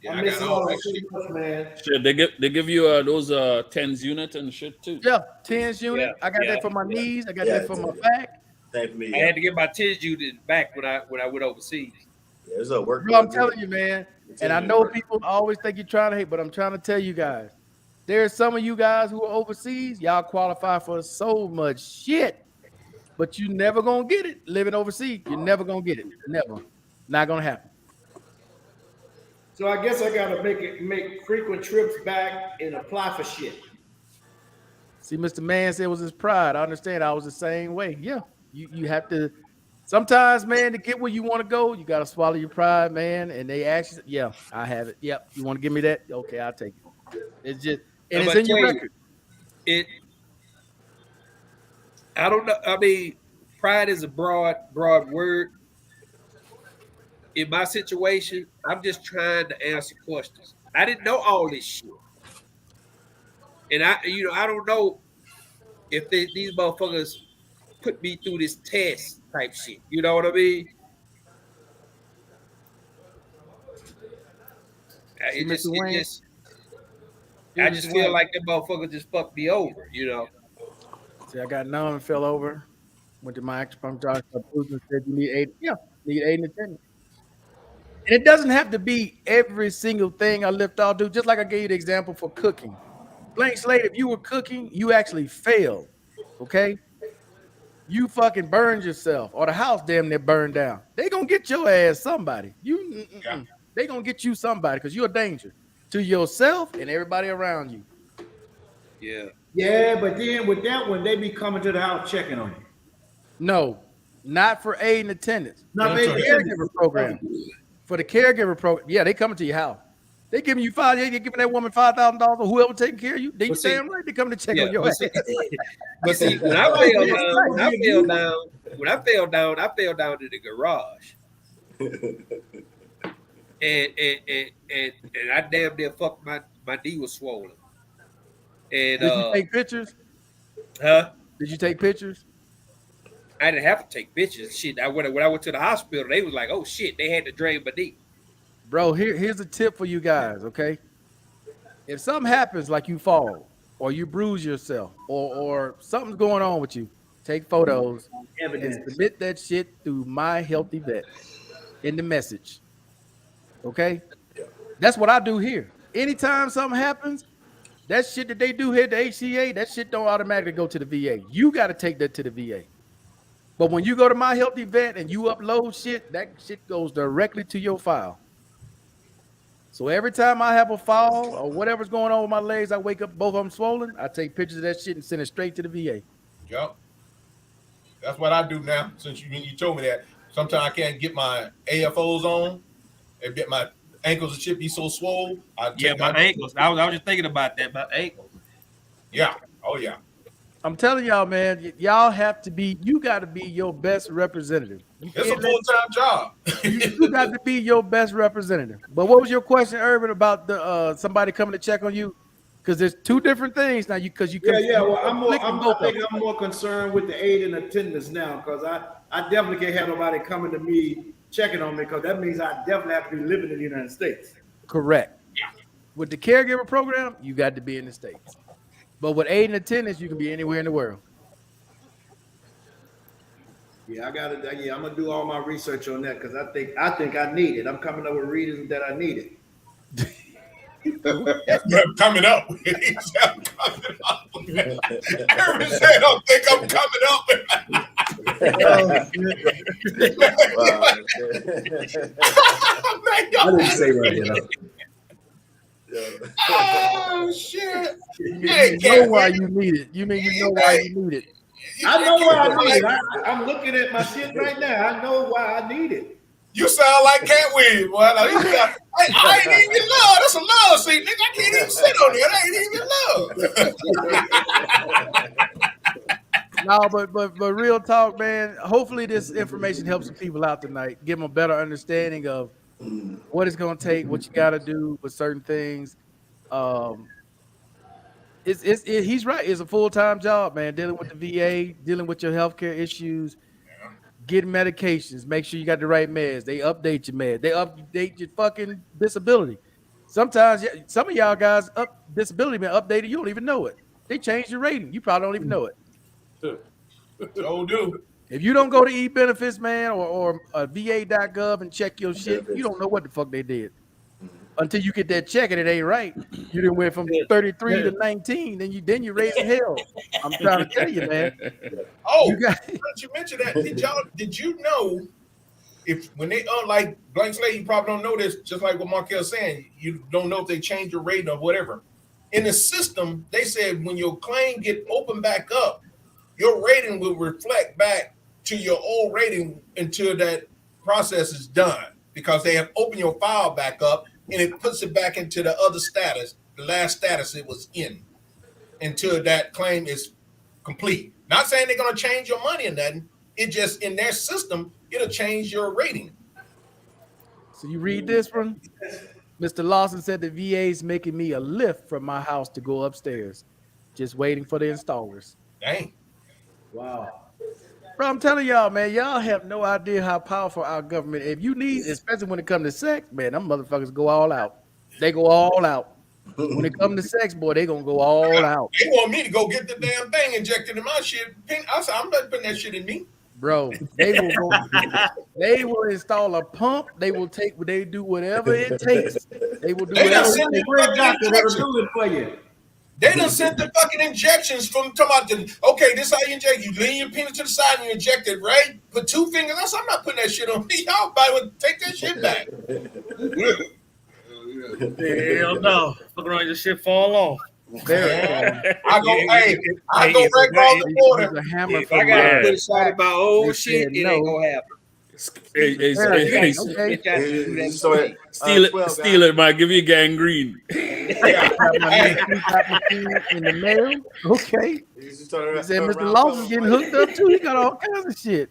Yeah, I got all that shit. Man. Shit, they give you those TENS unit and shit too. Yeah, TENS unit. Yeah, I got that for my knees. I got that for my back. Same for me. I had to get my TENS unit back when I went overseas. Yeah, it's a work. Bro, I'm telling you, man. And I know people always think you're trying to hate, but I'm trying to tell you guys. There's some of you guys who are overseas. Y'all qualify for so much shit, but you never gonna get it living overseas. You're never gonna get it. Never. Not gonna happen. So I guess I gotta make frequent trips back and apply for shit. See, Mr. Man said it was his pride. I understand. I was the same way. Yeah, you have to. Sometimes, man, to get where you want to go, you gotta swallow your pride, man. And they actually, yeah, I have it. Yep, you want to give me that? Okay, I'll take it. It's just, and it's in your record. I don't know. I mean, pride is a broad word. In my situation, I'm just trying to answer questions. I didn't know all this shit. And I don't know if these motherfuckers put me through this test type shit. You know what I mean? I just feel like that motherfucker just fucked me over, you know. See, I got numb and fell over. Went to my acupuncturist and said you need aid. Yeah, need aid and attendance. And it doesn't have to be every single thing I lift off, dude. Just like I gave you the example for cooking. Blank slate, if you were cooking, you actually failed. Okay? You fucking burned yourself or the house damn near burned down. They gonna get your ass somebody. They're gonna get you somebody because you're a danger to yourself and everybody around you. Yeah. Yeah, but then with that one, they be coming to the house checking on you. No, not for aid and attendance. Not For for the caregiver program. For the caregiver program, yeah, they coming to your house. They giving you they giving that woman $5,000 or whoever taking care of you. They damn right they coming to check on your ass. But see, when I fell down, I fell down in the garage. and I damn near fucked my knee was swollen. And did you take pictures? Huh? Did you take pictures? I didn't have to take pictures. Shit, when I went to the hospital, they was like, "Oh shit," they had to drain my knee. Bro, here's a tip for you guys, okay? If something happens like you fall or you bruise yourself or something's going on with you, take photos and submit that shit through My Healthy Vet in the message. Okay? That's what I do here. Anytime something happens, that shit that they do here at the HCA, that shit don't automatically go to the VA. You got to take that to the VA. But when you go to My Healthy Vet and you upload shit, that shit goes directly to your file. So every time I have a fall or whatever's going on with my legs, I wake up, both of them swollen, I take pictures of that shit and send it straight to the VA. Yep. That's what I do now, since you told me that. Sometimes I can't get my AFOs on and get my ankles and shit be so swole. My ankles. I was just thinking about that, my ankles. Yeah. Oh, yeah. I'm telling y'all, man, y'all have to be, you got to be your best representative. It's a full-time job. You got to be your best representative. But what was your question, Urban, about the somebody coming to check on you? Because there's two different things now. Well, I'm more concerned with the aid and attendance now because I definitely can't have nobody coming to me checking on me because that means I definitely have to be living in the United States. Correct. With the caregiver program, you got to be in the States. But with aid and attendance, you can be anywhere in the world. Yeah, I'm gonna do all my research on that because I think I need it. I'm coming up with reasons that I need it. Coming up. Urban said, I don't think I'm coming up. I didn't say that, you know. Oh shit! You know why you need it. You mean you know why you need it? I know why I need it. I'm looking at my shit right now. I know why I need it. You sound like Cat Williams, boy. I ain't even love. That's a love seat, nigga. I can't even sit on there. That ain't even love. No, but real talk, man. Hopefully this information helps some people out tonight. Give them a better understanding of what it's gonna take, what you gotta do with certain things. He's right. It's a full-time job, man. Dealing with the VA, dealing with your healthcare issues, getting medications, make sure you got the right meds. They update your meds. They update your fucking disability. Sometimes some of y'all guys disability been updated. You don't even know it. They changed your rating. You probably don't even know it. So do. If you don't go to e-benefits, man, or va.gov and check your shit, you don't know what the fuck they did. Until you get that check and it ain't right. You done went from 33 to 19, then you raising hell. I'm trying to tell you, man. Oh, you mentioned that. Did you know if when they like blank slate, you probably don't know this, just like what Markel's saying, you don't know if they change your rating or whatever. In the system, they said when your claim get opened back up, your rating will reflect back to your old rating until that process is done, because they have opened your file back up and it puts it back into the other status, the last status it was in, until that claim is complete. Not saying they're going to change your money or nothing. It just, in their system, it'll change your rating. So you read this one? Mr. Lawson said the VA is making me a lift from my house to go upstairs. Just waiting for the installers. Dang. Wow. Bro, I'm telling y'all, man, y'all have no idea how powerful our government. If you need, especially when it comes to sex, man, them motherfuckers go all out. They go all out. When it comes to sex, boy, they gonna go all out. They want me to go get the damn thing injected in my shit. I said, I'm not putting that shit in me. Bro, they will install a pump. They will do whatever it takes. They will do whatever it takes. For you. They done sent the fucking injections from talking about okay, this how you inject. You lean your penis to the side and you inject it, right? Put 2 fingers. I'm not putting that shit on me. Y'all probably would take that shit back. Hell no. Fuck around, your shit fall off. I go right across the border. If I got to put aside about old shit, it ain't gonna happen. Steal it, man. Give you gangrene. In the mail. Okay. He said Mr. Lawson's getting hooked up too. He got all kinds of shit.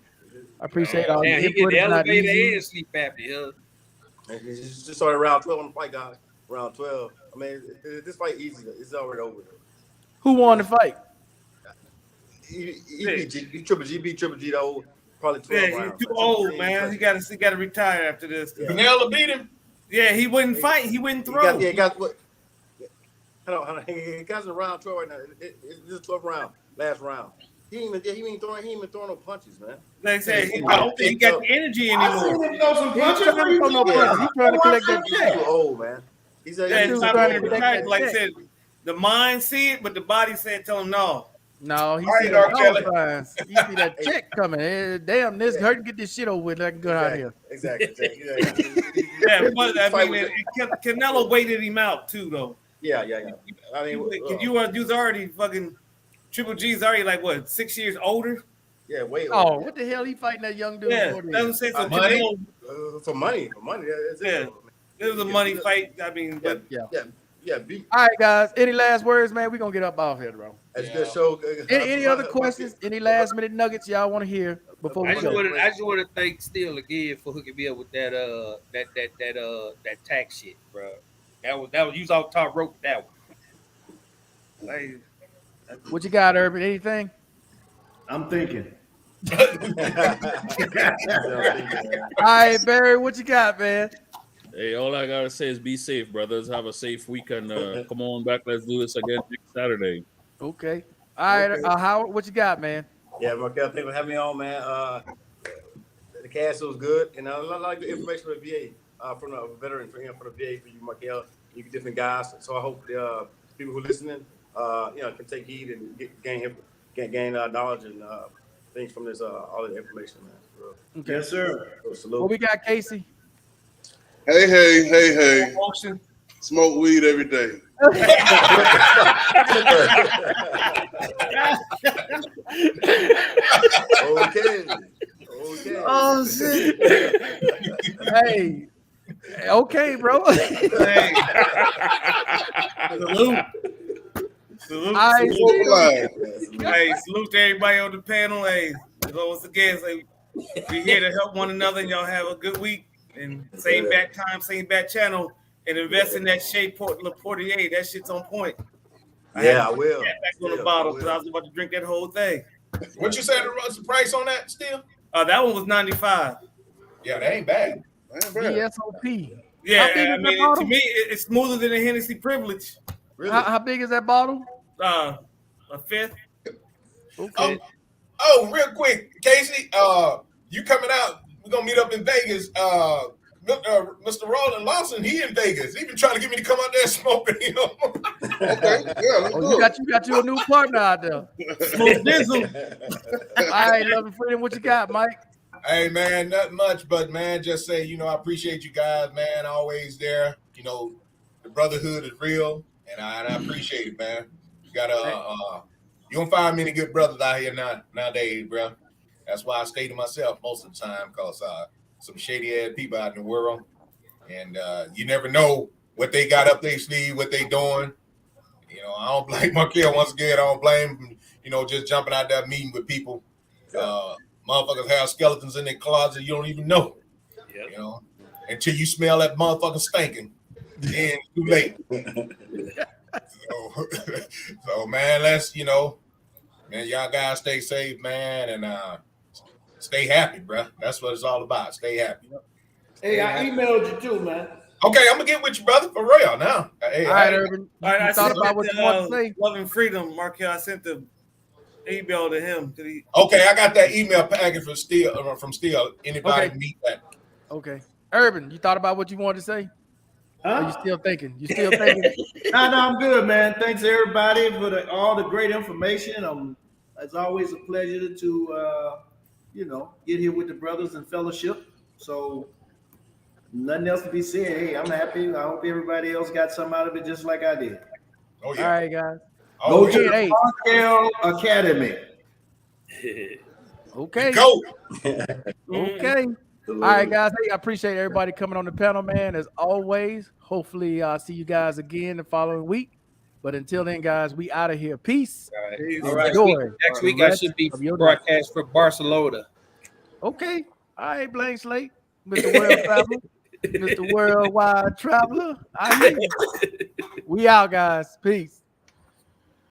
I appreciate all the he input. get the elevator and sleep apnea. Just started round 12 on the fight, guys. Round 12. I mean, this fight easy. It's already over. Who won the fight? He Triple G though. Probably 12 Yeah, rounds. he's too old, man. He got to retire after this. Canelo beat him. Yeah, he wouldn't fight. He wouldn't throw. He got what? Hold on. He got in round 12 right now. This is 12th round, last round. He ain't even throwing no punches, man. Like I said, I don't think he got the energy anymore. He's trying to collect that check. He's too old, man. He's trying to retire. Like I said, the mind see it, but the body said, "Tell him no." No, he see the signs. He see that check coming. Damn, this hurt. Get this shit over with. I can go out here. Exactly. Yeah, but I mean, Canelo waited him out too, though. Yeah. I mean, you was already fucking Triple G's already like what 6 years older. Yeah, way older. Oh, what the hell? He fighting that young dude? Yeah, that's what I'm saying. For money. Yeah, it was a money fight. I mean, but yeah. All right, guys. Any last words, man? We're gonna get up off here, bro. That's a good show. Any other questions? Any last minute nuggets y'all want to hear before we go? I just want to thank Steele again for hooking me up with that tax shit, bro. That was you was off top rope with that one. What you got, Urban? Anything? I'm thinking. All right, Barry, what you got, man? Hey, all I gotta say is be safe, brothers. Have a safe weekend. Come on back. Let's do this again next Saturday. Okay. All right, Howard, what you got, man? Yeah, Markel, thanks for having me on, man. The cast was good, and I like the information for the VA, from a veteran for the VA for you, Markel. You different guys. So I hope the people who are listening, can take heed and gain knowledge and things from this all the information, man. Okay. Yes, sir. So, What we got, Casey? Hey. Smoke weed every day. Okay. Oh shit. Hey. Okay, bro. Hey. Salute. Hey, salute to everybody on the panel. Hey, once again, we here to help one another, and y'all have a good week. And same bat time, same bat channel, and invest in that Shea Portier. That shit's on point. I will. Back on the bottle because I was about to drink that whole thing. What you said the price on that still? That one was $95. Yeah, that ain't bad. VSOP. Yeah, I mean, to me, it's smoother than a Hennessy Privilege. Really? How big is that bottle? A fifth. Okay. Oh, real quick, Casey, you coming out? We're gonna meet up in Vegas. Mr. Roland Lawson, he in Vegas. He been trying to get me to come out there and smoke with him. Okay, yeah. You got you a new partner out there. Smoke Dizzle. All right, love and freedom. What you got, Mike? Hey man, not much, but man, just say, I appreciate you guys, man. Always there. The brotherhood is real, and I appreciate it, man. You gotta you don't find many good brothers out here nowadays, bro. That's why I stay to myself most of the time, because some shady ass people out in the world, and you never know what they got up their sleeve, what they doing. I don't blame Markel once again. I don't blame him, just jumping out there meeting with people. Motherfuckers have skeletons in their closet you don't even know. Until you smell that motherfucker stinking, then it's too late. So man, let's man, y'all guys stay safe, man, and stay happy, bro. That's what it's all about. Stay happy. Hey, I emailed you too, man. Okay, I'm gonna get with you, brother, for real now. Hey, all right, Urban. All right, I thought sent about what you want to say. Love and Freedom, Markel. I sent the email to him. Okay, I got that email package from Steel. Anybody need that? Okay, Urban, you thought about what you wanted to say? Are you still thinking? You still thinking? No, I'm good, man. Thanks everybody for all the great information. It's always a pleasure to get here with the brothers and fellowship. So nothing else to be said. Hey, I'm happy. I hope everybody else got some out of it just like I did. Oh yeah. All right, guys. Go to the Markel Academy. Okay. Go. Okay. All right, guys. Hey, I appreciate everybody coming on the panel, man. As always, hopefully I'll see you guys again the following week. But until then, guys, we out of here. Peace. All right. Enjoy. Next week I should be broadcast for Barcelona. Okay. All right, Blank Slate, Mr. World Traveler, Mr. Worldwide Traveler. I hear you. We out, guys. Peace.